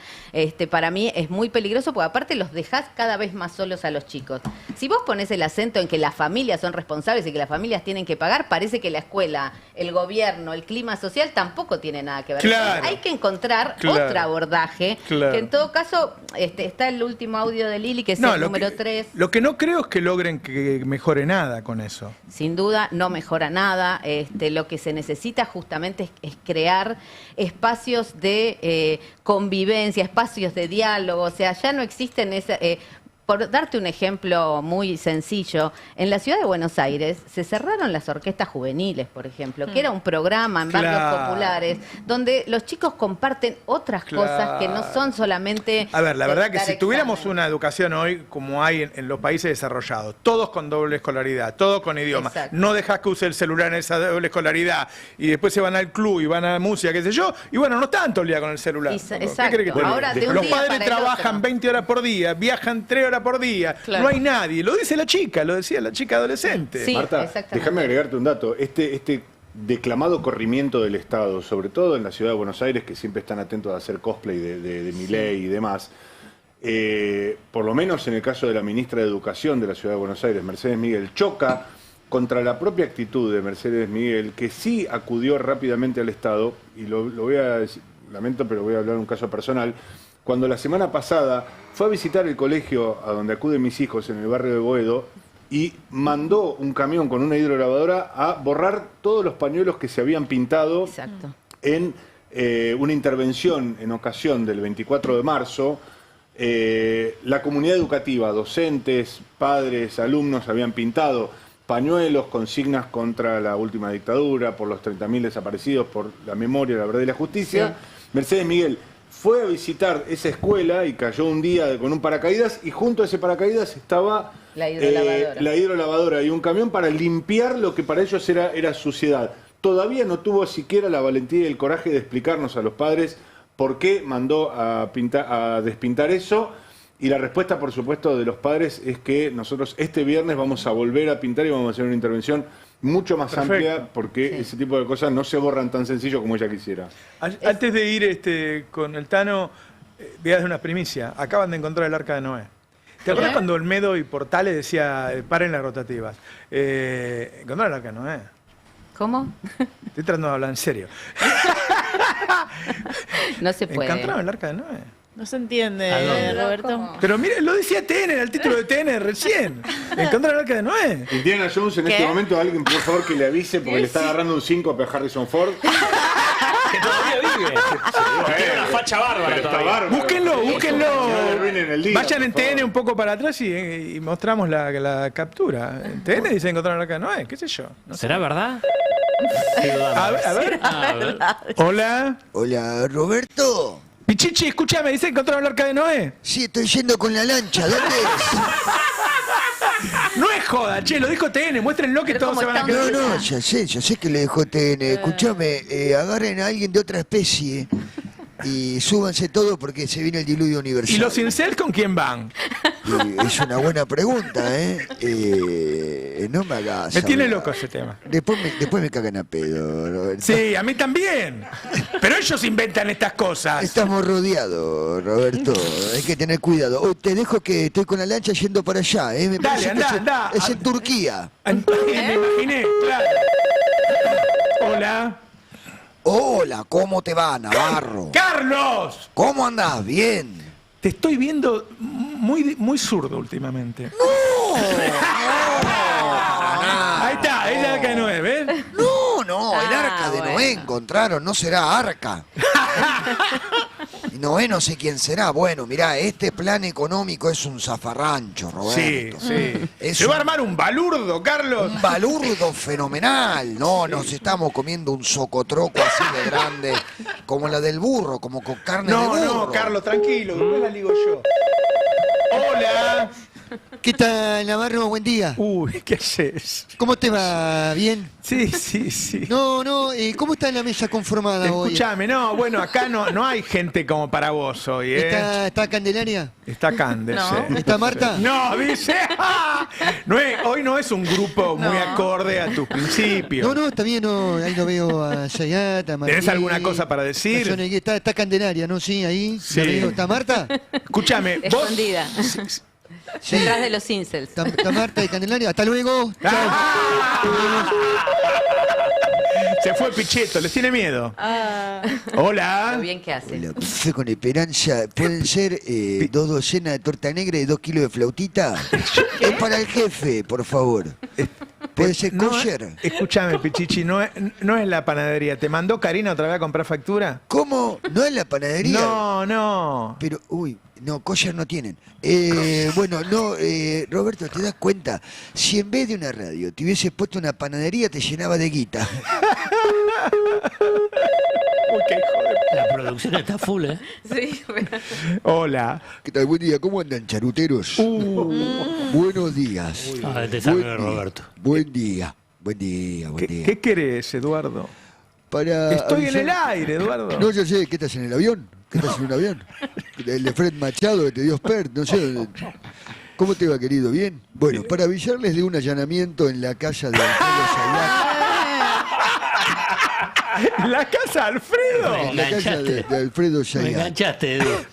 para mí es muy peligroso porque aparte los dejás cada vez más solos a los chicos. Si vos ponés el acento en que las familias son responsables y que las familias tienen que pagar, parece que la escuela, el gobierno, el clima social tampoco tiene nada que ver. Claro. Hay que encontrar otro abordaje, que en todo caso está el último audio de Lili, que es el número 3. Lo que no creo es que logren que mejore nada con eso. Sin duda no mejora nada. Lo que se necesita justamente es crear espacios de convivencia, espacios de diálogo. O sea, ya no existen por darte un ejemplo muy sencillo, en la ciudad de Buenos Aires se cerraron las orquestas juveniles, por ejemplo, que era un programa en barrios populares donde los chicos comparten otras cosas que no son solamente... A ver, la verdad que si examen. tuviéramos una educación hoy como hay en los países desarrollados, todos con doble escolaridad, todos con idioma, Exacto. no dejás que use el celular en esa doble escolaridad y después se van al club y van a la música, qué sé yo, y bueno, no están todo el día con el celular. Exacto. Ahora, de un los día padres para el trabajan otro. 20 horas por día, viajan 3 horas por día, Claro. no hay nadie. Lo dice la chica, lo decía la chica adolescente. Sí, Marta, exactamente. déjame agregarte un dato. Este declamado corrimiento del Estado, sobre todo en la ciudad de Buenos Aires, que siempre están atentos a hacer cosplay de Milei y demás, por lo menos en el caso de la ministra de Educación de la ciudad de Buenos Aires, Mercedes Miguel, choca contra la propia actitud de Mercedes Miguel, que sí acudió rápidamente al Estado, y lo voy a decir, lamento, pero voy a hablar de un caso personal. Cuando la semana pasada fue a visitar el colegio a donde acuden mis hijos en el barrio de Boedo y mandó un camión con una hidrolavadora a borrar todos los pañuelos que se habían pintado en una intervención en ocasión del 24 de marzo. La comunidad educativa, docentes, padres, alumnos habían pintado pañuelos, consignas contra la última dictadura, por los 30.000 desaparecidos, por la memoria, la verdad y la justicia. Sí. Mercedes Miguel fue a visitar esa escuela y cayó un día con un paracaídas y junto a ese paracaídas estaba la hidrolavadora y un camión para limpiar lo que para ellos era suciedad. Todavía no tuvo siquiera la valentía y el coraje de explicarnos a los padres por qué mandó a despintar eso. Y la respuesta, por supuesto, de los padres es que nosotros este viernes vamos a volver a pintar y vamos a hacer una intervención mucho más amplia, porque ese tipo de cosas no se borran tan sencillo como ella quisiera. Antes de ir con el Tano, voy a dar una primicia. Acaban de encontrar el Arca de Noé. ¿Te acuerdas cuando Olmedo y Portales decía, paren las rotativas? Encontraron el Arca de Noé. ¿Cómo? Estoy tratando de hablar en serio. No se puede. ¿Encontraron el Arca de Noé? No se entiende, Roberto. Pero mire, lo decía TN, era el título de TN recién. ¿Encontraron el Arca de Noé? Indiana Jones en este momento, alguien por favor que le avise, porque le está agarrando un 5 a Harrison Ford. Que todavía vive. Tiene una facha bárbara todavía. Búsquenlo. Vayan en TN un poco para atrás y mostramos la captura. En TN dice encontraron el Arca de Noé, qué sé yo. No ¿Será verdad? A ver. Hola. Hola, Roberto. Pichichi, escúchame, dice encontraron el Arca de Noé. Sí, estoy yendo con la lancha, ¿dónde es? No es joda, che, lo dijo TN, muéstrenlo que todos se van a quedar. No, ya sé que le dejó TN. Escúchame, agarren a alguien de otra especie y súbanse todo porque se viene el diluvio universal. ¿Y los incels con quién van? Es una buena pregunta, no me hagas. Me tiene loco ese tema. Después me cagan a pedo, Roberto. Sí, a mí también. Pero ellos inventan estas cosas. Estamos rodeados, Roberto. Hay que tener cuidado. Te dejo que estoy con la lancha yendo para allá. Me parece anda. Es en Turquía. Me imaginé, claro. Hola. Hola, ¿cómo te va, Navarro? ¡Carlos! ¿Cómo andás? Bien. Te estoy viendo muy zurdo últimamente. ¡No! Ahí está, es el Arca de Noé, ¿ves? No, el Arca de Noé encontraron, no será Arca. Noé no sé quién será. Bueno, mirá, este plan económico es un zafarrancho, Roberto. Sí. Se va a armar un balurdo, Carlos. Un balurdo fenomenal. No, nos estamos comiendo un socotroco así de grande, como la del burro, como con carne de burro. No, Carlos, tranquilo, después la ligo yo. Hola. ¿Qué tal, Navarro? Buen día. Uy, ¿qué haces? ¿Cómo te va? ¿Bien? Sí. No, ¿cómo está la mesa conformada hoy? Escúchame, no, bueno, acá no hay gente como para vos hoy, ¿eh? ¿Está Candelaria? Está Cande, sí. ¿Está Marta? No, dice. Hoy no es un grupo muy acorde a tus principios. No, está bien, no, ahí lo veo a Sayat, a Martín. ¿Tenés alguna cosa para decir? Está Candelaria, ¿no? Sí, ahí. Sí. ¿Está Marta? Escúchame, vos. Escondida. Sí. Detrás de los incels. ¿Está Marta y Candelaria? Hasta luego. Se fue Pichetto, ¿les tiene miedo? Hola. Lo bien que hace. Hola, café con esperanza. ¿Pueden ser 2 docenas de torta negra y 2 kilos de flautita? Es para el jefe, por favor. ¿Puede ser kosher? Escúchame, Pichichi, no es la panadería. ¿Te mandó Karina otra vez a comprar factura? ¿Cómo? ¿No es la panadería? No. Pero, no, kosher no tienen. Roberto, ¿te das cuenta? Si en vez de una radio te hubieses puesto una panadería, te llenaba de guita. Uy, qué hijo de... La producción está full, ¿eh? Sí. Hola. ¿Qué tal? Buen día. ¿Cómo andan, charuteros? Buenos días. Te saludo, Roberto. Buen día. ¿Qué querés, Eduardo? Estoy en el aire, Eduardo. No, yo sé. ¿Qué estás en el avión? ¿Qué estás en un avión? El de Fred Machado que te dio Spert, no sé. ¿Cómo te va, querido? ¿Bien? Bueno, para avisarles de un allanamiento en la casa de Alfredo Sayat. ¿La casa de Alfredo? En la casa de Alfredo Sayat. Me enganchaste, Edu.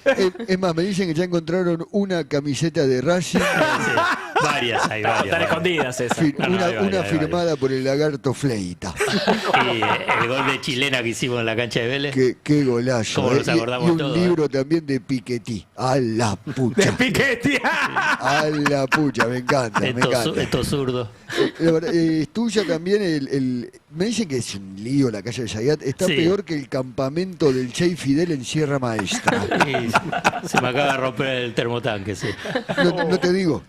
Es más, me dicen que ya encontraron una camiseta de Racing. Varias. Están escondidas esas. Una firmada por el lagarto Fleita. Y el gol de chilena que hicimos en la cancha de Vélez. Qué golazo. ¿Cómo nos acordamos y un todos? libro también de Piquetí. A la pucha. De Piquetí. A la pucha, me encanta. Estos zurdos. La verdad, es tuya también me dicen que es un lío la calle de Sayat. Está peor que el campamento del Che Fidel en Sierra Maestra. Se me acaba de romper el termotanque, sí. No te digo.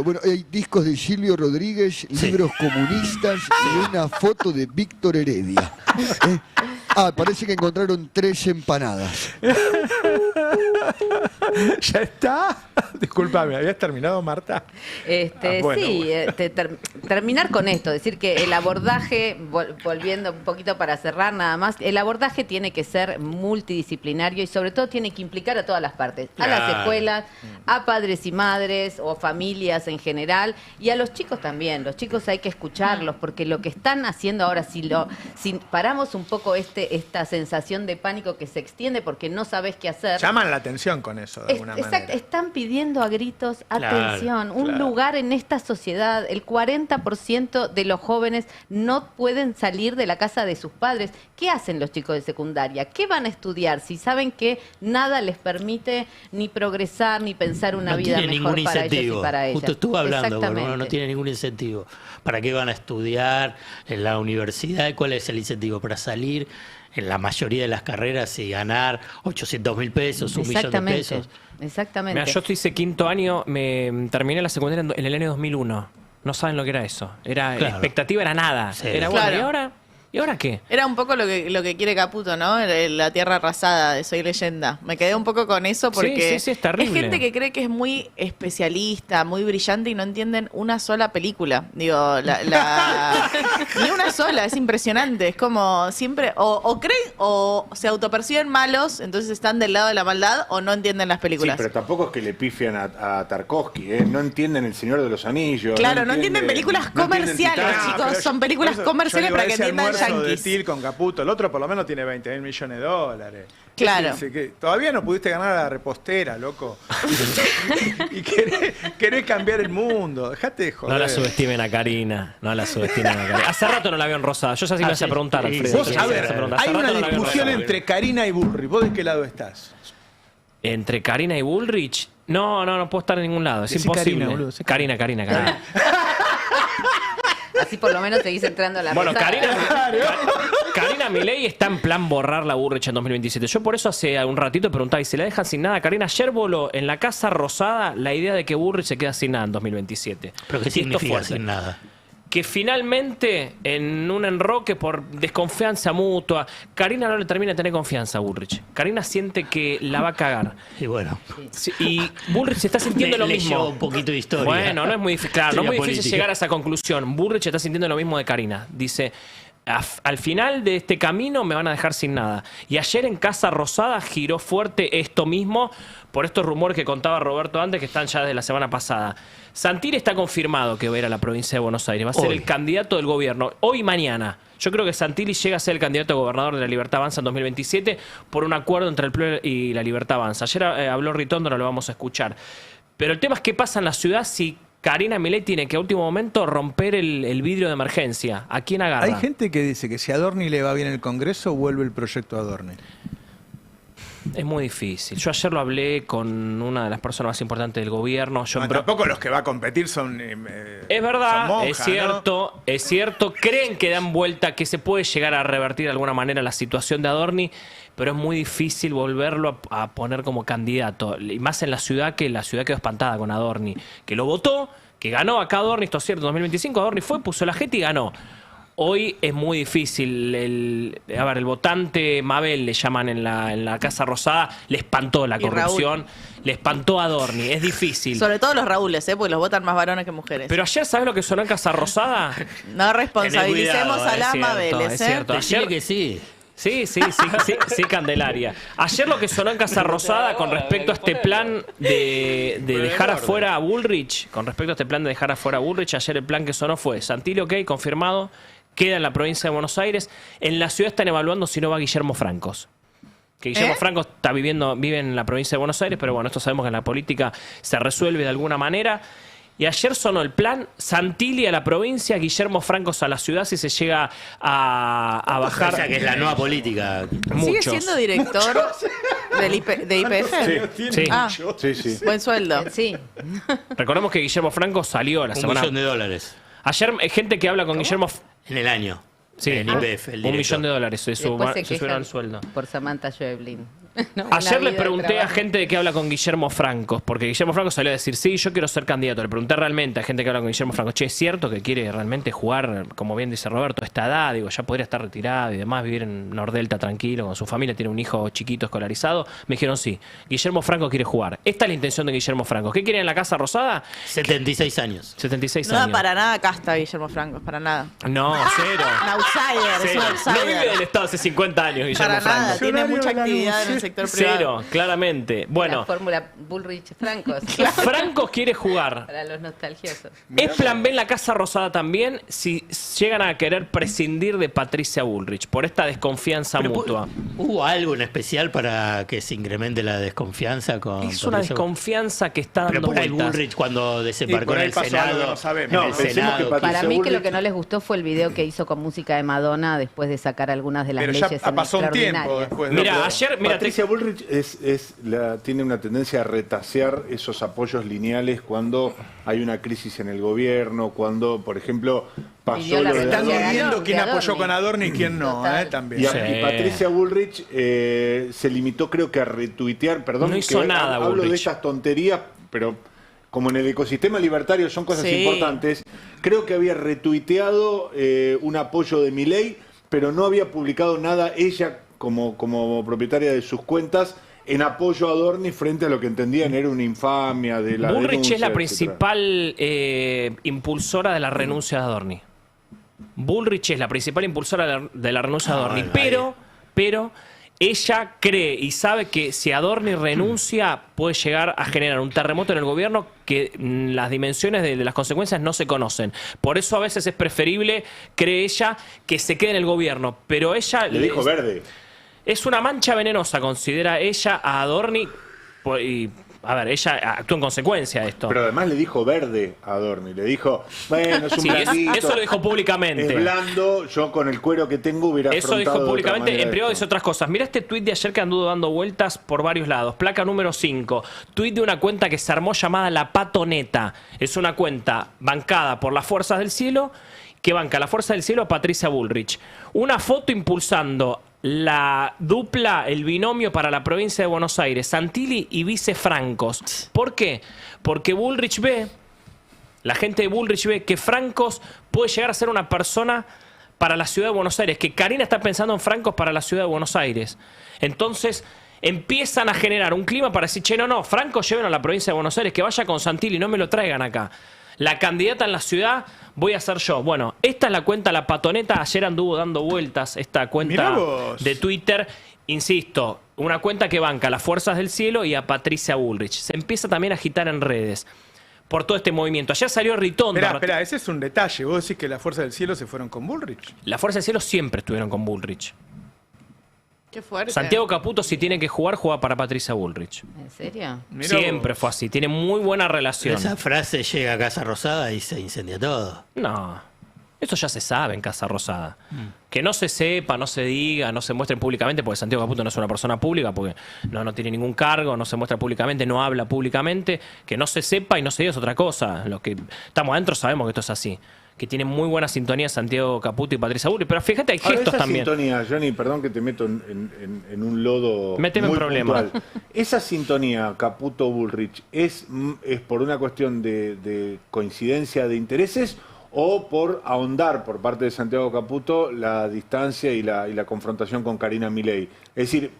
Bueno, hay discos de Silvio Rodríguez, libros comunistas y una foto de Víctor Heredia. Parece que encontraron 3 empanadas. ¿Ya está? Disculpame, ¿habías terminado, Marta? Terminar con esto, decir que el abordaje, volviendo un poquito para cerrar nada más, el abordaje tiene que ser multidisciplinario y sobre todo tiene que implicar a todas las partes, a las escuelas, a padres y madres o familias en general y a los chicos también. Los chicos hay que escucharlos porque lo que están haciendo ahora, si paramos un poco esta sensación de pánico que se extiende porque no sabes qué hacer. Llaman la atención con eso, de alguna manera. Exacto, están pidiendo a gritos atención, un lugar en esta sociedad. El 40% de los jóvenes no pueden salir de la casa de sus padres. ¿Qué hacen los chicos de secundaria? ¿Qué van a estudiar si saben que nada les permite ni progresar ni pensar una vida mejor para ellos y para ellas? Justo estuve hablando, no tiene ningún incentivo. ¿Para qué van a estudiar en la universidad? ¿Cuál es el incentivo? Para salir en la mayoría de las carreras y ganar 800.000 pesos, 1 millón de pesos. Exactamente. Mira, yo estoy quinto año, me terminé la secundaria en el año 2001. No saben lo que era eso. La expectativa era nada. Sí. Era bueno, ¿y ahora qué? Era un poco lo que quiere Caputo, ¿no? La tierra arrasada de Soy Leyenda. Me quedé un poco con eso porque sí, es terrible. Hay gente que cree que es muy especialista, muy brillante y no entienden una sola película. Digo, ni una sola, es impresionante. Es como siempre, o creen o se autoperciben malos, entonces están del lado de la maldad o no entienden las películas. Sí, pero tampoco es que le pifian a Tarkovsky, ¿eh? No entienden El Señor de los Anillos. Claro, no entienden películas comerciales, chicos. Son películas comerciales para que entiendan de Til con Caputo, el otro por lo menos tiene 20.000 millones de dólares. Claro. Que todavía no pudiste ganar a la repostera, loco. Y querés cambiar el mundo. Dejate de joder. No la subestimen a Karina. Hace rato no la veo en rosada. Yo ya sí me vas a preguntar, Alfredo. Vos, a ver, hay una discusión entre Karina y Bullrich. ¿Vos de qué lado estás? ¿Entre Karina y Bullrich? No puedo estar en ningún lado. Es imposible. Karina. Así por lo menos seguís entrando a la Bueno, mesa. Karina Milei está en plan borrar la Bullrich en 2027. Yo por eso hace un ratito preguntaba, ¿y si la dejan sin nada? Karina, ayer voló en la Casa Rosada la idea de que Bullrich se queda sin nada en 2027. ¿Pero qué significa sin nada? que finalmente, en un enroque por desconfianza mutua, Karina no le termina de tener confianza a Bullrich. Karina siente que la va a cagar. Y bueno. Y Bullrich está sintiendo lo mismo. Leyó un poquito de historia. Bueno, no es muy difícil, claro, no es muy difícil política. llegar a esa conclusión. Bullrich está sintiendo lo mismo de Karina. Dice, al final de este camino me van a dejar sin nada. Y ayer en Casa Rosada giró fuerte esto mismo por estos rumores que contaba Roberto antes, que están ya desde la semana pasada. Santilli está confirmado que va a ir a la provincia de Buenos Aires. Va a ser el candidato del gobierno. Hoy y mañana. Yo creo que Santilli llega a ser el candidato a gobernador de la Libertad Avanza en 2027 por un acuerdo entre el PRO y la Libertad Avanza. Ayer habló Ritondo, no lo vamos a escuchar. Pero el tema es qué pasa en la ciudad si Karina Milei tiene que a último momento romper el vidrio de emergencia. ¿A quién agarra? Hay gente que dice que si a Adorni le va bien el Congreso, vuelve el proyecto Adorni. Es muy difícil. Yo ayer lo hablé con una de las personas más importantes del gobierno. Tampoco los que va a competir son... es verdad, son monjas, es cierto, ¿no? Es cierto. Creen que dan vuelta, que se puede llegar a revertir de alguna manera la situación de Adorni, pero es muy difícil volverlo a poner como candidato. Y más en la ciudad, que la ciudad quedó espantada con Adorni. Que lo votó, que ganó acá Adorni, esto es cierto, en 2025 Adorni fue, puso la jeta y ganó. Hoy es muy difícil. El votante Mabel, le llaman en la Casa Rosada, le espantó la corrupción, le espantó a Adorni. Es difícil. Sobre todo los Raúles, porque los votan más varones que mujeres. Pero ayer, ¿sabes lo que sonó en Casa Rosada? No responsabilicemos a las Mabeles, Es cierto. Ayer que sí. Sí, Candelaria. Ayer lo que sonó en Casa Rosada con respecto a este plan de dejar afuera a Bullrich, ayer el plan que sonó fue Santilli, ok, confirmado, queda en la provincia de Buenos Aires. En la ciudad están evaluando si no va Guillermo Francos. Que Guillermo Francos vive en la provincia de Buenos Aires, pero bueno, esto sabemos que en la política se resuelve de alguna manera. Y ayer sonó el plan: Santilli a la provincia, Guillermo Francos a la ciudad, si se llega a bajar. O sea, que es la nueva política. ¿Sigue siendo director de YPF? Sí. Buen sueldo. Sí. Recordemos que Guillermo Francos salió la semana... $1 millón. Ayer hay gente que habla con Guillermo... En el año. Sí, en YPF, el $1 millón se Después subieron el sueldo. por Samantha Schweblin. No, Ayer le pregunté a gente de que habla con Guillermo Francos, porque Guillermo Francos salió a decir, sí, yo quiero ser candidato. Le pregunté realmente a gente que habla con Guillermo Francos, che, ¿es cierto que quiere realmente jugar, como bien dice Roberto, a esta edad? Digo, ya podría estar retirado y demás, vivir en Nordelta tranquilo, con su familia, tiene un hijo chiquito escolarizado. Me dijeron, sí, Guillermo Francos quiere jugar. Esta es la intención de Guillermo Francos. ¿Qué quiere en la Casa Rosada? 76 años. 76 No años. da para nada casta Guillermo Francos, para nada. No, cero. Un outsider, es un outsider. No vive del Estado hace 50 años, Guillermo Para nada, Francos. tiene mucha actividad en el sector privado. Cero, claramente. Bueno, La fórmula Bullrich-Francos. Francos quiere jugar. Para los nostalgiosos. ¿Es plan B en la Casa Rosada también si llegan a querer prescindir de Patricia Bullrich por esta desconfianza mutua? ¿Hubo algo en especial para que se incremente la desconfianza con Es una desconfianza que está dando por ahí vueltas. Bullrich cuando desembarcó en el Senado. Para mí que lo que no les gustó fue el video que hizo con música de Madonna después de sacar algunas de las Pero leyes ya pasó un tiempo después. Mira, ayer... Patricia Bullrich tiene una tendencia a retasear esos apoyos lineales cuando hay una crisis en el gobierno, cuando, por ejemplo, pasó lo de Están Adorni. viendo quién apoyó con Adorni y quién no, también. Y Patricia Bullrich se limitó, creo que a retuitear, perdón, No hizo que nada, hablo Bullrich. de estas tonterías, pero como en el ecosistema libertario son cosas importantes, creo que había retuiteado un apoyo de Milei, pero no había publicado nada ella como propietaria de sus cuentas en apoyo a Adorni frente a lo que entendían era una infamia de la Bullrich denuncia, es la etcétera. principal impulsora de la renuncia de Adorni. Bullrich es la principal impulsora de la renuncia de Adorni. Pero ella cree y sabe que si Adorni renuncia puede llegar a generar un terremoto en el gobierno que las dimensiones de las consecuencias no se conocen. Por eso a veces es preferible, cree ella, que se quede en el gobierno. Pero ella... Le dijo verde. Es una mancha venenosa, considera ella a Adorni. Y, a ver, ella actúa en consecuencia de esto. Pero además le dijo verde a Adorni. Le dijo, bueno, es un Sí, blandito, eso lo dijo públicamente. es blando, yo con el cuero que tengo hubiera Eso afrontado dijo de otra públicamente. manera En privado esto. dice otras cosas. Mira este tuit de ayer que anduvo dando vueltas por varios lados. Placa número 5. Tuit de una cuenta que se armó llamada La Patoneta. Es una cuenta bancada por las Fuerzas del Cielo que banca la Fuerza del Cielo a Patricia Bullrich. Una foto impulsando la dupla, el binomio para la provincia de Buenos Aires, Santilli y Vice Francos. ¿Por qué? Porque Bullrich ve La gente de Bullrich ve que Francos puede llegar a ser una persona para la ciudad de Buenos Aires, que Carina está pensando en Francos para la ciudad de Buenos Aires. Entonces empiezan a generar un clima para decir, che, no, Francos lleven a la provincia de Buenos Aires, que vaya con Santilli, no me lo traigan acá. La candidata en la ciudad voy a ser yo. Bueno, esta es la cuenta La Patoneta. Ayer anduvo dando vueltas esta cuenta de Twitter. Insisto, una cuenta que banca a las Fuerzas del Cielo y a Patricia Bullrich. Se empieza también a agitar en redes por todo este movimiento. Ayer salió Ritondo. Espera, ese es un detalle. Vos decís que las Fuerzas del Cielo se fueron con Bullrich. Las Fuerzas del Cielo siempre estuvieron con Bullrich. Qué fuerte. Santiago Caputo, si tiene que jugar, juega para Patricia Bullrich. ¿En serio? Siempre fue así. Tiene muy buena relación. Esa frase llega a Casa Rosada y se incendia todo. No. Eso ya se sabe en Casa Rosada. Que no se sepa, no se diga, no se muestre públicamente, porque Santiago Caputo no es una persona pública, porque no tiene ningún cargo, no se muestra públicamente, no habla públicamente. Que no se sepa y no se diga es otra cosa. Los que estamos adentro sabemos que esto es así. Que tiene muy buena sintonía Santiago Caputo y Patricia Bullrich. Pero fíjate, hay gestos esa también. Sintonía, Johnny, perdón que te meto en un lodo. Méteme en problema. Puntual. Esa sintonía Caputo-Bullrich es por una cuestión de coincidencia de intereses o por ahondar por parte de Santiago Caputo la distancia y la confrontación con Carina Milei. Es decir,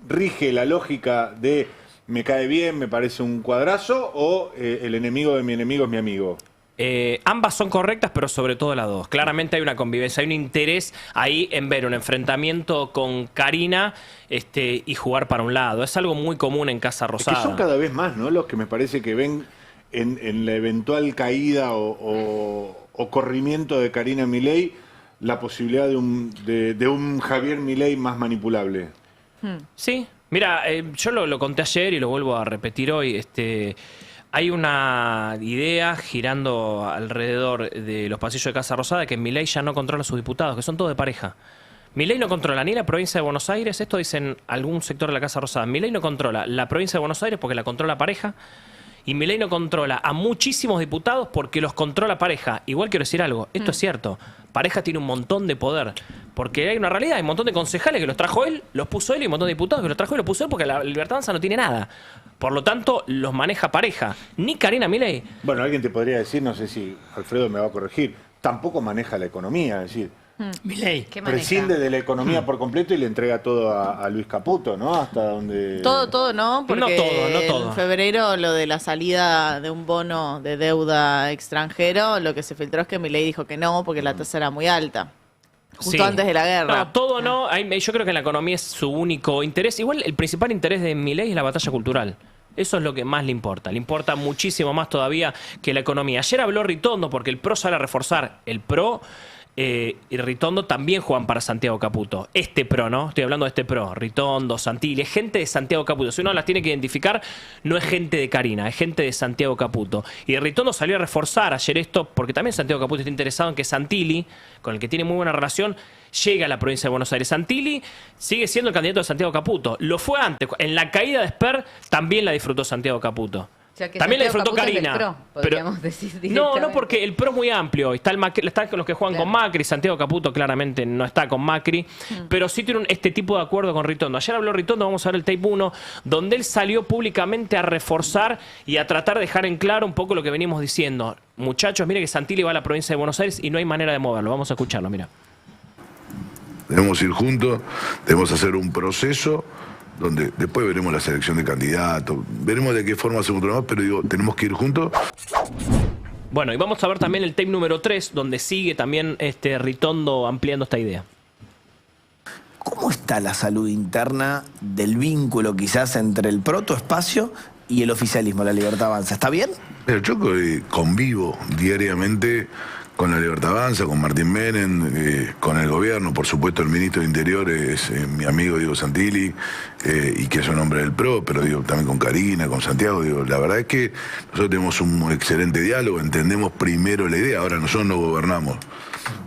rige la lógica de me cae bien, me parece un cuadrazo o el enemigo de mi enemigo es mi amigo. Ambas son correctas, pero sobre todo las dos. Claramente hay una convivencia, hay un interés ahí en ver un enfrentamiento con Carina y jugar para un lado. Es algo muy común en Casa Rosada. Es que son cada vez más, ¿no? Los que me parece que ven en la eventual caída o corrimiento de Carina Milei la posibilidad de un Javier Milei más manipulable. Sí, mira, yo lo conté ayer y lo vuelvo a repetir hoy. Hay una idea girando alrededor de los pasillos de Casa Rosada que Milei ya no controla a sus diputados, que son todos de pareja. Milei no controla ni la provincia de Buenos Aires, esto dicen algún sector de la Casa Rosada. Milei no controla la provincia de Buenos Aires porque la controla pareja. Y Milei no controla a muchísimos diputados porque los controla pareja. Igual quiero decir algo, esto es cierto. Pareja tiene un montón de poder. Porque hay una realidad, hay un montón de concejales que los trajo él, los puso él, y un montón de diputados que los trajo él, los puso él, porque la Libertad Avanza no tiene nada. Por lo tanto, los maneja pareja. Ni Carina Milei. Bueno, alguien te podría decir, no sé si Alfredo me va a corregir, tampoco maneja la economía, es decir, Milei prescinde de la economía por completo y le entrega todo a Luis Caputo, ¿no? Hasta donde... Todo no, porque no todo. En febrero lo de la salida de un bono de deuda extranjero, lo que se filtró es que Milei dijo que no, porque la tasa era muy alta. Justo antes de la guerra. No, todo no. Yo creo que la economía es su único interés. Igual el principal interés de Milei es la batalla cultural. Eso es lo que más le importa. Le importa muchísimo más todavía que la economía. Ayer habló Ritondo porque el PRO sale a reforzar. El PRO y Ritondo también juegan para Santiago Caputo. Este PRO, ¿no? Estoy hablando de este PRO. Ritondo, Santilli, es gente de Santiago Caputo. Si uno las tiene que identificar, no es gente de Carina, es gente de Santiago Caputo. Y Ritondo salió a reforzar ayer esto, porque también Santiago Caputo está interesado en que Santilli, con el que tiene muy buena relación, llegue a la provincia de Buenos Aires. Santilli sigue siendo el candidato de Santiago Caputo. Lo fue antes. En la caída de Sper también la disfrutó Santiago Caputo. O sea, que también la Santiago disfrutó Caputo Carina. es del PRO, podríamos decir No, directamente. porque el PRO es muy amplio. Está los que juegan con Macri. Santiago Caputo claramente no está con Macri. Pero sí tiene este tipo de acuerdo con Ritondo. Ayer habló Ritondo, vamos a ver el tape 1, donde él salió públicamente a reforzar y a tratar de dejar en claro un poco lo que venimos diciendo. Muchachos, mire que Santilli va a la provincia de Buenos Aires y no hay manera de moverlo. Vamos a escucharlo, mira. Debemos ir juntos, debemos hacer un proceso donde después veremos la selección de candidatos, veremos de qué forma hacemos otro más, pero digo, tenemos que ir juntos. Bueno, y vamos a ver también el tape número 3, donde sigue también Ritondo ampliando esta idea. ¿Cómo está la salud interna del vínculo quizás entre el protoespacio y el oficialismo, la Libertad Avanza? ¿Está bien? Mira, yo convivo diariamente con la Libertad Avanza, con Martín Menem, con el gobierno. Por supuesto, el ministro de Interior es mi amigo Diego Santilli, y que es un hombre del PRO, pero digo, también con Carina, con Santiago. Digo, la verdad es que nosotros tenemos un excelente diálogo, entendemos primero la idea, ahora nosotros no gobernamos.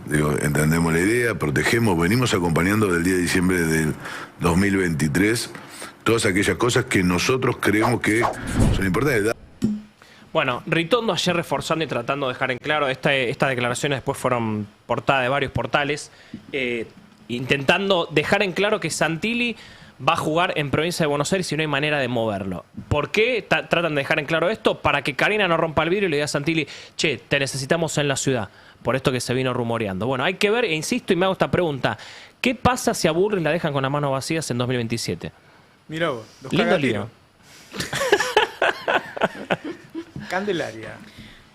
Digo, entendemos la idea, protegemos, venimos acompañando del día de diciembre del 2023 todas aquellas cosas que nosotros creemos que son importantes. Bueno, Ritondo ayer reforzando y tratando de dejar en claro, estas declaraciones después fueron portada de varios portales, intentando dejar en claro que Santilli va a jugar en provincia de Buenos Aires y no hay manera de moverlo. ¿Por qué tratan de dejar en claro esto? Para que Karina no rompa el vidrio y le diga a Santilli, che, te necesitamos en la ciudad, por esto que se vino rumoreando. Bueno, hay que ver, e insisto y me hago esta pregunta, ¿qué pasa si a Bullrich la dejan con las manos vacías en 2027? Mirá vos, los lindo lío. Candelaria.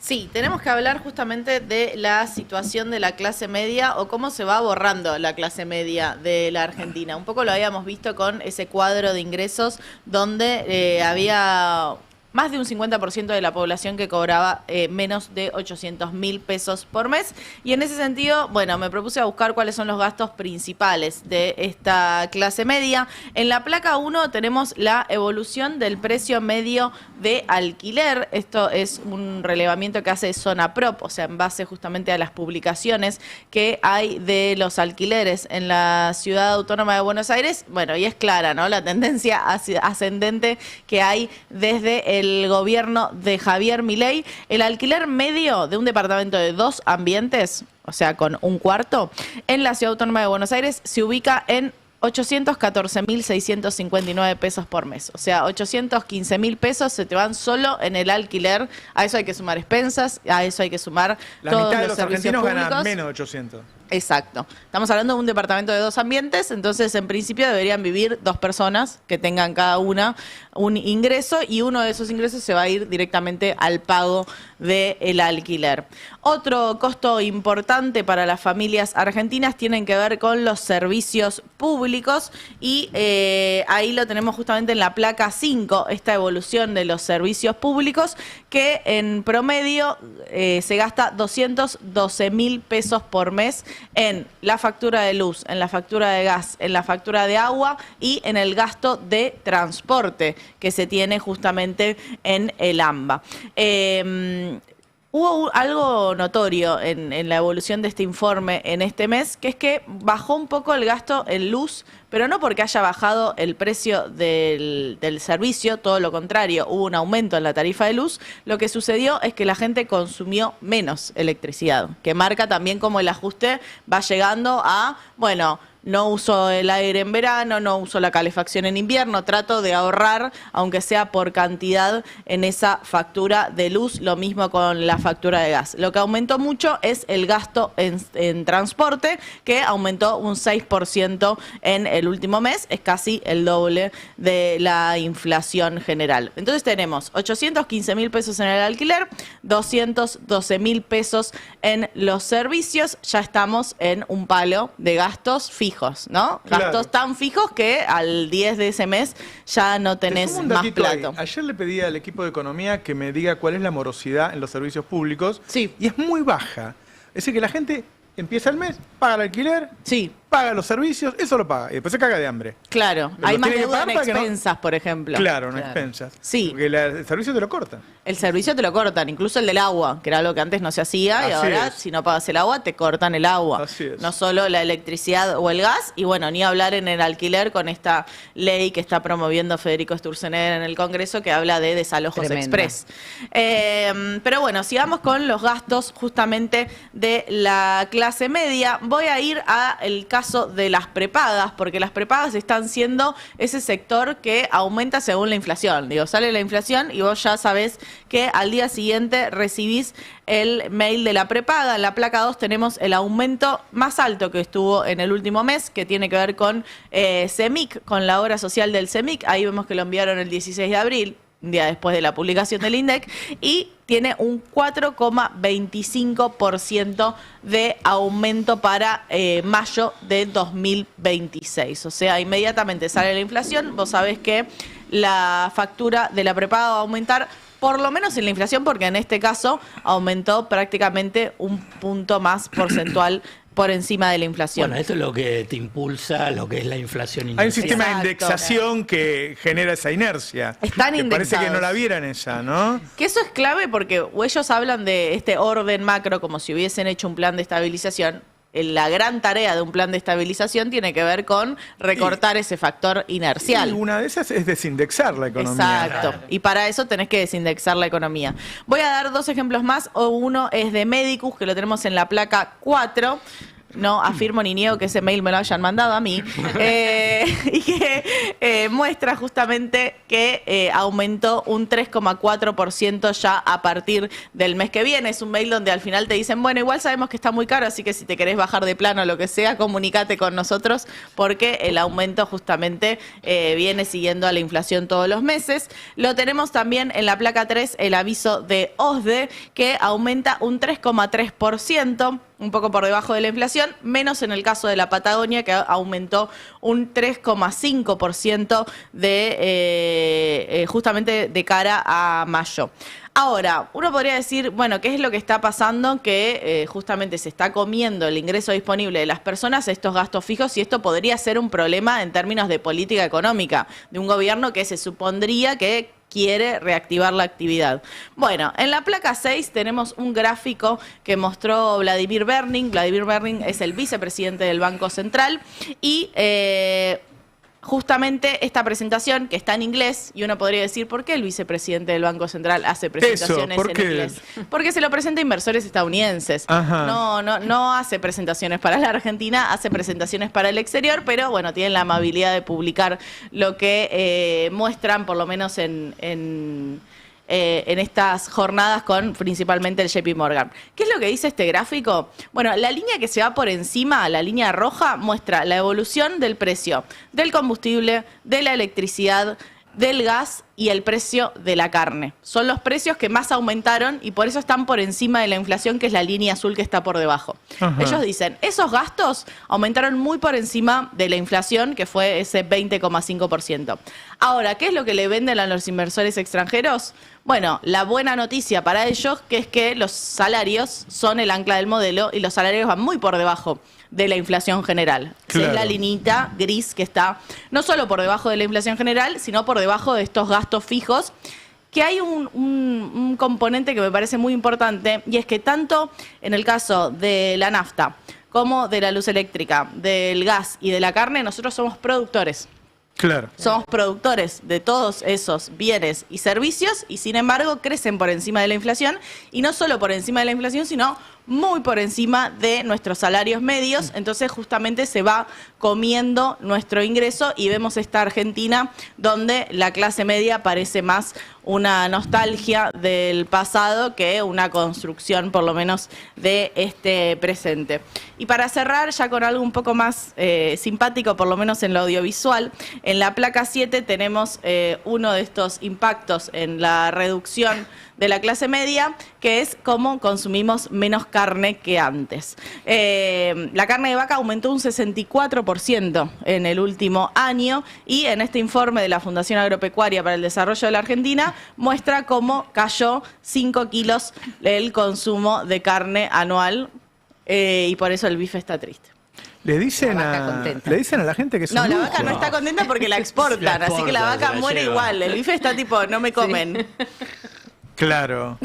Sí, tenemos que hablar justamente de la situación de la clase media o cómo se va borrando la clase media de la Argentina. Un poco lo habíamos visto con ese cuadro de ingresos donde había más de un 50% de la población que cobraba menos de 800.000 pesos por mes. Y en ese sentido, bueno, me propuse a buscar cuáles son los gastos principales de esta clase media. En la placa 1 tenemos la evolución del precio medio de alquiler. Esto es un relevamiento que hace Zonaprop, o sea, en base justamente a las publicaciones que hay de los alquileres en la Ciudad Autónoma de Buenos Aires. Bueno, y es clara, ¿no?, la tendencia ascendente que hay desde el gobierno de Javier Milei. El alquiler medio de un departamento de 2 ambientes, o sea, con un cuarto, en la Ciudad Autónoma de Buenos Aires se ubica en 814.659 pesos por mes. O sea, 815.000 pesos se te van solo en el alquiler. A eso hay que sumar expensas, a eso hay que sumar la todos mitad de los los argentinos servicios ganan públicos. menos de 800. Exacto. Estamos hablando de un departamento de 2 ambientes, entonces en principio deberían vivir 2 personas que tengan cada una un ingreso y uno de esos ingresos se va a ir directamente al pago del alquiler. Otro costo importante para las familias argentinas tienen que ver con los servicios públicos y ahí lo tenemos justamente en la placa 5, esta evolución de los servicios públicos que en promedio se gasta 212.000 pesos por mes en la factura de luz, en la factura de gas, en la factura de agua y en el gasto de transporte que se tiene justamente en el AMBA. Hubo algo notorio en la evolución de este informe en este mes, que es que bajó un poco el gasto en luz, pero no porque haya bajado el precio del servicio, todo lo contrario, hubo un aumento en la tarifa de luz. Lo que sucedió es que la gente consumió menos electricidad, que marca también cómo el ajuste va llegando a, bueno, no uso el aire en verano, no uso la calefacción en invierno, trato de ahorrar, aunque sea por cantidad, en esa factura de luz, lo mismo con la factura de gas. Lo que aumentó mucho es el gasto en transporte, que aumentó un 6% en el último mes, es casi el doble de la inflación general. Entonces tenemos 815.000 pesos en el alquiler, 212.000 pesos en los servicios, ya estamos en un palo de gastos fijos, ¿no? Claro. Gastos tan fijos que al 10 de ese mes ya no tenés más plato. Ayer le pedí al equipo de economía que me diga cuál es la morosidad en los servicios públicos. Sí. Y es muy baja. Es decir, que la gente empieza el mes, paga el alquiler, sí, paga los servicios, eso lo paga. Y después se caga de hambre. Claro, Pero hay lo más tiene que deuda pagar en para que no- expensas, por ejemplo. Claro, en expensas. Sí. Porque el servicio te lo cortan. El servicio te lo cortan, incluso el del agua, que era algo que antes no se hacía y Así ahora es. si no pagas el agua te cortan el agua. Así es. No solo la electricidad o el gas, y bueno, ni hablar en el alquiler con esta ley que está promoviendo Federico Sturzenegger en el Congreso que habla de desalojos Tremenda. express. Pero bueno, sigamos con los gastos justamente de la clase media. Voy a ir al caso de las prepagas, porque las prepagas están siendo ese sector que aumenta según la inflación. Digo, sale la inflación y vos ya sabés que al día siguiente recibís el mail de la prepaga. En la placa 2 tenemos el aumento más alto que estuvo en el último mes, que tiene que ver con CEMIC, con la obra social del CEMIC. Ahí vemos que lo enviaron el 16 de abril, un día después de la publicación del INDEC, y tiene un 4,25% de aumento para mayo de 2026. O sea, inmediatamente sale la inflación, vos sabés que la factura de la prepaga va a aumentar por lo menos en la inflación, porque en este caso aumentó prácticamente un punto más porcentual por encima de la inflación. Bueno, esto es lo que te impulsa lo que es la inflación Hay un inercial. sistema de Exacto. indexación que genera esa inercia. Están que parece que indexados. no la vieran esa, ¿no? Que eso es clave porque ellos hablan de este orden macro como si hubiesen hecho un plan de estabilización. La gran tarea de un plan de estabilización tiene que ver con recortar ese factor inercial. Y una de esas es desindexar la economía. Exacto. Y para eso tenés que desindexar la economía. Voy a dar 2 ejemplos más. Uno es de Medicus, que lo tenemos en la placa 4. no afirmo ni niego que ese mail me lo hayan mandado a mí, y que muestra justamente que aumentó un 3,4% ya a partir del mes que viene. Es un mail donde al final te dicen, bueno, igual sabemos que está muy caro, así que si te querés bajar de plano o lo que sea, comunícate con nosotros, porque el aumento justamente viene siguiendo a la inflación todos los meses. Lo tenemos también en la placa 3, el aviso de OSDE, que aumenta un 3,3%. Un poco por debajo de la inflación, menos en el caso de la Patagonia, que aumentó un 3,5% justamente de cara a mayo. Ahora, uno podría decir, bueno, ¿qué es lo que está pasando? Que justamente se está comiendo el ingreso disponible de las personas, estos gastos fijos, y esto podría ser un problema en términos de política económica, de un gobierno que se supondría que quiere reactivar la actividad. Bueno, en la placa 6 tenemos un gráfico que mostró Vladimir Berning. Vladimir Berning es el vicepresidente del Banco Central y justamente esta presentación, que está en inglés, y uno podría decir, ¿por qué el vicepresidente del Banco Central hace presentaciones en inglés? Porque se lo presenta a inversores estadounidenses. No hace presentaciones para la Argentina, hace presentaciones para el exterior, pero bueno, tienen la amabilidad de publicar lo que muestran, por lo menos en estas jornadas con principalmente el JP Morgan. ¿Qué es lo que dice este gráfico? Bueno, la línea que se va por encima, la línea roja, muestra la evolución del precio del combustible, de la electricidad, del gas y el precio de la carne. Son los precios que más aumentaron y por eso están por encima de la inflación, que es la línea azul que está por debajo. Ellos dicen, esos gastos aumentaron muy por encima de la inflación, que fue ese 20,5%. Ahora, ¿qué es lo que le venden a los inversores extranjeros? Bueno, la buena noticia para ellos que es que los salarios son el ancla del modelo y los salarios van muy por debajo de la inflación general. Claro. Es la linita gris que está no solo por debajo de la inflación general, sino por debajo de estos gastos fijos, que hay un componente que me parece muy importante, y es que tanto en el caso de la nafta como de la luz eléctrica, del gas y de la carne, nosotros somos productores. Claro. Somos productores de todos esos bienes y servicios y sin embargo crecen por encima de la inflación, y no solo por encima de la inflación, sino muy por encima de nuestros salarios medios. Entonces justamente se va comiendo nuestro ingreso y vemos esta Argentina donde la clase media parece más una nostalgia del pasado que una construcción por lo menos de este presente. Y para cerrar ya con algo un poco más simpático, por lo menos en lo audiovisual, en la placa 7 tenemos uno de estos impactos en la reducción de la clase media, que es cómo consumimos menos carne que antes. La carne de vaca aumentó un 64% en el último año, y en este informe de la Fundación Agropecuaria para el Desarrollo de la Argentina muestra cómo cayó 5 kilos el consumo de carne anual, y por eso el bife está triste. Le dicen a la gente que es un No, la lujo. vaca no está contenta porque la exportan, así que la vaca muere igual. El bife está tipo, no me comen. Claro.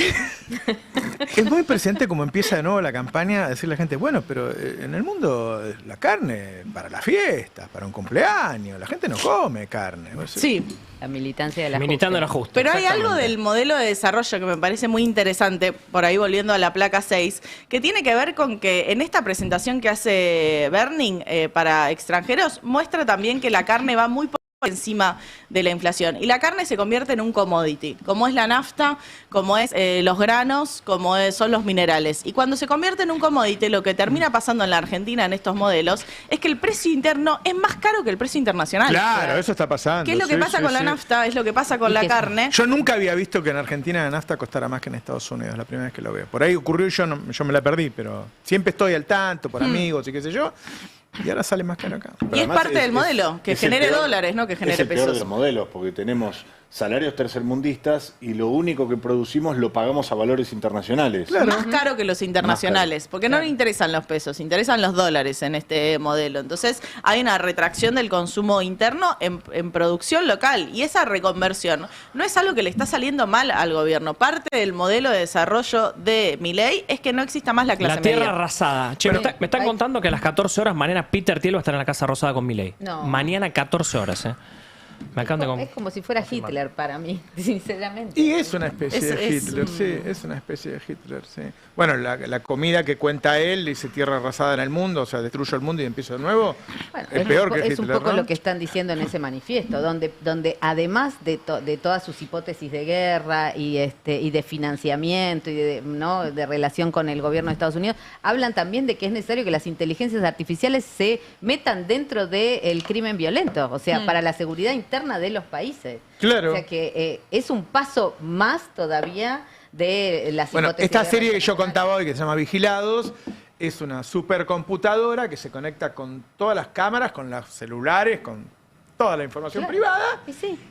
Es muy presente como empieza de nuevo la campaña a decirle a la gente, bueno, pero en el mundo la carne para las fiestas, para un cumpleaños, la gente no come carne. Sí. La militancia de la Militando el ajuste. Pero hay algo del modelo de desarrollo que me parece muy interesante, por ahí volviendo a la placa 6, que tiene que ver con que en esta presentación que hace Berning para extranjeros, muestra también que la carne va muy por encima de la inflación. Y la carne se convierte en un commodity, como es la nafta, como es los granos, como son los minerales. Y cuando se convierte en un commodity, lo que termina pasando en la Argentina en estos modelos es que el precio interno es más caro que el precio internacional. Claro, eso está pasando. ¿Qué es lo que pasa con la nafta? Es lo que pasa con la carne. Yo nunca había visto que en Argentina la nafta costara más que en Estados Unidos, la primera vez que lo veo. Por ahí ocurrió y yo me la perdí, pero siempre estoy al tanto, por amigos y qué sé yo. Y ahora sale más caro acá. Y es parte del modelo, que genere dólares, no que genere pesos. Es el peor de pesos. los modelos, porque tenemos salarios tercermundistas y lo único que producimos lo pagamos a valores internacionales. Claro. Más caro que los internacionales, porque no le interesan los pesos, interesan los dólares en este modelo. Entonces hay una retracción del consumo interno en producción local, y esa reconversión no es algo que le está saliendo mal al gobierno. Parte del modelo de desarrollo de Milei es que no exista más la clase media. La tierra arrasada. Che, me están contando que a las 14 horas mañana Peter Thiel va a estar en la Casa Rosada con Milei. No. Mañana 14 horas, Es como si fuera Hitler para mí, sinceramente. Y es una especie de Hitler, sí, es una especie de Hitler, sí. Bueno, la comida que cuenta él, dice tierra arrasada en el mundo, o sea, destruyo el mundo y empiezo de nuevo, Bueno, es peor que Hitler, es un poco ¿no? lo que están diciendo en ese manifiesto, donde además de todas sus hipótesis de guerra y de financiamiento y de relación con el gobierno de Estados Unidos, hablan también de que es necesario que las inteligencias artificiales se metan dentro del crimen violento, o sea, para la seguridad interna de los países. Claro. O sea que es un paso más todavía de las Bueno, hipótesis esta de serie guerra que yo contaba hoy, que se llama Vigilados, es una supercomputadora que se conecta con todas las cámaras, con los celulares, con toda la información privada,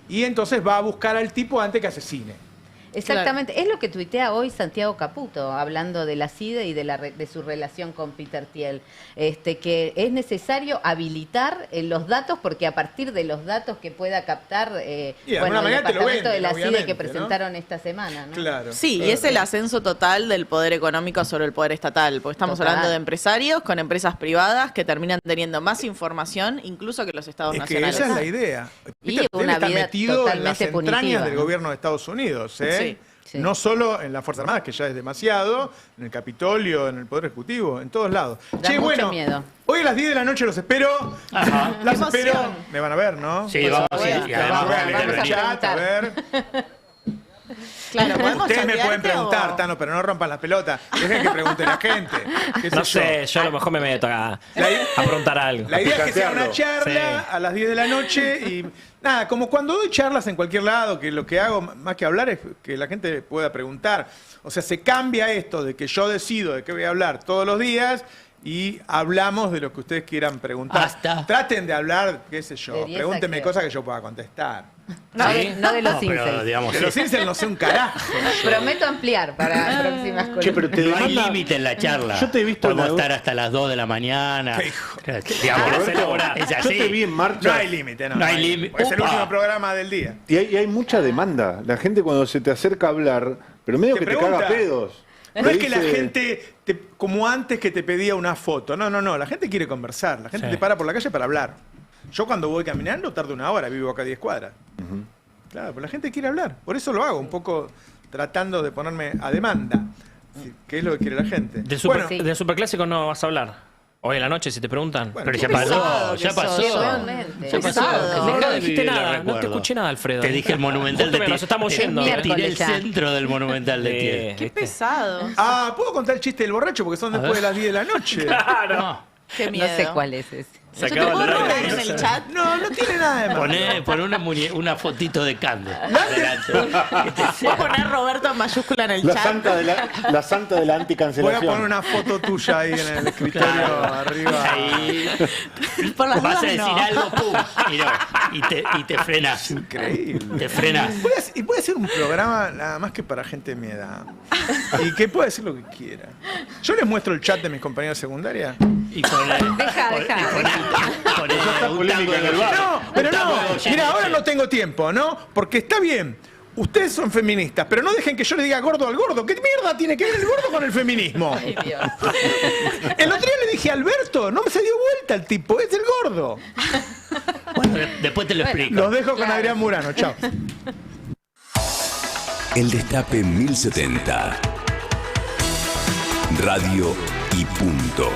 y entonces va a buscar al tipo antes que asesine. Exactamente, es lo que tuitea hoy Santiago Caputo, hablando de la CIDE y de su relación con Peter Thiel, que es necesario habilitar los datos, porque a partir de los datos que pueda captar el departamento de la CIDE que presentaron esta semana. ¿no? Claro. Sí, y es el ascenso total del poder económico sobre el poder estatal, porque estamos hablando de empresarios con empresas privadas que terminan teniendo más información incluso que los estados nacionales. Esa es la idea. Y Peter Thiel una está vida metido en las totalmente entrañas punitiva, del ¿no? gobierno de Estados Unidos, ¿eh? Sí. No solo en las Fuerzas Armadas, que ya es demasiado, en el Capitolio, en el Poder Ejecutivo, en todos lados. Da mucho miedo. Hoy a las 10 de la noche los espero. Las espero. Me van a ver, ¿no? Sí, vamos a ir. Y además voy a leer el chat, a ver. Claro, ¿podemos Ustedes me chatearte pueden preguntar, o...? Tano, pero no rompan las pelotas. Dejen que pregunte la gente. No sé, yo a lo mejor me meto a preguntar algo. La idea es que sea una charla a las 10 de la noche y nada, como cuando doy charlas en cualquier lado, que lo que hago más que hablar es que la gente pueda preguntar. O sea, se cambia esto de que yo decido de qué voy a hablar todos los días y hablamos de lo que ustedes quieran preguntar. Traten de hablar, qué sé yo, De 10 pregúntenme a qué. cosas que yo pueda contestar. No, no de los pero, incels. digamos, De los incels no sé un carajo. Prometo ampliar para próximas Che, pero columnas. No hay límite en la charla. Yo te he visto Podemos en estar hasta las 2 de la mañana. Digamos, Roberto, es yo así. te vi en marcha. No hay límite, No hay límite. Es el Upa. último programa del día. Y hay mucha demanda. La gente cuando se te acerca a hablar, pero medio que te caga pedos. No es que la gente, como antes que te pedía una foto. No. La gente quiere conversar. La gente te para por la calle para hablar. Yo cuando voy caminando tardo una hora. Vivo acá a 10 cuadras. Claro, pero la gente quiere hablar. Por eso lo hago. Un poco tratando de ponerme a demanda. ¿Qué es lo que quiere la gente? De Superclásico no vas a hablar. Hoy en la noche, si te preguntan. Bueno, Pero ya pasó, ya pasó. Realmente. Ya pasó. Deja No de dijiste vivir el nada, no recuerdo. te escuché nada, Alfredo. Te dije el Monumental Justo de nos estamos yendo. Te tiré el ya. centro del Monumental de Tiel. Qué pesado. ¿puedo contar el chiste del borracho? Porque son después de las 10 de la noche. Claro. Qué miedo. No sé cuál es ese. Se ¿Yo te acaba puedo de robar en el chat? No tiene nada de malo. Poné una fotito de Cande. Voy a poner Roberto en mayúscula en el La chat. santa de la Voy a anticancelación. poner una foto tuya ahí en el escritorio arriba. Ahí Por las vas a dudas, decir no. algo, pum, y te frenas. Increíble. Te frenas. Y puede ser un programa nada más que para gente de mi edad. Y que puede decir lo que quiera. Yo les muestro el chat de mis compañeros de secundaria. Y con un tango de No, pero no. Mira, ahora no tengo tiempo, ¿no? Porque está bien. Ustedes son feministas, pero no dejen que yo le diga gordo al gordo. ¿Qué mierda tiene que ver el gordo con el feminismo? Ay, Dios. El otro día le dije a Alberto, no me se dio vuelta el tipo, es el gordo. Bueno, después te lo explico. Los dejo con Adrián Murano, chao. El Destape 1070. Radio y punto.